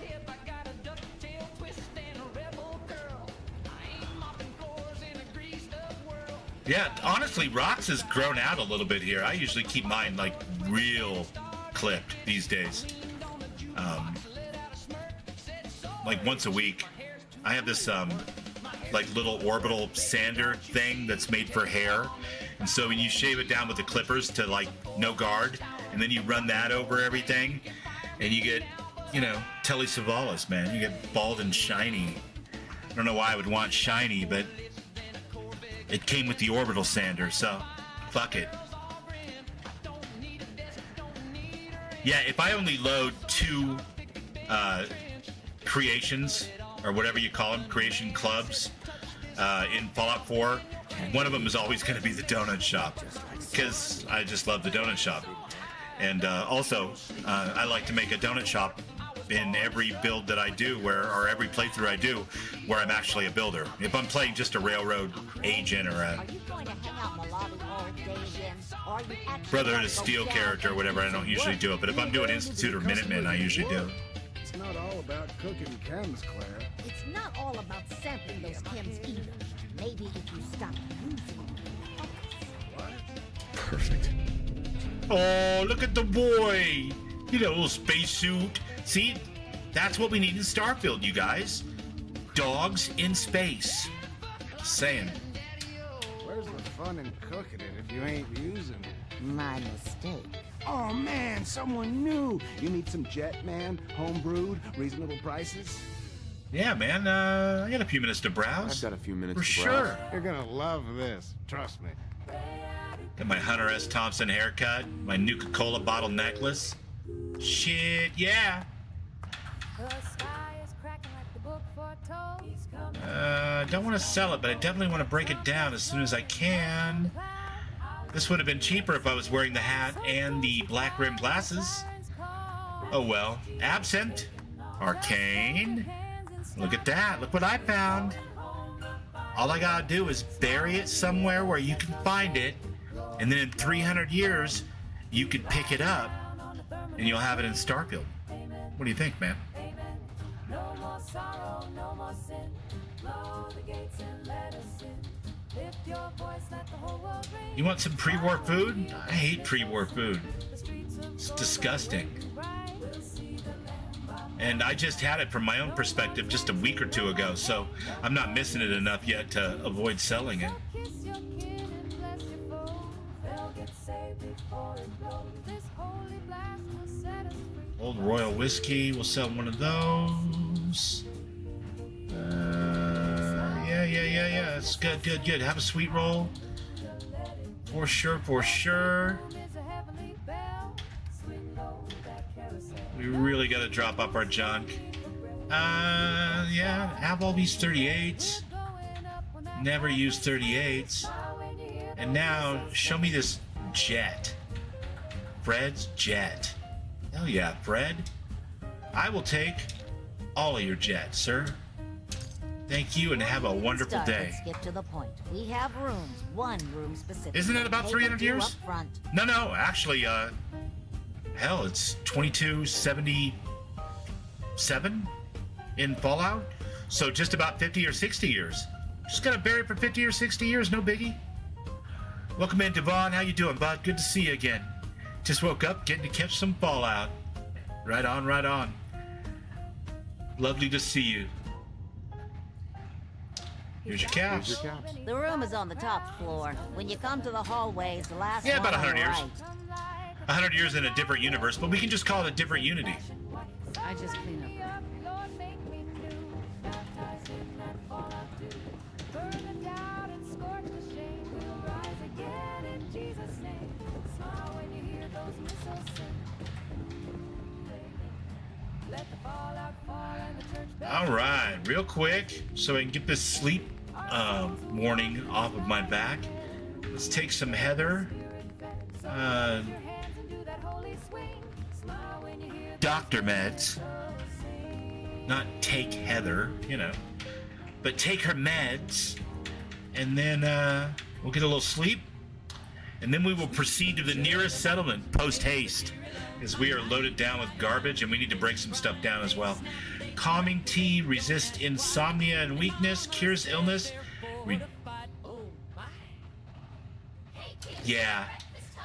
Yeah, honestly, Rocks has grown out a little bit here. I usually keep mine, like, real clipped these days. Like, once a week. I have this, like, little orbital sander thing that's made for hair. And so when you shave it down with the clippers to, like, no guard, and then you run that over everything, and you get, you know, Telly Savalas, man. You get bald and shiny. I don't know why I would want shiny, but it came with the orbital sander, so fuck it. Yeah, if I only load 2 creations, or whatever you call them, creation clubs, in Fallout 4, one of them is always going to be the donut shop, because I just love the donut shop. And also, I like to make a donut shop in every build that I do, or every playthrough I do, where I'm actually a builder. If I'm playing just a railroad agent or a Brotherhood of Steel character or whatever, I don't usually do it. But if I'm doing Institute or Minutemen, I usually do. It's not all about cooking chems, Claire. It's not all about sampling those chems either. Maybe if you stop losing Perfect. Oh, look at the boy! You know, little spacesuit. See, that's what we need in Starfield, you guys. Dogs in space. Just saying. Where's the fun in cooking it if you ain't using it? My mistake. Oh man, someone new. You need some Jet, man? Home-brewed, reasonable prices? Yeah, man, I got a few minutes to browse. I've got a few minutes For to browse. sure. You're gonna love this. Trust me. Got my Hunter S. Thompson haircut, my Nuka-Cola bottle necklace. Shit, yeah. Don't want to sell it, but I definitely want to break it down as soon as I can. This would have been cheaper if I was wearing the hat and the black rim glasses. Oh well. Absent. Arcane. Look at that. Look what I found. All I gotta do is bury it somewhere where you can find it, and then in 300 years, you can pick it up, and you'll have it in Starfield. What do you think, man? You want some pre-war food? I hate pre-war food. It's disgusting. And I just had it from my own perspective just a week or two ago, so I'm not missing it enough yet to avoid selling it. Old Royal Whiskey, we'll sell one of those. Yeah. It's good. Have a sweet roll. For sure. We really got to drop up our junk. Yeah, have all these 38s. Never use 38s. And now, show me this jet. Fred's jet. Hell yeah, Fred. I will take all of your jets, sir. Thank you and have a wonderful day. Let's get to the point. We have rooms, one room specific. Isn't it about 300 years? No, actually, hell, it's 2277 in Fallout. So just about 50 or 60 years. Just gotta bury it for 50 or 60 years, no biggie. Welcome in, Devon. How you doing, bud? Good to see you again. Just woke up, getting to catch some Fallout. Right on. Lovely to see you. Here's your caps. The room is on the top floor. When you come to the hallways, the last Yeah, about one 100 years. right. 100 years in a different universe, but we can just call it a different Unity. I just clean up. All right, real quick, so I can get this sleep warning off of my back. Let's take some Heather. Doctor meds. Not take Heather, you know. But take her meds. And then we'll get a little sleep. And then we will proceed to the nearest settlement post-haste. As we are loaded down with garbage and we need to break some stuff down as well. Calming tea, resists insomnia and weakness, cures illness. Yeah.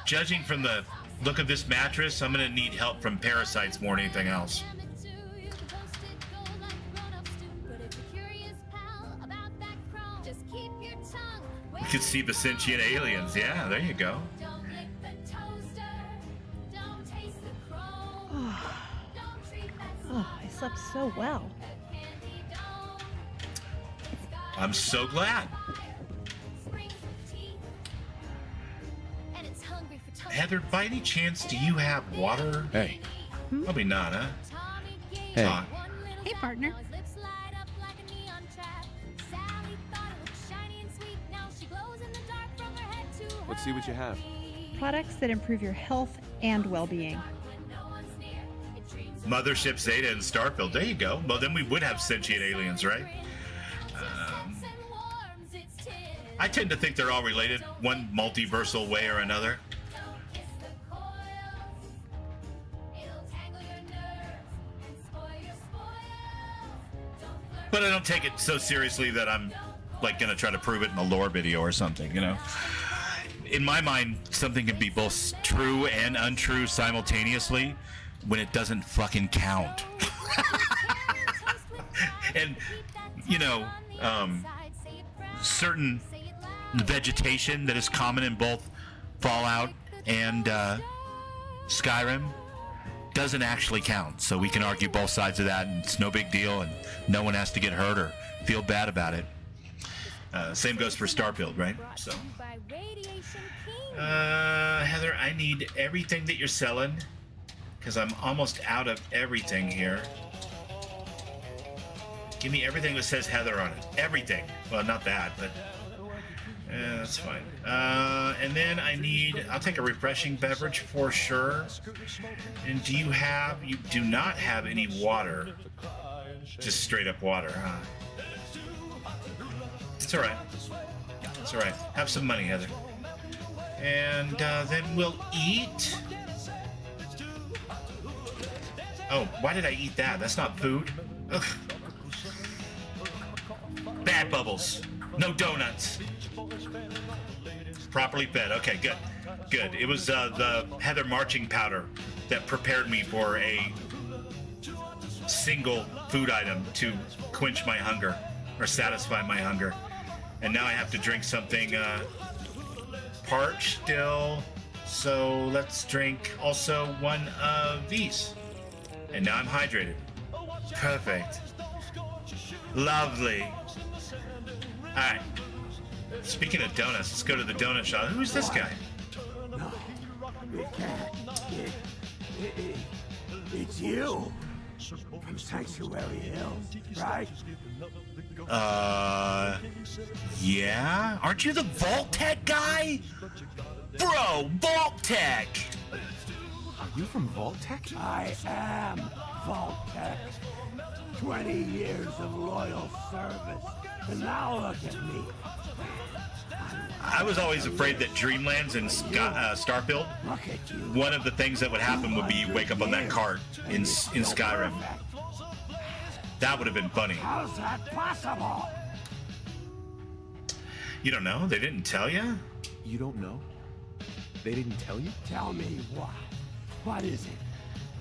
Judging from the look of this mattress, I'm going to need help from parasites more than anything else. We could see the sentient aliens. Yeah, there you go. Oh, I slept so well. I'm so glad. Heather, by any chance, do you have water? Hey. Probably not, huh? Hey. Todd. Hey, partner. Let's see what you have. Products that improve your health and well-being. Mothership Zeta and Starfield. There you go. Well, then we would have sentient aliens, right? I tend to think they're all related, one multiversal way or another. But I don't take it so seriously that I'm like gonna try to prove it in a lore video or something, you know. In my mind, something can be both true and untrue simultaneously when it doesn't fucking count. And, you know, certain vegetation that is common in both Fallout and Skyrim doesn't actually count. So we can argue both sides of that, and it's no big deal, and no one has to get hurt or feel bad about it. Same goes for Starfield, right? So, Heather, I need everything that you're selling, because I'm almost out of everything here. Give me everything that says Heather on it. Everything. Well, not that, but that's fine. And then I need, I'll take a refreshing beverage for sure. And do you have, you do not have any water. Just straight up water, huh? It's all right. It's all right. Have some money, Heather. And then we'll eat. Oh, why did I eat that? That's not food. Ugh. Bad bubbles. No donuts. Properly fed. Okay, good. Good. It was the Heather marching powder that prepared me for a single food item to quench my hunger or satisfy my hunger. And now I have to drink something parched still. So let's drink also one of these. And now I'm hydrated. Perfect. Lovely. Alright. Speaking of donuts, let's go to the donut shop. Who's this guy? No, we can't. It's you. From Sanctuary Hills, right? Yeah? Aren't you the Vault Tech guy? Bro, Vault Tech! Are you from Vault Tech? I am Vault Tech. 20 years of loyal service. And now look at me. I was always afraid that Dreamlands and Starfield, one of the things that would happen would be you wake up on that cart in Skyrim. That would have been funny. How's that possible? You don't know? They didn't tell you? You don't know? They didn't tell you? Tell me why. What is it?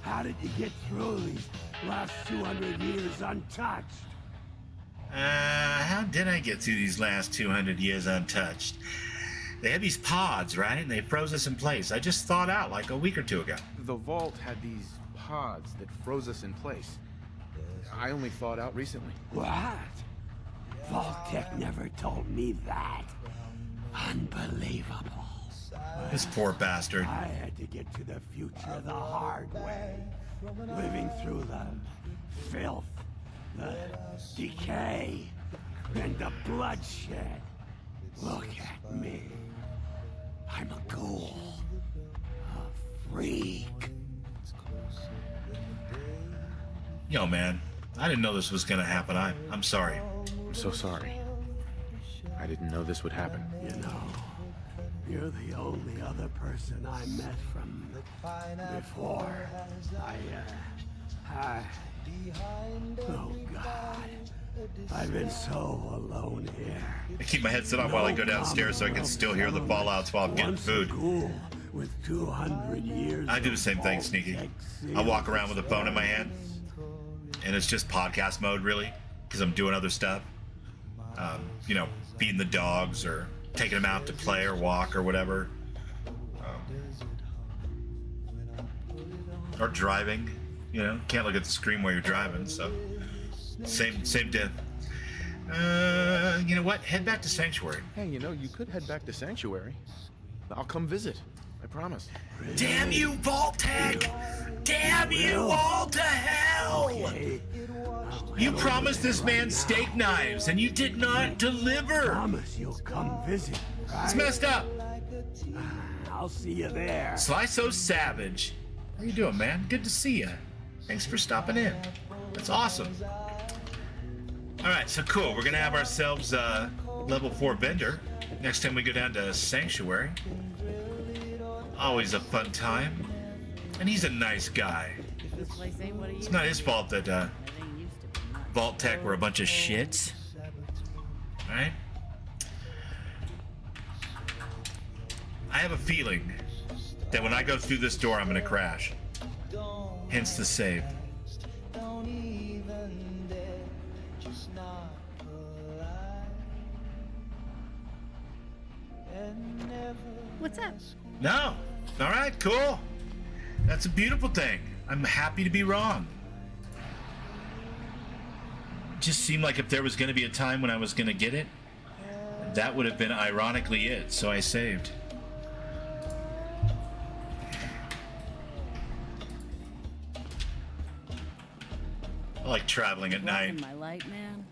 How did you get through these last 200 years untouched? How did I get through these last 200 years untouched? They had these pods, right? And they froze us in place. I just thawed out like a week or two ago. The vault had these pods that froze us in place. I only thawed out recently. What? Vault-Tec never told me that. Unbelievable. This poor bastard. I had to get to the future the hard way. Living through the filth, the decay, and the bloodshed. Look at me. I'm a ghoul. A freak. Yo, man. I didn't know this was gonna happen. I'm sorry. I'm so sorry. I didn't know this would happen. You know, you're the only other person I met from before. Oh God. I've been so alone here. I keep my headset on while I go downstairs so I can still hear the fallouts while I'm getting food. With 200 years I do the same thing, Sneaky. I walk around with a phone in my hand, and it's just podcast mode, really, because I'm doing other stuff. You know, feeding the dogs or taking them out to play or walk or whatever. Or driving. You know, can't look at the screen while you're driving, so same diff. You know what? Head back to Sanctuary. Hey, you know, you could head back to Sanctuary. I'll come visit. I promise. Damn you, Vault-Tec! Damn you all to hell! You promised this man steak knives, and you did not deliver. Promise you'll come visit. Right? It's messed up. I'll see you there. Sly So Savage. How you doing, man? Good to see you. Thanks for stopping in. That's awesome. All right, so cool. We're gonna have ourselves a level 4 vendor next time we go down to Sanctuary. Always a fun time. And he's a nice guy. It's not his fault that Vault-Tec were a bunch of shits. Right? have a feeling that when I go through this door, I'm gonna crash. Hence the save. What's up? No. All right, cool. That's a beautiful thing. I'm happy to be wrong. It just seemed like if there was going to be a time when I was going to get it, that would have been ironically it, so I saved. I like traveling at night. My light, man.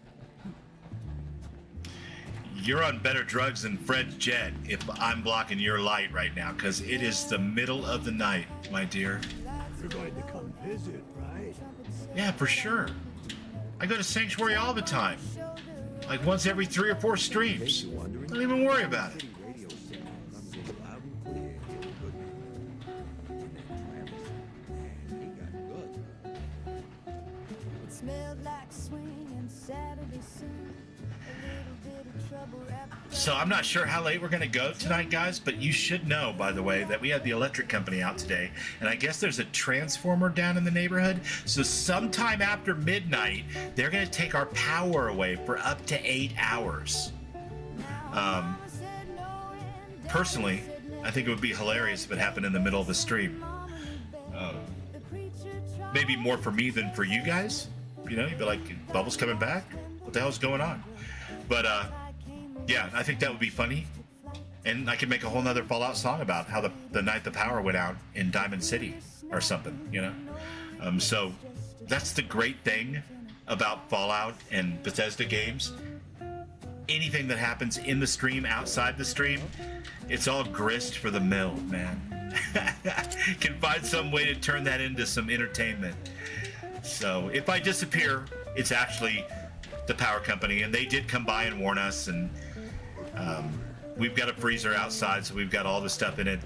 You're on better drugs than Fred's jet if I'm blocking your light right now, because it is the middle of the night, my dear. You're going to come visit, right? Yeah, for sure. I go to Sanctuary all the time. Like once every 3 or 4 streams. Don't even worry about it. It smelled like swinging Saturday sun. So I'm not sure how late we're going to go tonight, guys, but you should know, by the way, that we had the electric company out today, and I guess there's a transformer down in the neighborhood. So sometime after midnight, they're going to take our power away for up to 8 hours. Personally, I think it would be hilarious if it happened in the middle of the stream. Maybe more for me than for you guys. You know, you'd be like, Bubble's coming back? What the hell's going on? But, yeah, I think that would be funny. And I could make a whole nother Fallout song about how the night the power went out in Diamond City or something, you know? So that's the great thing about Fallout and Bethesda games. Anything that happens in the stream, outside the stream, it's all grist for the mill, man. Can find some way to turn that into some entertainment. So if I disappear, it's actually the power company, and they did come by and warn us, and we've got a freezer outside, so we've got all the stuff in it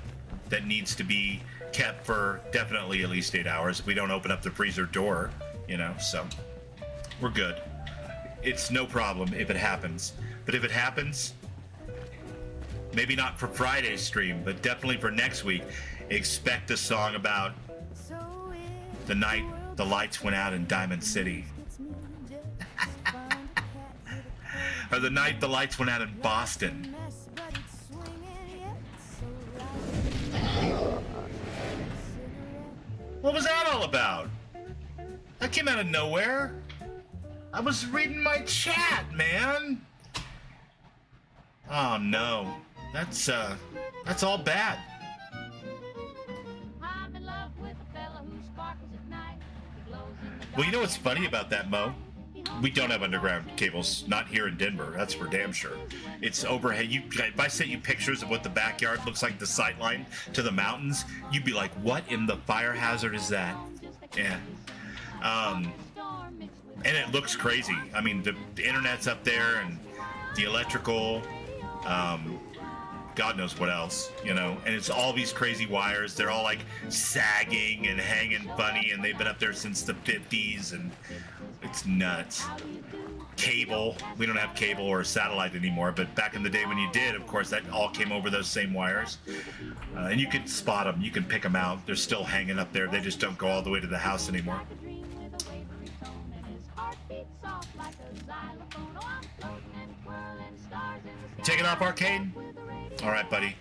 that needs to be kept for definitely at least 8 hours if we don't open up the freezer door, you know, so we're good. It's no problem if it happens, but if it happens, maybe not for Friday's stream, but definitely for next week, expect a song about the night the lights went out in Diamond City. Or the night the lights went out in Boston. What was that all about? That came out of nowhere. I was reading my chat, man. Oh no. That's all bad. Well, you know what's funny about that, Mo? We don't have underground cables, not here in Denver. That's for damn sure. It's overhead. If I sent you pictures of what the backyard looks like, the sight line to the mountains, you'd be like, "What in the fire hazard is that?" Yeah. And it looks crazy. I mean, the internet's up there, and the electrical. God knows what else, you know, and it's all these crazy wires. They're all like sagging and hanging funny, and they've been up there since the 50s, and it's nuts. Cable, we don't have cable or satellite anymore, but back in the day when you did, of course, that all came over those same wires. And you can spot them, you can pick them out. They're still hanging up there. They just don't go all the way to the house anymore. Take it off, Arcade? All right, buddy.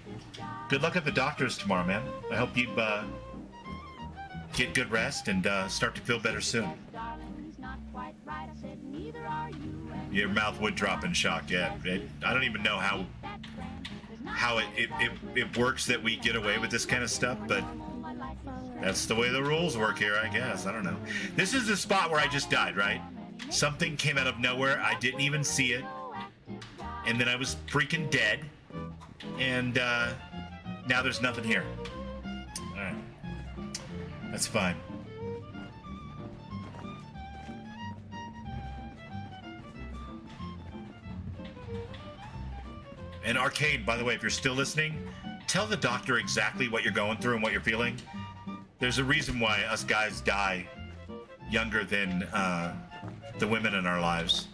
Good luck at the doctors tomorrow, man. I hope you get good rest and start to feel better soon. Your mouth would drop in shock, yeah. I don't even know how it works that we get away with this kind of stuff, but that's the way the rules work here, I guess. I don't know. This is the spot where I just died, right? Something came out of nowhere. I didn't even see it. And then I was freaking dead. And now there's nothing here. All right. That's fine. And Arcade, by the way, if you're still listening, tell the doctor exactly what you're going through and what you're feeling. There's a reason why us guys die younger than the women in our lives.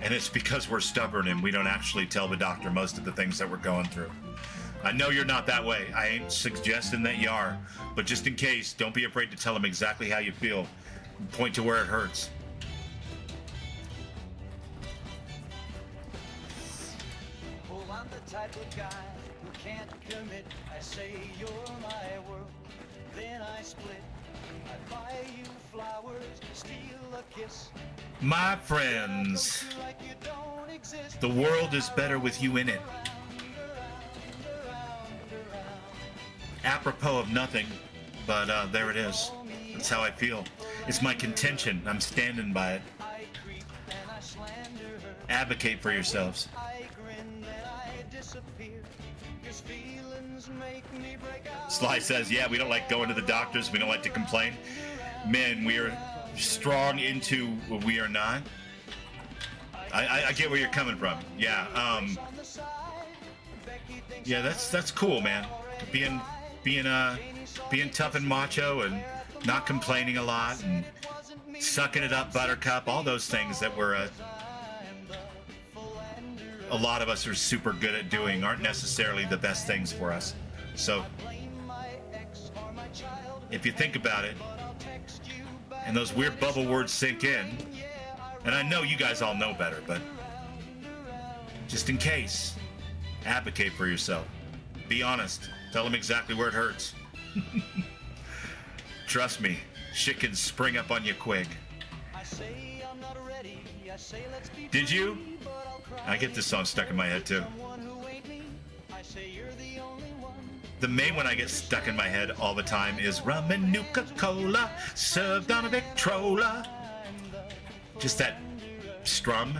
And it's because we're stubborn and we don't actually tell the doctor most of the things that we're going through. I know you're not that way. I ain't suggesting that you are. But just in case, don't be afraid to tell them exactly how you feel. Point to where it hurts. Oh, I'm the type of guy who can't commit. I say you're my world, then I split. I buy you flowers, steal a kiss. My friends, the world is better with you in it. Apropos of nothing, but there it is. That's how I feel. It's my contention. I'm standing by it. Advocate for yourselves. Sly says, yeah, we don't like going to the doctors. We don't like to complain. Men, we are strong into we are not. I get where you're coming from. Yeah. Yeah, that's cool, man. Being tough and macho and not complaining a lot and sucking it up, buttercup, all those things that we're a lot of us are super good at doing aren't necessarily the best things for us. So if you think about it and those weird bubble words sink in, and I know you guys all know better, but just in case, advocate for yourself. Be honest. Tell them exactly where it hurts. Trust me, shit can spring up on you quick. Did you? I get this song stuck in my head too. The main one I get stuck in my head all the time is Rum and Nuka-Cola, served on a Victrola. Just that strum.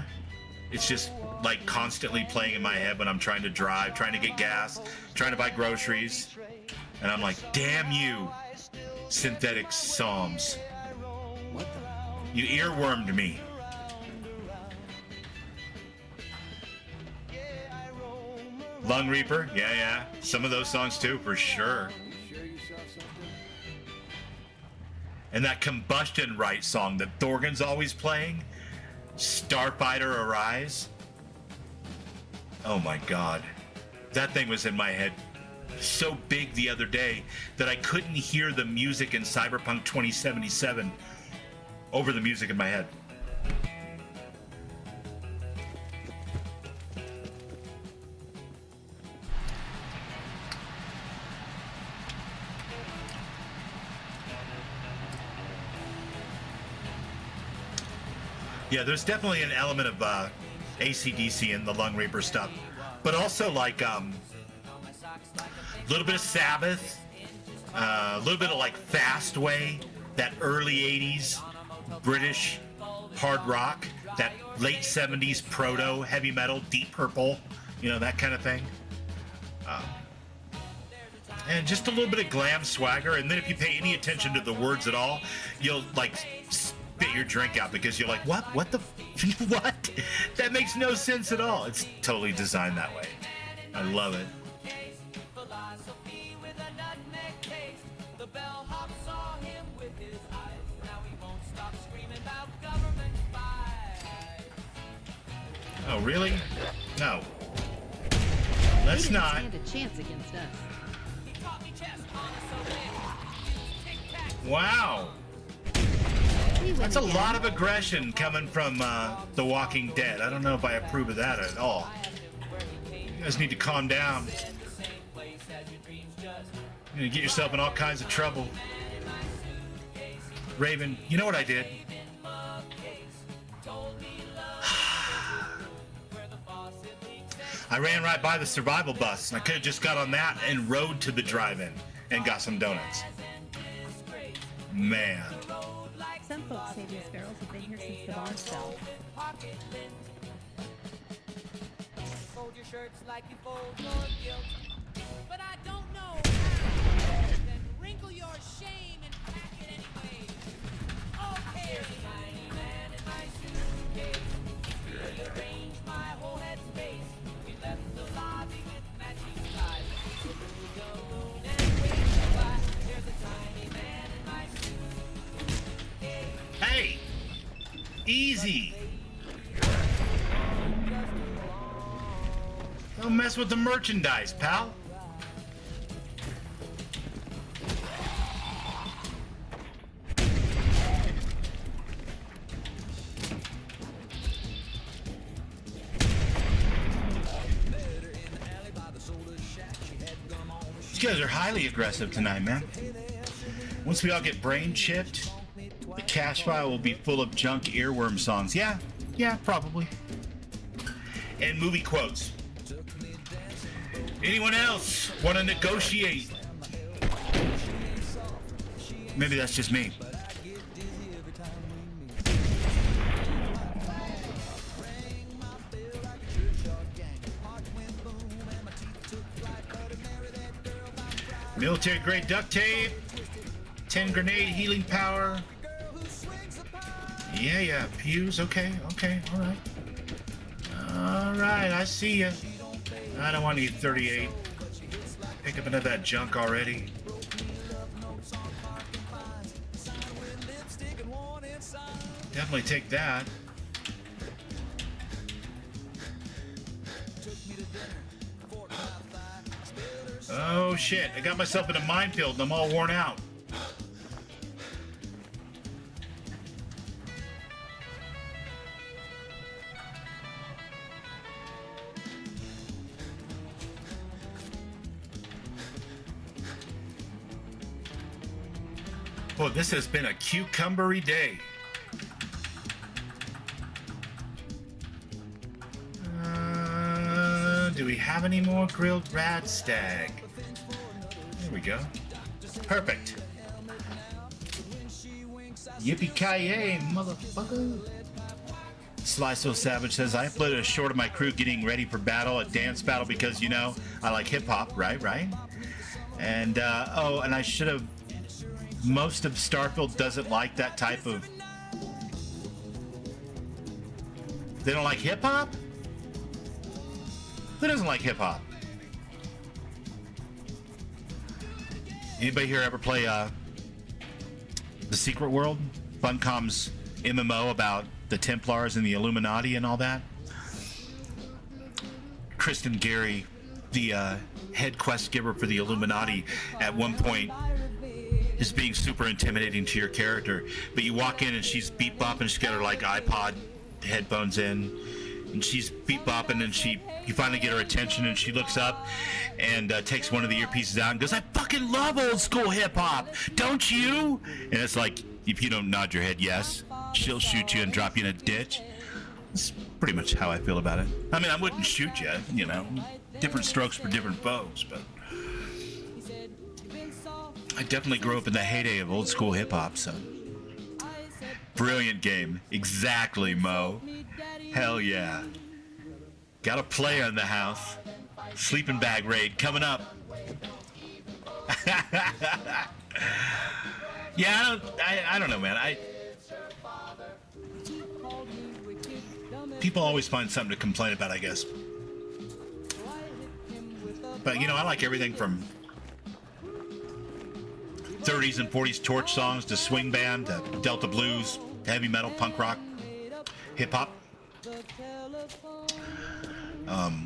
It's just like constantly playing in my head when I'm trying to drive, trying to get gas, trying to buy groceries. And I'm like, damn you, synthetic psalms. What the? You earwormed me. Lung Reaper, yeah. Some of those songs too, for sure. And that Combustion Right song that Thorgan's always playing, Starfighter Arise. Oh my God. That thing was in my head so big the other day that I couldn't hear the music in Cyberpunk 2077 over the music in my head. Yeah, there's definitely an element of AC/DC in the Lung Reaper stuff, but also like a little bit of Sabbath, a little bit of like Fastway, that early 80s British hard rock, that late 70s proto heavy metal, Deep Purple, you know, that kind of thing. And just a little bit of glam swagger, and then if you pay any attention to the words at all, you'll like spit your drink out because you're like, what the what? That makes no sense at all. It's totally designed that way. I love it. Oh, really? No. Let's not. Stand a chance against us. Wow. That's a lot of aggression coming from The Walking Dead. I don't know if I approve of that at all. You guys need to calm down. You're gonna get yourself in all kinds of trouble. Raven, you know what I did? I ran right by the survival bus, and I could have just got on that and rode to the drive-in and got some donuts. Man. Some folks say these barrels have been here since the bombs fell. Fold your shirts like you fold your guilt. But I don't know how. Then wrinkle your shame and pack it anyway. Okay. Tiny man in my suitcase. Rearrange my whole head space. We left the lobby with matching ties. There's a tiny man in my suitcase. Hey! Easy! Don't mess with the merchandise, pal. You guys are highly aggressive tonight, man. Once we all get brain chipped, the cache file will be full of junk earworm songs. Yeah, probably. And movie quotes. Anyone else want to negotiate? Maybe that's just me. Military grade duct tape, 10 grenade healing power. Yeah, fuse. Okay, all right. All right, I see ya. I don't want to eat 38. Pick up enough of that junk already. Definitely take that. Oh shit, I got myself in a minefield and I'm all worn out. Boy, this has been a cucumbery day. Do we have any more grilled rad stag? There we go. Perfect. Yippee-ki-yay, motherfucker. Sly So Savage says, I uploaded a short of my crew getting ready for battle, a dance battle, because, you know, I like hip-hop, right? And, and I should have... Most of Starfield doesn't like that type of... They don't like hip-hop? Who doesn't like hip-hop? Anybody here ever play The Secret World? Funcom's MMO about the Templars and the Illuminati and all that? Kristen Gary, the head quest giver for the Illuminati, at one point is being super intimidating to your character. But you walk in and she's beat bopping, she's got her like iPod headphones in, and she's beat bopping, and you finally get her attention, and she looks up and takes one of the earpieces out and goes, I fucking love old school hip hop, don't you? And it's like, if you don't nod your head yes, she'll shoot you and drop you in a ditch. That's pretty much how I feel about it. I mean, I wouldn't shoot you, you know, different strokes for different folks, but I definitely grew up in the heyday of old school hip hop, so. Brilliant game. Exactly, Mo. Hell yeah. Got a player in the house. Sleeping bag raid coming up. Yeah, I don't know, man. People always find something to complain about, I guess. But, you know, I like everything from 30s and 40s torch songs to swing band to Delta blues, heavy metal, punk rock, hip hop,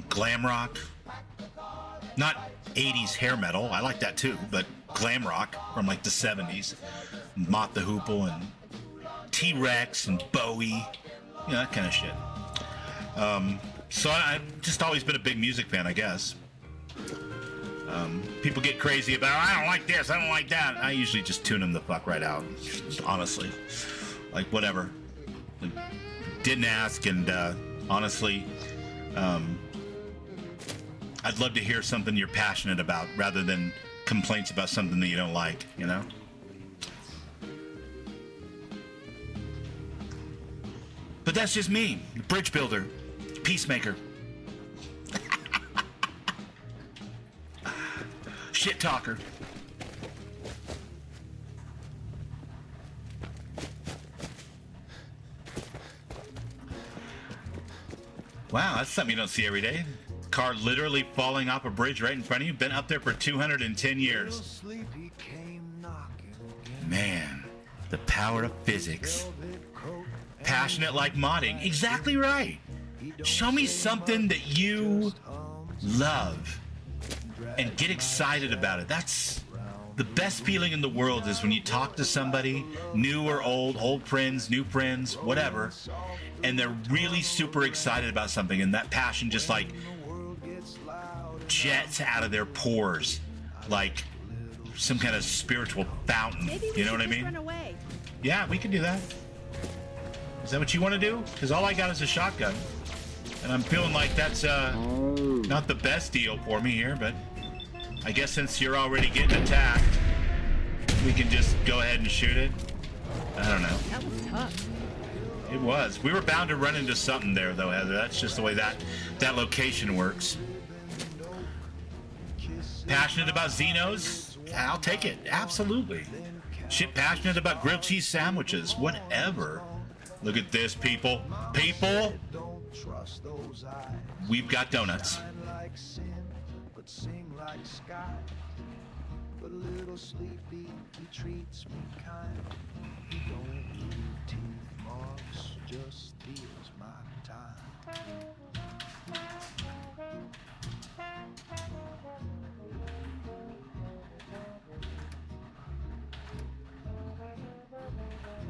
glam rock. Not 80s hair metal, I like that too, but glam rock from like the 70s. Mott the Hoople and T-Rex and Bowie, you know, that kind of shit. So I've just always been a big music fan, I guess. People get crazy about, I don't like this, I don't like that. I usually just tune them the fuck right out, honestly. Like, whatever. Like, didn't ask, and honestly, I'd love to hear something you're passionate about rather than complaints about something that you don't like, you know? But that's just me, bridge builder, peacemaker. Shit talker. Wow, that's something you don't see every day. Car literally falling off a bridge right in front of you. Been up there for 210 years. Man, the power of physics. Passionate like modding. Exactly right. Show me something that you love and get excited about it. That's the best feeling in the world, is when you talk to somebody, new or old friends, new friends, whatever, and they're really super excited about something, and that passion just like jets out of their pores like some kind of spiritual fountain. Maybe we You know should what I just mean? run away. Yeah, we can do that. Is that what you want to do? Because all I got is a shotgun. And I'm feeling like that's not the best deal for me here, but I guess since you're already getting attacked, we can just go ahead and shoot it. I don't know. That was tough. It was. We were bound to run into something there, though, Heather. That's just the way that location works. Passionate about Xenos? I'll take it. Absolutely. Shit, passionate about grilled cheese sandwiches. Whatever. Look at this, people. People! We've got donuts.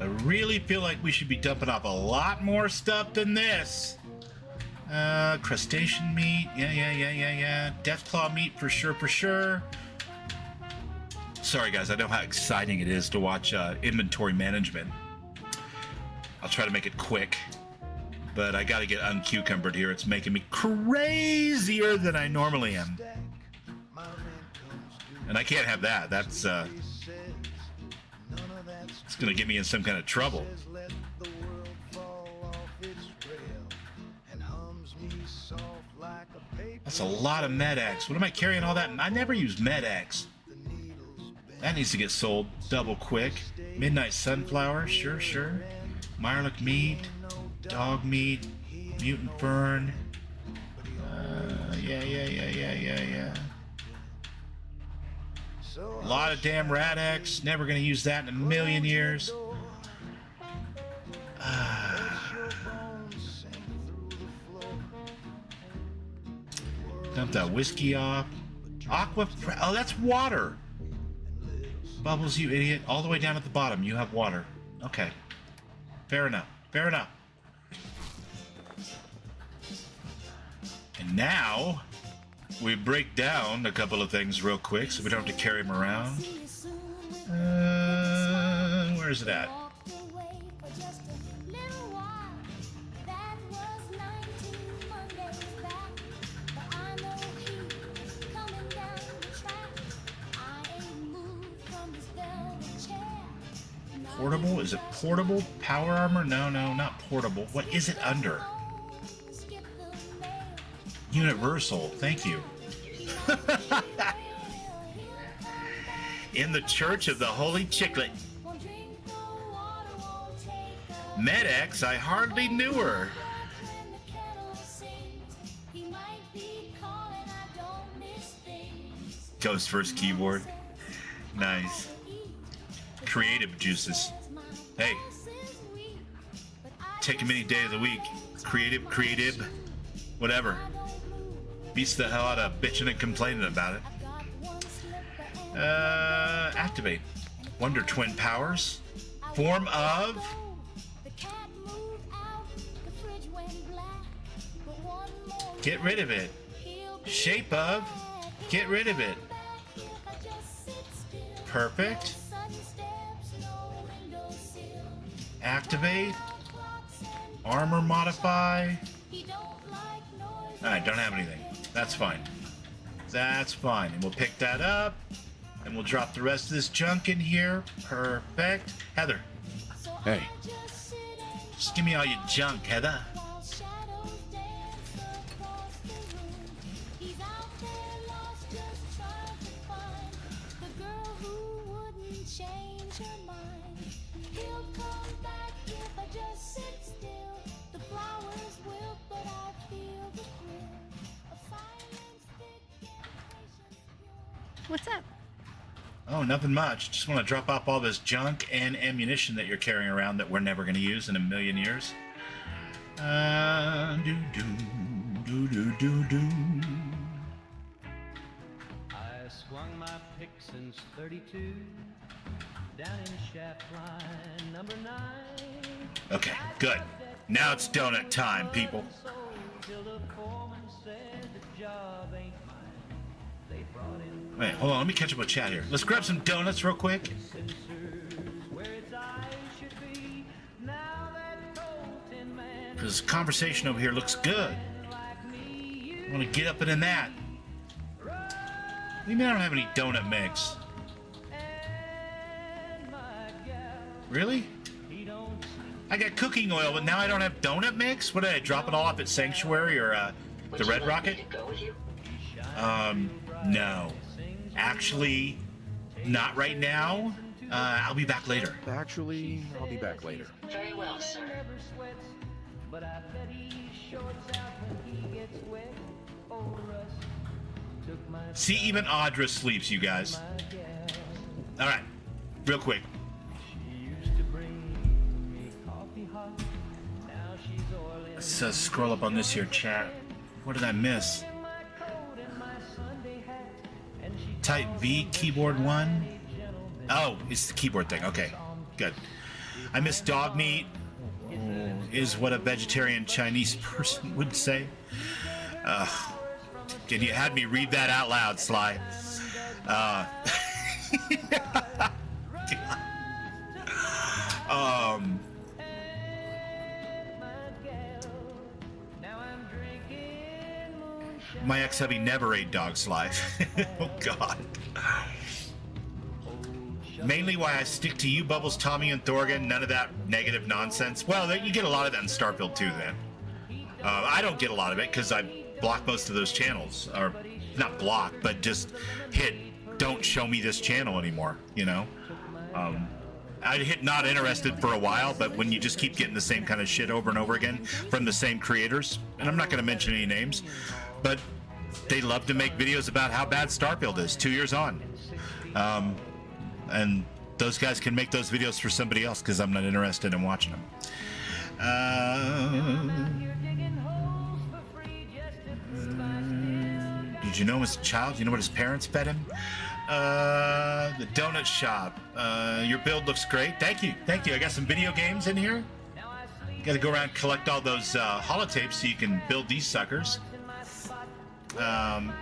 I really feel like we should be dumping off a lot more stuff than this. Crustacean meat, yeah. Deathclaw meat for sure. Sorry guys, I know how exciting it is to watch inventory management. I'll try to make it quick, but I gotta get uncucumbered here. It's making me crazier than I normally am. And I can't have that. That's it's gonna get me in some kind of trouble. That's a lot of Med-X. What am I carrying all that? I never use Med-X. That needs to get sold double quick. Midnight Sunflower, sure. Mirelurk meat, dog meat, mutant fern. Yeah. A lot of damn Rad-X. Never gonna use that in a million years. Dump that whiskey off. Oh, that's water. Bubbles, you idiot. All the way down at the bottom, you have water. Okay. Fair enough. And now, we break down a couple of things real quick so we don't have to carry them around. Where is it at? Portable? Is it portable? Power armor? No, not portable. What is it under? Universal. Thank you. In the Church of the Holy Chiclet. Med-X, I hardly knew her. Ghost first keyboard. Nice. Creative juices. Hey. Take them any day of the week. Creative. Whatever. Beats the hell out of bitching and complaining about it. Activate. Wonder Twin powers. Form of. Get rid of it. Shape of. Get rid of it. Perfect. Activate. Armor modify. Alright, don't have anything. That's fine. And we'll pick that up. And we'll drop the rest of this junk in here. Perfect. Heather. Hey. Just give me all your junk, Heather. What's up? Oh, nothing much. Just want to drop off all this junk and ammunition that you're carrying around that we're never going to use in a million years. Do. I swung my pick since 32, down in shaft line number 9. Okay, good. Now it's donut time, people. Till the foreman said the job ain't mine. They brought in Wait, hold on. Let me catch up with chat here. Let's grab some donuts real quick. Because conversation over here looks good. I want to get up and in that. What do you mean I don't have any donut mix? Really? I got cooking oil, but now I don't have donut mix? What did I drop it all off at Sanctuary or the Red Rocket? No. Actually, not right now. I'll be back later. Actually, I'll be back later. Very well, sir. See, even Audra sleeps, you guys. All right, real quick. Let's scroll up on this here chat. What did I miss? Type V, keyboard 1. Oh, it's the keyboard thing. Okay, good. I miss dog meat. Is what a vegetarian Chinese person would say. And you had me read that out loud, Sly. My ex-hubby never ate dog, Sly. Oh, God. Mainly why I stick to you, Bubbles, Tommy, and Thorgan. None of that negative nonsense. Well, you get a lot of that in Starfield, too, then. I don't get a lot of it because I block most of those channels. Or, not block, but just hit don't show me this channel anymore, you know? I'd hit not interested for a while, but when you just keep getting the same kind of shit over and over again from the same creators, and I'm not going to mention any names, but they love to make videos about how bad Starfield is 2 years on. And those guys can make those videos for somebody else because I'm not interested in watching them. Did you know him as a child? You know what his parents fed him? The donut shop. Your build looks great. Thank you. Thank you. I got some video games in here. Got to go around and collect all those holotapes so you can build these suckers.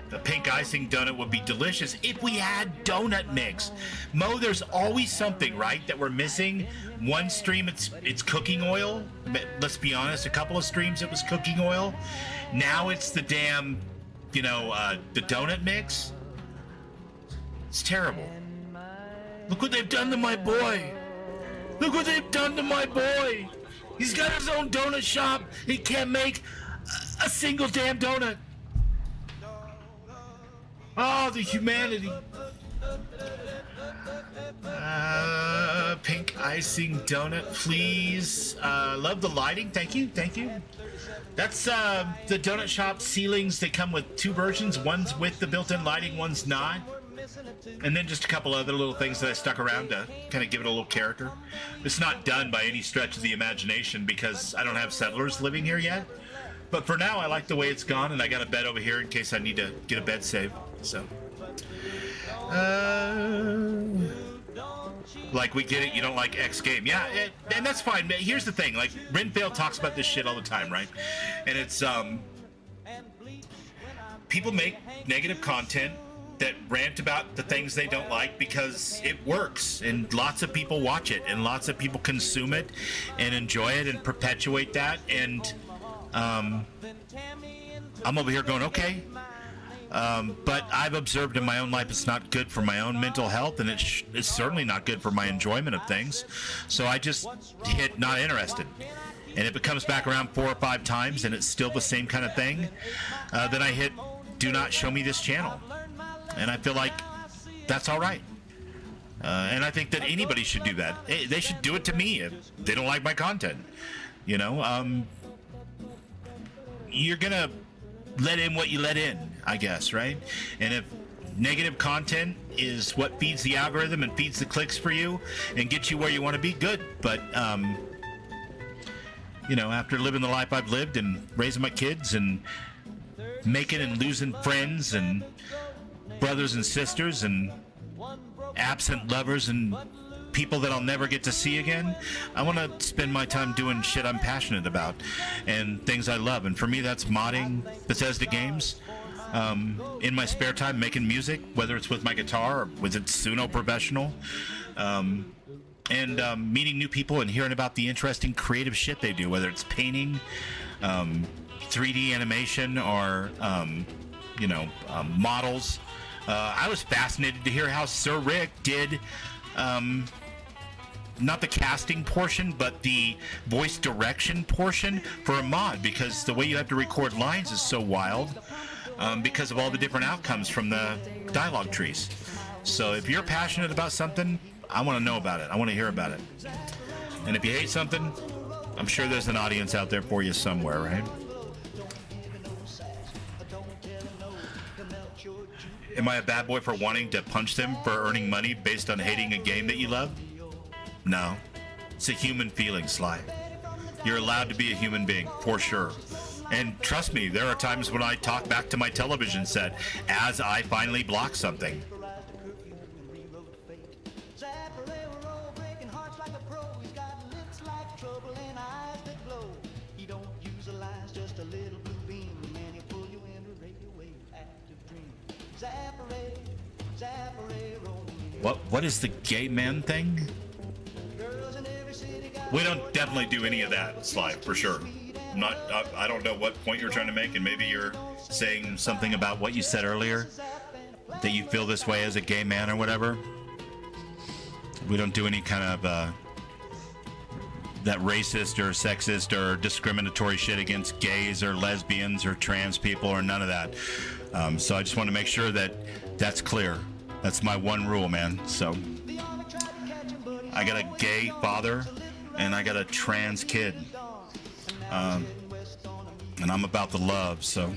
The pink icing donut would be delicious if we had donut mix. Mo, there's always something, right, that we're missing. One stream, it's cooking oil. Let's be honest, a couple of streams it was cooking oil. Now it's the damn, the donut mix. It's terrible. Look what they've done to my boy. Look what they've done to my boy. He's got his own donut shop. He can't make a single damn donut. Oh, the humanity. Pink icing donut, please. Love the lighting. Thank you. Thank you. That's the donut shop ceilings. They come with two versions. One's with the built-in lighting, one's not. And then just a couple other little things that I stuck around to kind of give it a little character. It's not done by any stretch of the imagination because I don't have settlers living here yet. But for now, I like the way it's gone, and I got a bed over here in case I need to get a bed save. So, like, we get it, you don't like X game. Yeah, and that's fine. Here's the thing, like, Renfail talks about this shit all the time, right? And it's, people make negative content that rant about the things they don't like because it works, and lots of people watch it, and lots of people consume it, and enjoy it, and perpetuate that, and, I'm over here going, okay. But I've observed in my own life it's not good for my own mental health, and it's certainly not good for my enjoyment of things. So I just hit not interested. And if it comes back around 4 or 5 times and it's still the same kind of thing, then I hit do not show me this channel. And I feel like that's all right. And I think that anybody should do that. They should do it to me if they don't like my content. You're gonna let in what you let in, I guess, right? And if negative content is what feeds the algorithm and feeds the clicks for you and gets you where you want to be, good. But after living the life I've lived and raising my kids and making and losing friends and brothers and sisters and absent lovers and people that I'll never get to see again, I want to spend my time doing shit I'm passionate about and things I love. And for me, that's modding Bethesda games. in my spare time making music, whether it's with my guitar or with it Suno Professional, and meeting new people and hearing about the interesting creative shit they do, whether it's painting, 3D animation, or models. I was fascinated to hear how Sir Rick did not the casting portion, but the voice direction portion for a mod, because the way you have to record lines is so wild, because of all the different outcomes from the dialogue trees. So if you're passionate about something, I want to know about it. I want to hear about it. And if you hate something, I'm sure there's an audience out there for you somewhere, right? Am I a bad boy for wanting to punch them for earning money based on hating a game that you love? No. It's a human feeling, Sly. You're allowed to be a human being, for sure. And trust me, there are times when I talk back to my television set as I finally block something. What is the gay man thing? We don't definitely do any of that, Sly, for sure. I don't know what point you're trying to make, and maybe you're saying something about what you said earlier, that you feel this way as a gay man or whatever. We don't do any kind of that racist or sexist or discriminatory shit against gays or lesbians or trans people or none of that. So I just want to make sure that that's clear. That's my one rule, man. So I got a gay father and I got a trans kid. And I'm about the love, so.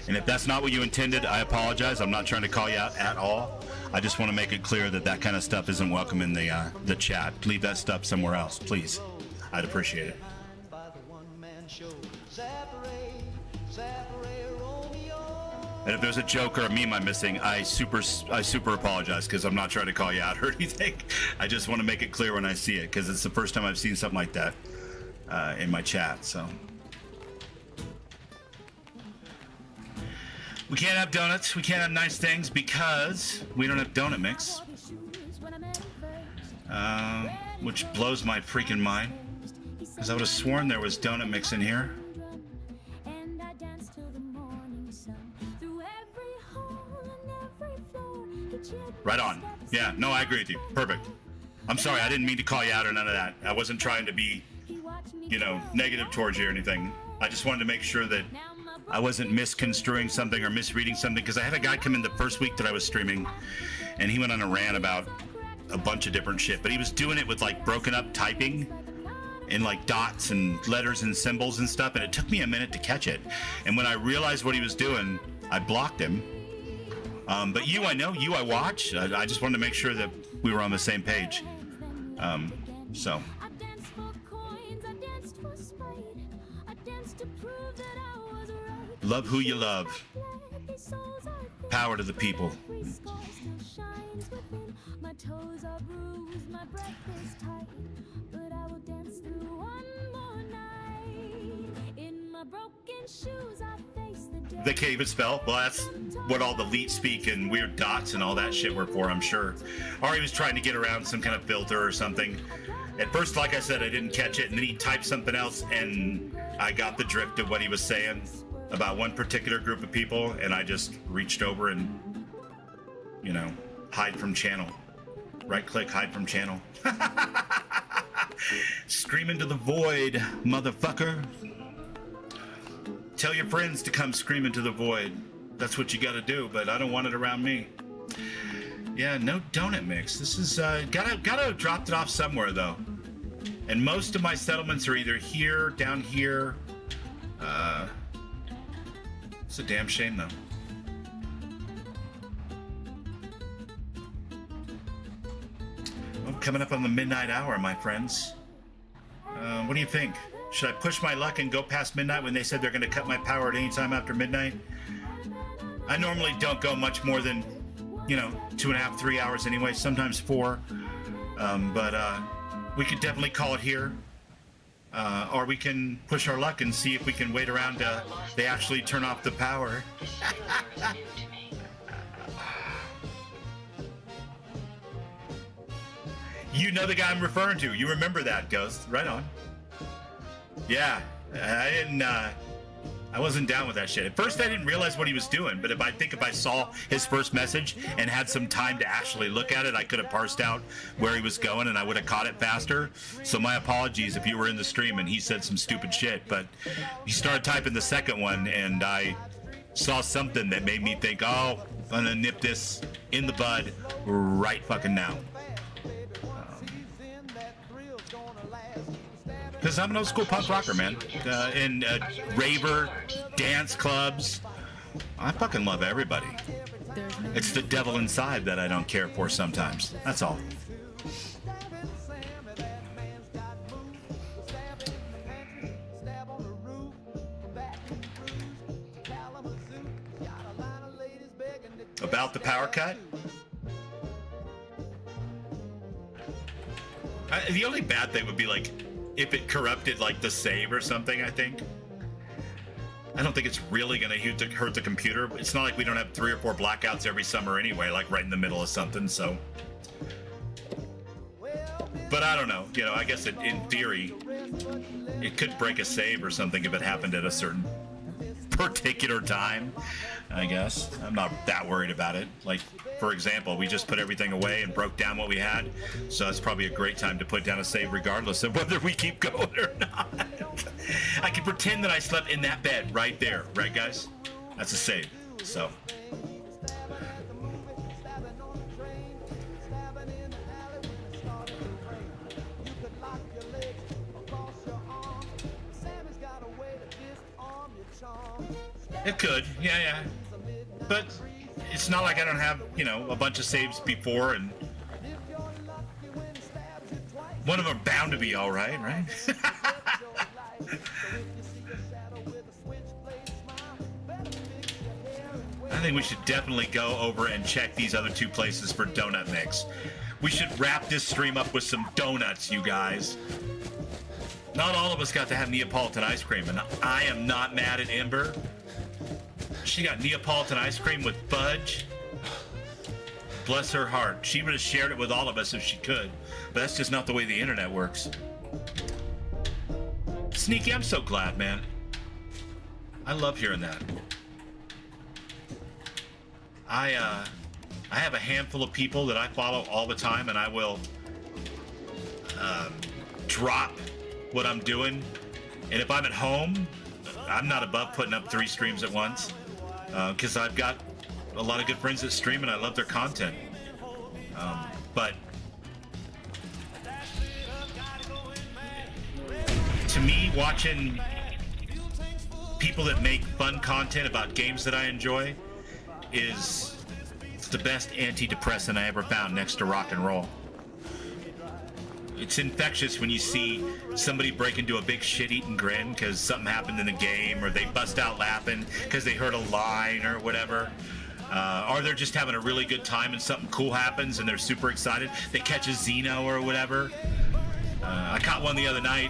And if that's not what you intended, I apologize. I'm not trying to call you out at all. I just want to make it clear that that kind of stuff isn't welcome in the chat. Leave that stuff somewhere else, please. I'd appreciate it. And if there's a joke or a meme I'm missing, I super apologize, because I'm not trying to call you out or anything. I just want to make it clear when I see it, because it's the first time I've seen something like that in my chat. So we can't have donuts. We can't have nice things because we don't have donut mix, which blows my freaking mind, because I would have sworn there was donut mix in here. Right on. Yeah, no, I agree with you. Perfect. I'm sorry, I didn't mean to call you out or none of that. I wasn't trying to be, negative towards you or anything. I just wanted to make sure that I wasn't misconstruing something or misreading something, because I had a guy come in the first week that I was streaming, and he went on a rant about a bunch of different shit, but he was doing it with like broken up typing and like dots and letters and symbols and stuff, and it took me a minute to catch it. And when I realized what he was doing, I blocked him. But you, I know, you I watch. I just wanted to make sure that we were on the same page. So. Love who you love. Power to the people. They can't even spell? Well, that's what all the leet speak and weird dots and all that shit were for, I'm sure. Or he was trying to get around some kind of filter or something. At first, like I said, I didn't catch it, and then he typed something else, and I got the drift of what he was saying about one particular group of people, and I just reached over and, hide from channel. Right-click, hide from channel. Scream into the void, motherfucker. Tell your friends to come scream into the void. That's what you gotta do, but I don't want it around me. Yeah, no donut mix. This is, gotta have dropped it off somewhere, though. And most of my settlements are either here, down here. It's a damn shame, though. Well, coming up on the midnight hour, my friends. What do you think? Should I push my luck and go past midnight when they said they're going to cut my power at any time after midnight? I normally don't go much more than, 2.5, 3 hours anyway, sometimes 4. But we could definitely call it here. Or we can push our luck and see if we can wait around they actually turn off the power. You know the guy I'm referring to. You remember that, Ghost. Right on. Yeah, I wasn't down with that shit. At first, I didn't realize what he was doing, but if I saw his first message and had some time to actually look at it, I could have parsed out where he was going and I would have caught it faster. So my apologies if you were in the stream and he said some stupid shit, but he started typing the second one and I saw something that made me think, oh, I'm gonna nip this in the bud right fucking now. Because I'm an old school punk rocker, man. In raver, dance clubs. I fucking love everybody. It's the devil inside that I don't care for sometimes. That's all. About the power cut? The only bad thing would be like if it corrupted like the save or something, I think. I don't think it's really gonna hurt the computer. It's not like we don't have 3 or 4 blackouts every summer anyway, like right in the middle of something, so. But I don't know, you know, I guess in theory, it could break a save or something if it happened at a certain particular time, I guess. I'm not that worried about it. Like, for example, we just put everything away and broke down what we had, so that's probably a great time to put down a save regardless of whether we keep going or not. I can pretend that I slept in that bed right there, right guys? That's a save, so. It could, yeah. But it's not like I don't have, you know, a bunch of saves before, and one of them bound to be all right, right? I think we should definitely go over and check these other 2 places for donut mix. We should wrap this stream up with some donuts, you guys. Not all of us got to have Neapolitan ice cream, and I am not mad at Ember. She got Neapolitan ice cream with fudge. Bless her heart. She would have shared it with all of us if she could, but that's just not the way the internet works. Sneaky, I'm so glad, man. I love hearing that. I have a handful of people that I follow all the time, and I will drop what I'm doing. And if I'm at home, I'm not above putting up 3 streams at once, because I've got a lot of good friends that stream and I love their content. But to me, watching people that make fun content about games that I enjoy is the best antidepressant I ever found next to rock and roll. It's infectious when you see somebody break into a big shit-eating grin because something happened in the game, or they bust out laughing because they heard a line or whatever. Or they're just having a really good time and something cool happens and they're super excited. They catch a Xeno or whatever. I caught one the other night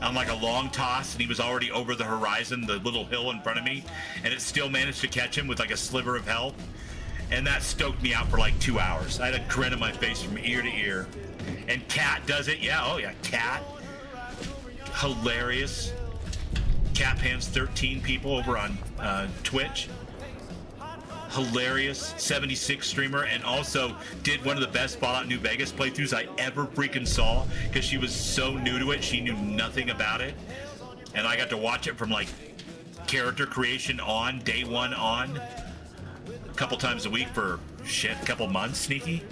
on like a long toss, and he was already over the horizon, the little hill in front of me, and it still managed to catch him with like a sliver of health. And that stoked me out for like 2 hours. I had a grin on my face from ear to ear. And Cat does it. Yeah, oh yeah, Cat. Hilarious. Cat Pants 13 people over on Twitch. Hilarious. 76 streamer, and also did one of the best Fallout New Vegas playthroughs I ever freaking saw, because she was so new to it. She knew nothing about it. And I got to watch it from like character creation on, day 1 on, a couple times a week for shit, a couple months, Sneaky.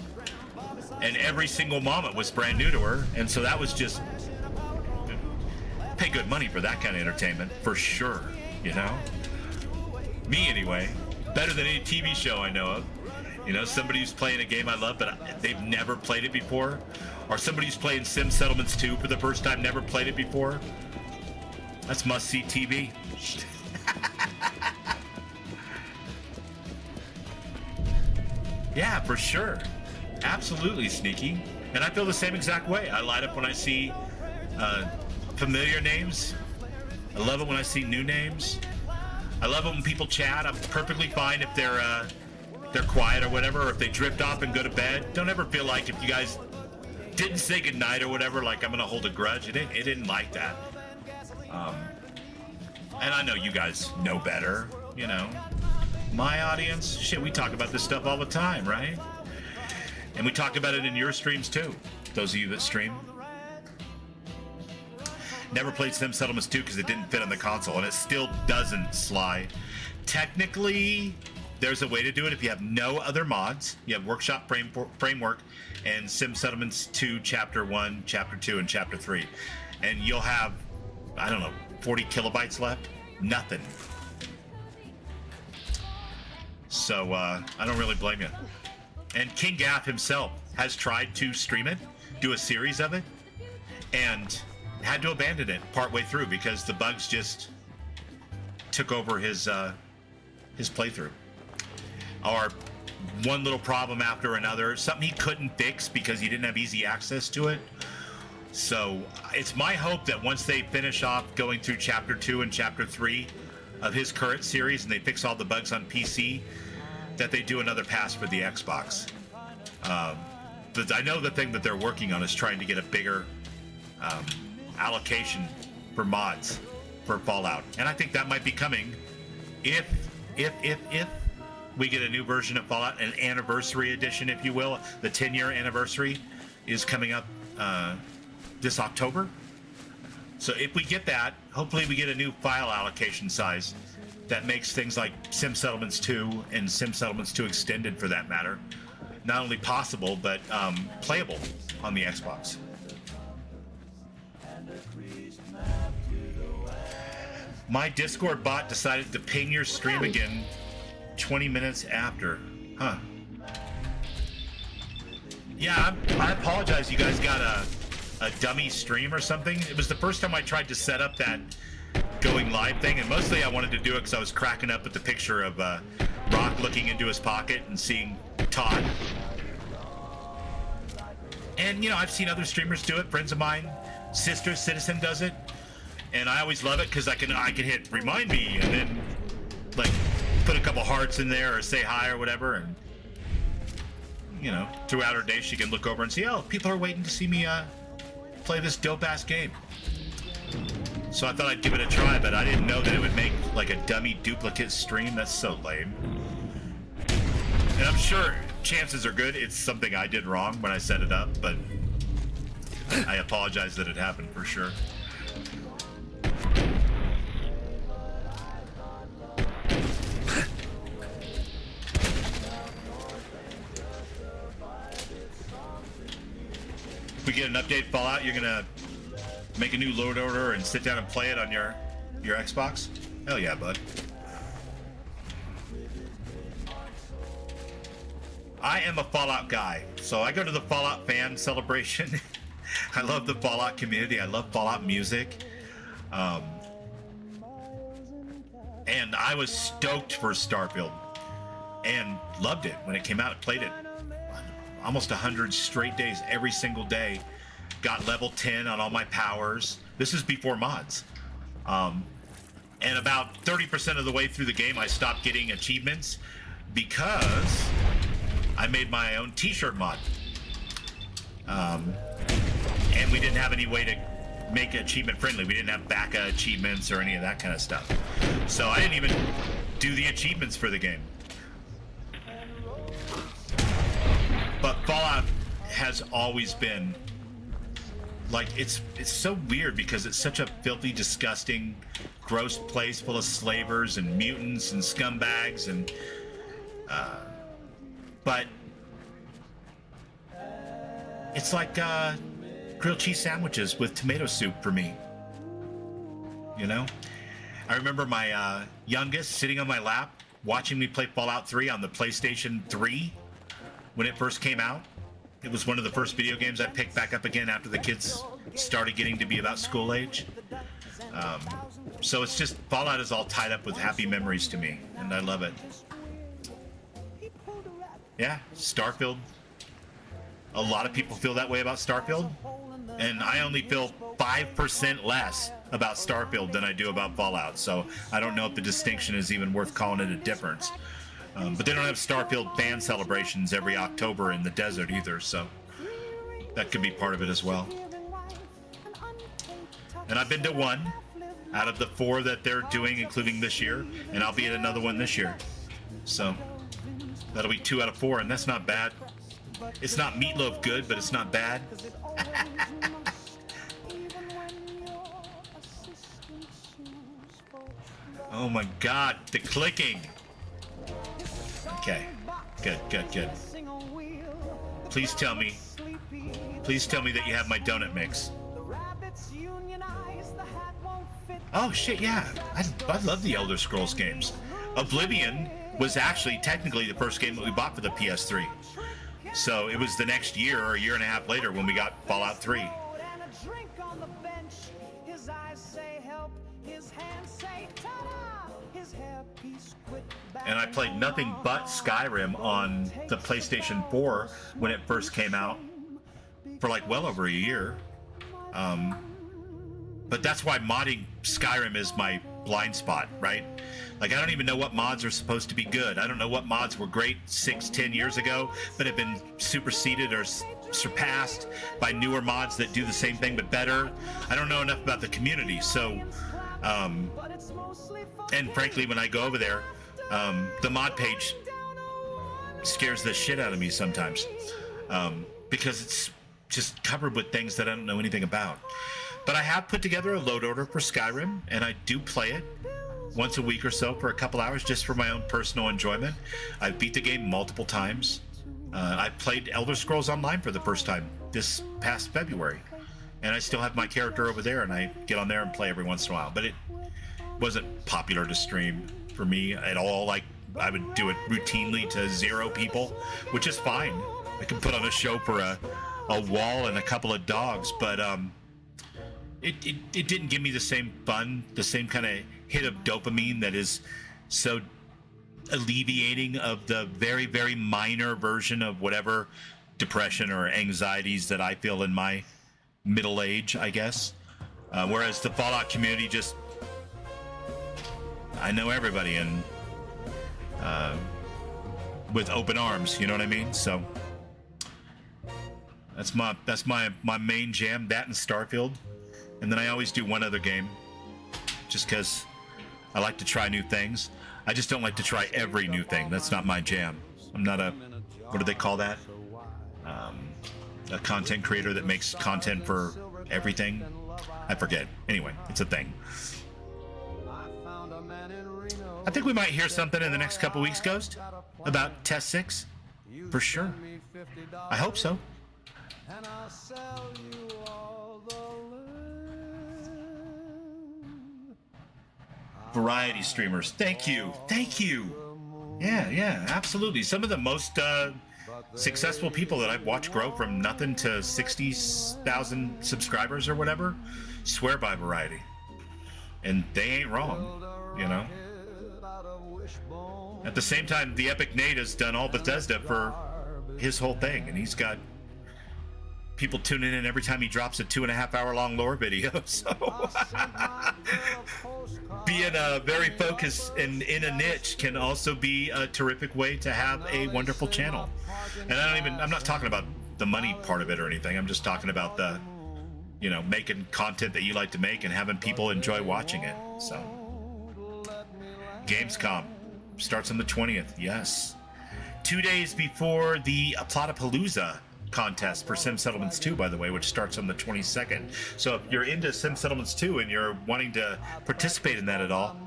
And every single moment was brand new to her, and so that was just pay good money for that kind of entertainment, for sure, you know? Me, anyway. Better than any TV show I know of. You know, somebody who's playing a game I love, but they've never played it before. Or somebody who's playing Sim Settlements 2 for the first time, never played it before. That's must-see TV. Yeah, for sure. Absolutely, Sneaky. And I feel the same exact way. I light up when I see familiar names. I love it when I see new names. I love it when people chat. I'm perfectly fine if they're quiet or whatever, or if they drift off and go to bed. Don't ever feel like if you guys didn't say goodnight or whatever, like I'm gonna hold a grudge. It didn't like that. And I know you guys know better, you know. My audience, shit, we talk about this stuff all the time, right? And we talk about it in your streams too, those of you that stream. Never played Sim Settlements 2 because it didn't fit on the console, and it still doesn't, Sly. Technically, there's a way to do it if you have no other mods. You have Workshop Framework and Sim Settlements 2, Chapter 1, Chapter 2, and Chapter 3. And you'll have, I don't know, 40 kilobytes left? Nothing. So, I don't really blame you. And King Gaff himself has tried to stream it, do a series of it, and had to abandon it partway through because the bugs just took over his playthrough. Or one little problem after another, something he couldn't fix because he didn't have easy access to it. So it's my hope that once they finish off going through Chapter 2 and Chapter 3 of his current series and they fix all the bugs on PC, that they do another pass for the Xbox. But I know the thing that they're working on is trying to get a bigger allocation for mods for Fallout, and I think that might be coming if we get a new version of Fallout, an anniversary edition, if you will. The 10-year anniversary is coming up this October. So if we get that, hopefully we get a new file allocation size that makes things like Sim Settlements 2 and Sim Settlements 2 Extended, for that matter, not only possible but playable on the Xbox. My Discord bot decided to ping your stream again 20 minutes after. Huh. Yeah, I apologize. You guys got a dummy stream or something. It was the first time I tried to set up that going live thing, and mostly I wanted to do it because I was cracking up at the picture of Rock looking into his pocket and seeing Todd. And, you know, I've seen other streamers do it. Friends of mine, Sister Citizen does it. And I always love it because I can hit remind me and then like put a couple hearts in there or say hi or whatever, and you know, throughout her day she can look over and see, oh, people are waiting to see me play this dope ass game. So I thought I'd give it a try, but I didn't know that it would make like a dummy duplicate stream. That's so lame. And I'm sure chances are good it's something I did wrong when I set it up, but I apologize that it happened for sure. If we get an update Fallout, you're gonna make a new load order and sit down and play it on your Xbox? Hell yeah, bud. I am a Fallout guy, so I go to the Fallout fan celebration. I love the Fallout community. I love Fallout music. And I was stoked for Starfield and loved it when it came out. Played it almost 100 straight days, every single day. Got level 10 on all my powers. This is before mods. And about 30% of the way through the game, I stopped getting achievements because I made my own t-shirt mod. And we didn't have any way to make it achievement friendly. We didn't have BACA achievements or any of that kind of stuff. So I didn't even do the achievements for the game. But Fallout has always been like, it's so weird because it's such a filthy, disgusting, gross place full of slavers and mutants and scumbags and but it's like grilled cheese sandwiches with tomato soup for me. You know? I remember my youngest sitting on my lap watching me play Fallout 3 on the PlayStation 3 when it first came out. It was one of the first video games I picked back up again after the kids started getting to be about school age. So it's just, Fallout is all tied up with happy memories to me, and I love it. Yeah, Starfield. a lot of people feel that way about Starfield, and I only feel 5% less about Starfield than I do about Fallout. So I don't know if the distinction is even worth calling it a difference. But they don't have Starfield fan celebrations every October in the desert either, so that could be part of it as well. And I've been to one out of the 4 that they're doing, including this year, and I'll be at another one this year. So that'll be 2 out of 4, and that's not bad. It's not meatloaf good, but it's not bad. Oh my god, the clicking. Okay, good. Please tell me that you have my donut mix. Oh shit, yeah. I love the Elder Scrolls games. Oblivion was actually technically the first game that we bought for the PS3. So it was the next year or a year and a half later when we got Fallout 3. And I played nothing but Skyrim on the PlayStation 4 when it first came out for like well over a year. But that's why modding Skyrim is my blind spot, right? Like, I don't even know what mods are supposed to be good. I don't know what mods were great 6-10 years ago, but have been superseded or surpassed by newer mods that do the same thing but better. I don't know enough about the community, so and frankly, when I go over there, the mod page scares the shit out of me sometimes, because it's just covered with things that I don't know anything about. But I have put together a load order for Skyrim, and I do play it once a week or so for a couple hours just for my own personal enjoyment. I've beat the game multiple times. I played Elder Scrolls Online for the first time this past February, and I still have my character over there, and I get on there and play every once in a while. But it wasn't popular to stream for me at all. Like, I would do it routinely to 0 people, which is fine. I can put on a show for a wall and a couple of dogs, but it didn't give me the same fun, the same kind of hit of dopamine that is so alleviating of the very, very minor version of whatever depression or anxieties that I feel in my middle age, I guess. Whereas the Fallout community just, I know everybody, and with open arms, you know what I mean? So that's my main jam, that and Starfield. And then I always do one other game, just because I like to try new things. I just don't like to try every new thing. That's not my jam. I'm not a, what do they call that? A content creator that makes content for everything. I forget. Anyway, it's a thing. I think we might hear something in the next couple weeks, Ghost, about Test 6. For sure. I hope so. Variety streamers, thank you. Yeah, absolutely. Some of the most successful people that I've watched grow from nothing to 60,000 subscribers or whatever swear by Variety, and they ain't wrong, you know. At the same time, the Epic Nate has done all Bethesda for his whole thing, and he's got people tuning in every time he drops a 2.5-hour long lore video. So being very focused and in a niche can also be a terrific way to have a wonderful channel. And I'm not talking about the money part of it or anything. I'm just talking about the, you know, making content that you like to make and having people enjoy watching it. So Gamescom starts on the 20th. Yes. 2 days before the Platypalooza contest for Sim Settlements 2, by the way, which starts on the 22nd. So if you're into Sim Settlements 2 and you're wanting to participate in that at all,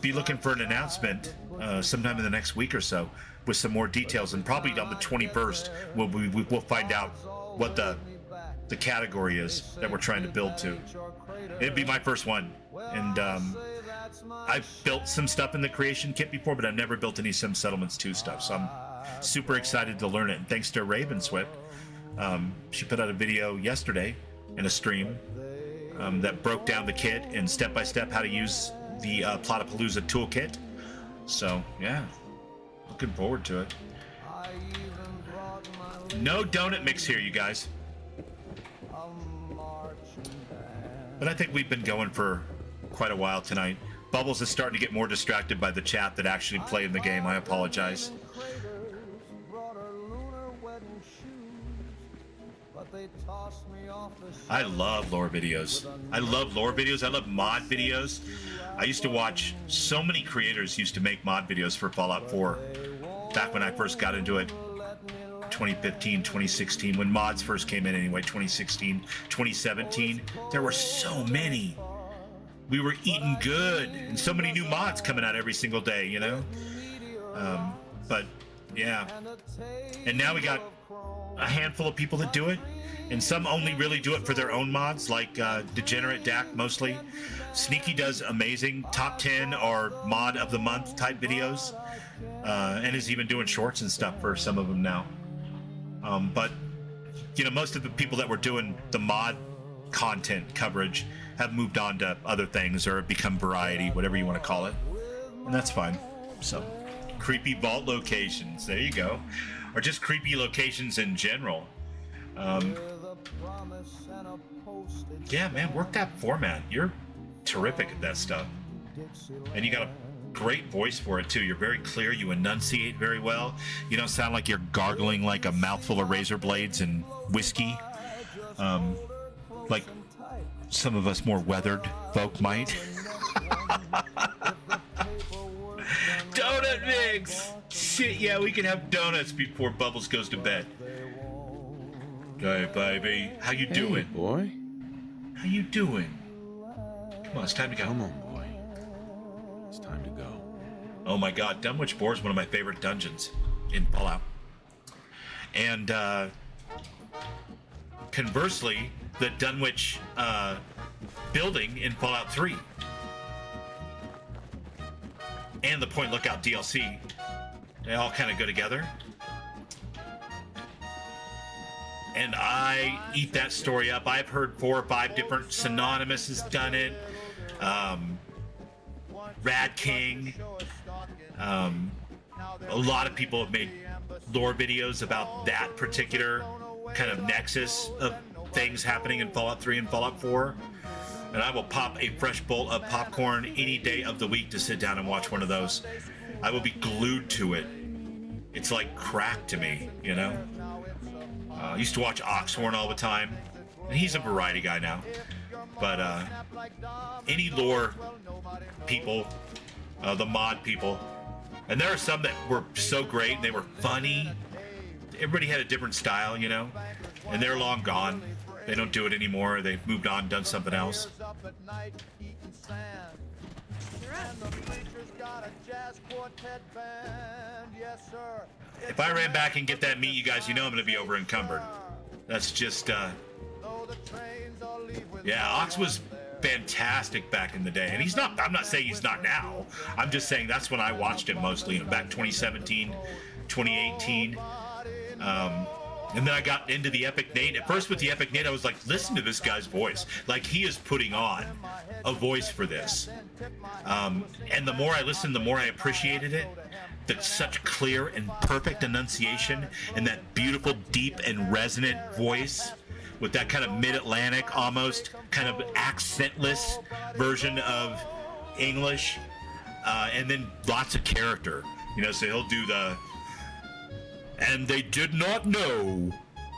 be looking for an announcement sometime in the next week or so with some more details, and probably on the 21st we'll find out what the category is that we're trying to build to. It'd be my first one, and I've built some stuff in the creation kit before, but I've never built any Sim Settlements 2 stuff, so I'm super excited to learn it. And thanks to Raven Swift, she put out a video yesterday in a stream that broke down the kit and step-by-step how to use the Platypalooza toolkit. So yeah, looking forward to it. No donut mix here, you guys. But I think we've been going for quite a while tonight. Bubbles is starting to get more distracted by the chat that actually play in the game. I apologize. I love lore videos. I love lore videos. I love mod videos. I used to watch so many creators used to make mod videos for Fallout 4 back when I first got into it. 2015, 2016, when mods first came in anyway, 2016, 2017. There were so many. We were eating good, and so many new mods coming out every single day, you know? But, yeah. And now we got a handful of people that do it, and some only really do it for their own mods, like Degenerate Dak mostly. Sneaky does amazing top 10 or mod of the month type videos, and is even doing shorts and stuff for some of them now. But, you know, most of the people that were doing the mod content coverage have moved on to other things or become variety, whatever you want to call it. And that's fine. So, creepy vault locations, there you go. Or just creepy locations in general. Yeah, man, work that format. You're terrific at that stuff. And you got a great voice for it too. You're very clear. You enunciate very well. You don't sound like you're gargling like a mouthful of razor blades and whiskey, like some of us more weathered folk might. Donut mix. Shit, yeah, we can have donuts before Bubbles goes to bed. Hey, baby, how you doing, boy? How you doing? Come on, it's time to go. Come on, boy. It's time to go. Oh my God, Dunwich Boar is one of my favorite dungeons in Fallout. And conversely, the Dunwich building in Fallout 3 and the Point Lookout DLC, they all kind of go together. And I eat that story up. I've heard 4 or 5 different Synonymous has done it. Rad King. A lot of people have made lore videos about that particular kind of nexus of things happening in Fallout 3 and Fallout 4. And I will pop a fresh bowl of popcorn any day of the week to sit down and watch one of those. I will be glued to it. It's like crack to me, you know? I used to watch Oxhorn all the time, and he's a variety guy now. But any lore people, the mod people, and there are some that were so great, and they were funny. Everybody had a different style, you know? And they're long gone. They don't do it anymore. They've moved on, done something else. If I ran back and get that meat, you guys, you know I'm going to be over encumbered. That's just, yeah, Ox was fantastic back in the day. And he's not, I'm not saying he's not now. I'm just saying that's when I watched him mostly, you know, back 2017, 2018. And then I got into the Epic Nate. At first with the Epic Nate, I was like, listen to this guy's voice. Like, he is putting on a voice for this. And the more I listened, the more I appreciated it. That's such clear and perfect enunciation and that beautiful, deep and resonant voice with that kind of mid-Atlantic, almost kind of accentless version of English. And then lots of character. You know, so he'll do the... And they did not know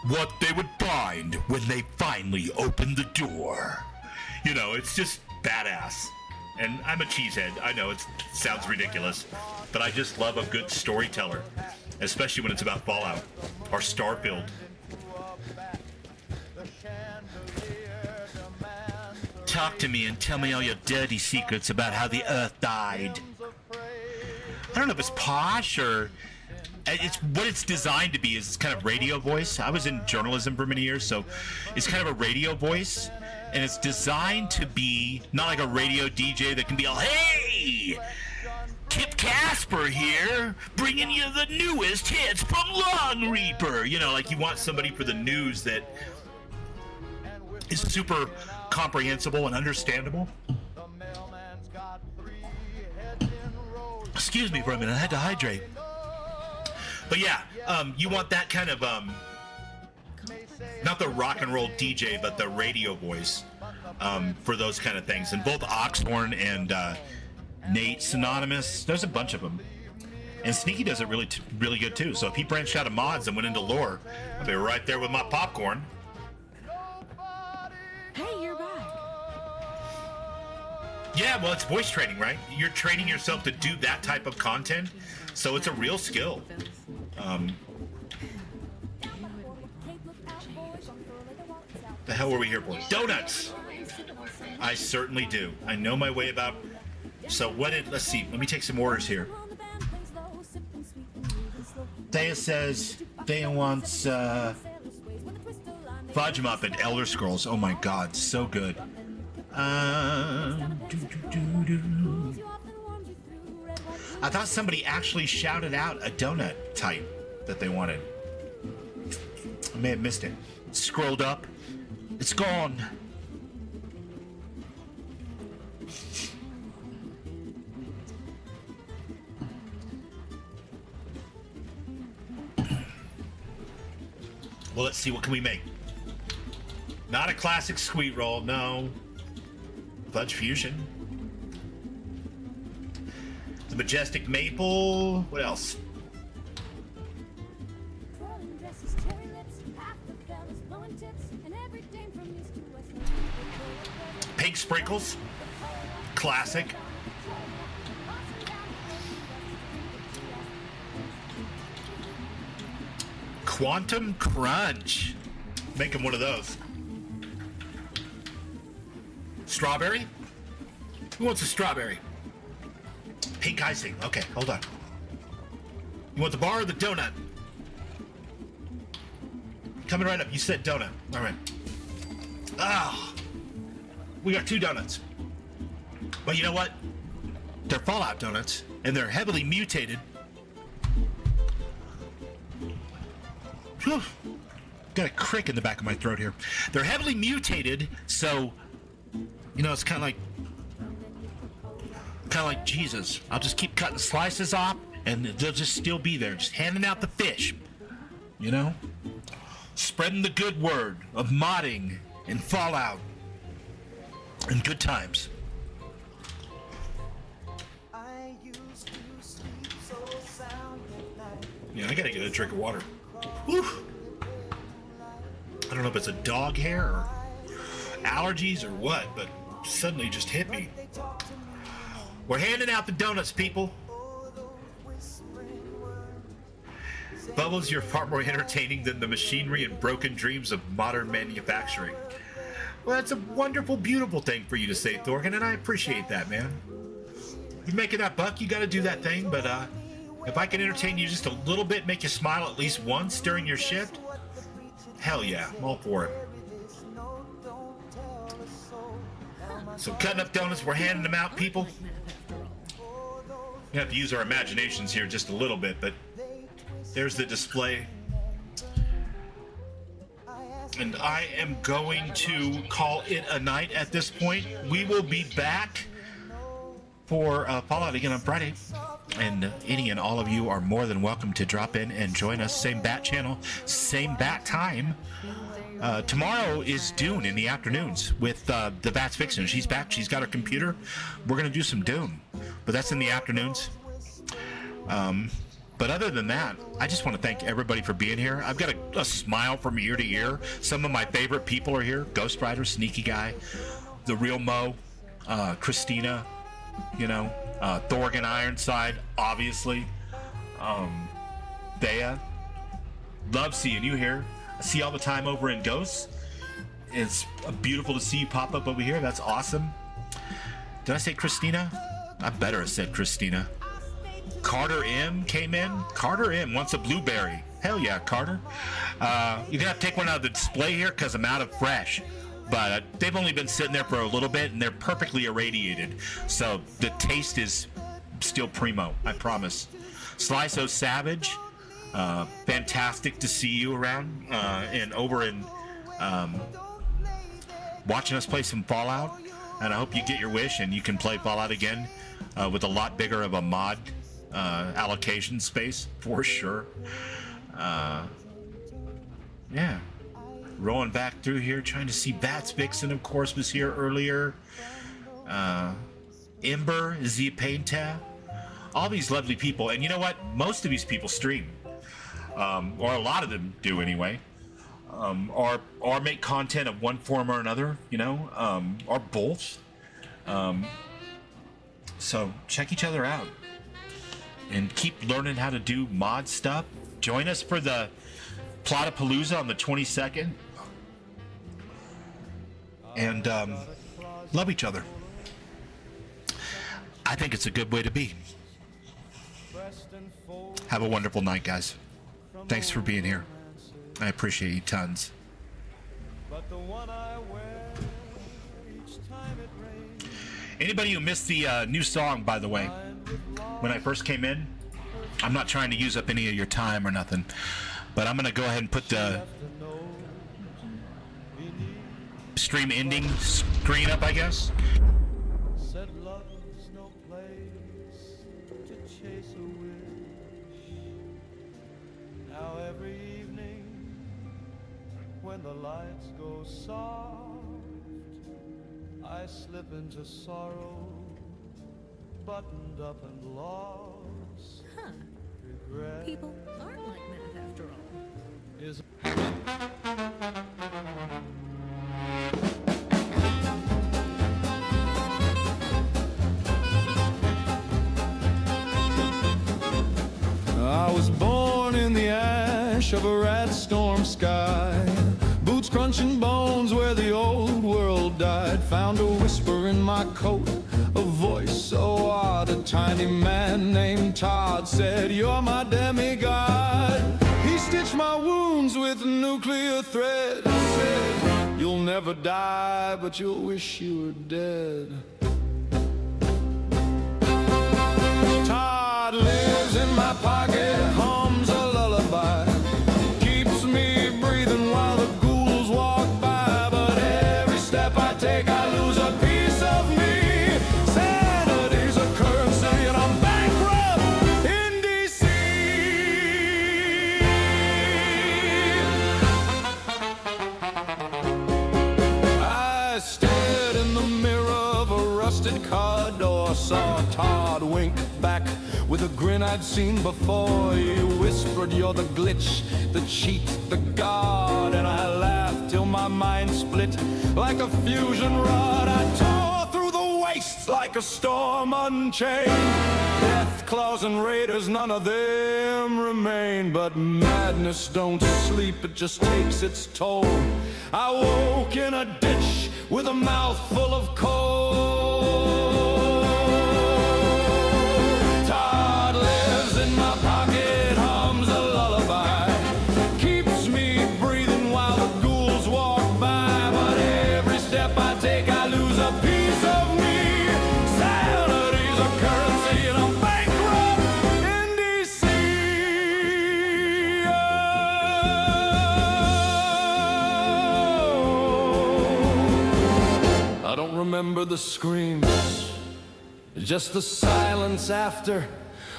what they would find when they finally opened the door. You know, it's just badass. And I'm a cheesehead. I know it sounds ridiculous, but I just love a good storyteller, especially when it's about Fallout or Starfield. Talk to me and tell me all your dirty secrets about how the Earth died. I don't know if it's posh or... It's what it's designed to be is kind of radio voice. I was in journalism for many years, so it's kind of a radio voice, and it's designed to be not like a radio DJ that can be all, hey, Kip Casper here, bringing you the newest hits from Long Reaper. You know, like you want somebody for the news that is super comprehensible and understandable. Excuse me for a minute, I had to hydrate. But yeah, you want that kind of not the rock and roll DJ, but the radio voice for those kind of things. And both Oxhorn and Nate Synonymous, there's a bunch of them. And Sneaky does it really good too. So if he branched out of mods and went into lore, I'd be right there with my popcorn. Hey, you're back. Yeah, well, it's voice training, right? You're training yourself to do that type of content, so it's a real skill. The hell were we here for? Donuts! I certainly do. I know my way about... So let's see, let me take some orders here. Thea says Thea wants Fudge Muppet Elder Scrolls. Oh my god, so good. I thought somebody actually shouted out a donut type that they wanted. I may have missed it. Scrolled up. It's gone. Well, let's see, what can we make? Not a classic sweet roll, no. Fudge Fusion. The Majestic Maple. What else? Pink Sprinkles. Classic. Quantum Crunch. Make him one of those. Strawberry? Who wants a strawberry? Pink icing. Okay, hold on. You want the bar or the donut? Coming right up. You said donut. All right. Ah, we got 2 donuts. But you know what? They're Fallout donuts, and they're heavily mutated. Whew. Got a crick in the back of my throat here. They're heavily mutated, so you know it's kind of like Jesus. I'll just keep cutting slices off, and they'll just still be there, just handing out the fish. You know, spreading the good word of modding and Fallout and good times. Yeah, I gotta get a drink of water. Whew. I don't know if it's a dog hair or allergies or what, but suddenly just hit me. We're handing out the donuts, people. Bubbles, you're far more entertaining than the machinery and broken dreams of modern manufacturing. Well, that's a wonderful, beautiful thing for you to say, Thorgan, and I appreciate that, man. You're making that buck, you gotta do that thing, but if I can entertain you just a little bit, make you smile at least once during your shift, hell yeah, I'm all for it. So cutting up donuts, we're handing them out, people. We have to use our imaginations here just a little bit, but there's the display. And I am going to call it a night at this point. We will be back for Fallout again on Friday. And any and all of you are more than welcome to drop in and join us. Same bat channel, same bat time. Tomorrow is Dune in the afternoons with the Bat's Vixen. She's back. She's got her computer. We're going to do some Dune. But that's in the afternoons. But other than that, I just want to thank everybody for being here. I've got a smile from ear to ear. Some of my favorite people are here. Ghost Rider, Sneaky Guy, The Real Mo, Christina, you know, Thorgan Ironside, obviously. Thea. Love seeing you here. I see you all the time over in Ghosts. It's beautiful to see you pop up over here. That's awesome. Did I say Christina? I better have said Christina. Carter M came in. Carter M wants a blueberry. Hell yeah, Carter. You're gonna have to take one out of the display here because I'm out of fresh. But they've only been sitting there for a little bit and they're perfectly irradiated. So the taste is still primo, I promise. Slice O Savage, fantastic to see you around and over in watching us play some Fallout. And I hope you get your wish and you can play Fallout again with a lot bigger of a mod allocation space for sure. Yeah. rolling back through here, trying to see Bats Vixen, of course, was here earlier. Ember, Z Painta, all these lovely people. And you know what? Most of these people stream, or a lot of them do anyway, or make content of one form or another, you know, or both. So check each other out and keep learning how to do mod stuff. Join us for the Plotapalooza on the 22nd. And love each other. I think it's a good way to be. Have a wonderful night, guys. Thanks for being here. I appreciate you tons. Anybody who missed the new song, by the way, when I first came in, I'm not trying to use up any of your time or nothing, but I'm going to go ahead and put the stream ending screen up, I guess. Said love's no place to chase a wish. Now every evening when the lights go soft, I slip into sorrow, buttoned up and lost. Huh. Regret People aren't like that after all. is I was born in the ash of a rat storm sky, boots crunching bones where the old world died. Found a whisper in my coat, a voice so odd. A tiny man named Todd said, "You're my demigod." He stitched my wounds with nuclear thread. Said, "You'll never die, but you'll wish you were dead." Todd lives in my pocket, hums a lullaby, keeps me breathing while the ghouls walk by. But every step I take, I lose a piece of me. Sanity's a currency and I'm bankrupt in DC. I stared in the mirror of a rusted car door, saw Todd wink back with a grin I'd seen before. He whispered, "You're the glitch, the cheat, the god." And I laughed till my mind split like a fusion rod. I tore through the wastes like a storm unchained. Death, claws, and raiders, none of them remain. But madness don't sleep, it just takes its toll. I woke in a ditch with a mouthful of coal. Todd lives in my pocket, hums a lullaby, keeps me breathing while the ghouls walk by. But every step I take, I lose a piece of me. Sanity's a currency and I'm bankrupt in DC. I don't remember the screams, just the silence after,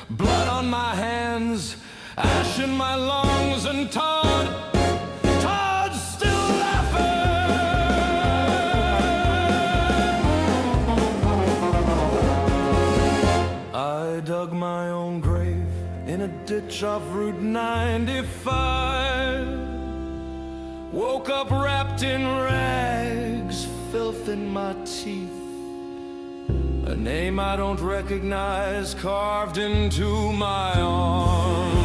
blood on my hands, ash in my lungs, and Todd's still laughing. I dug my own grave in a ditch off Route 95. Woke up wrapped in rags, filth in my teeth. A name I don't recognize carved into my arm.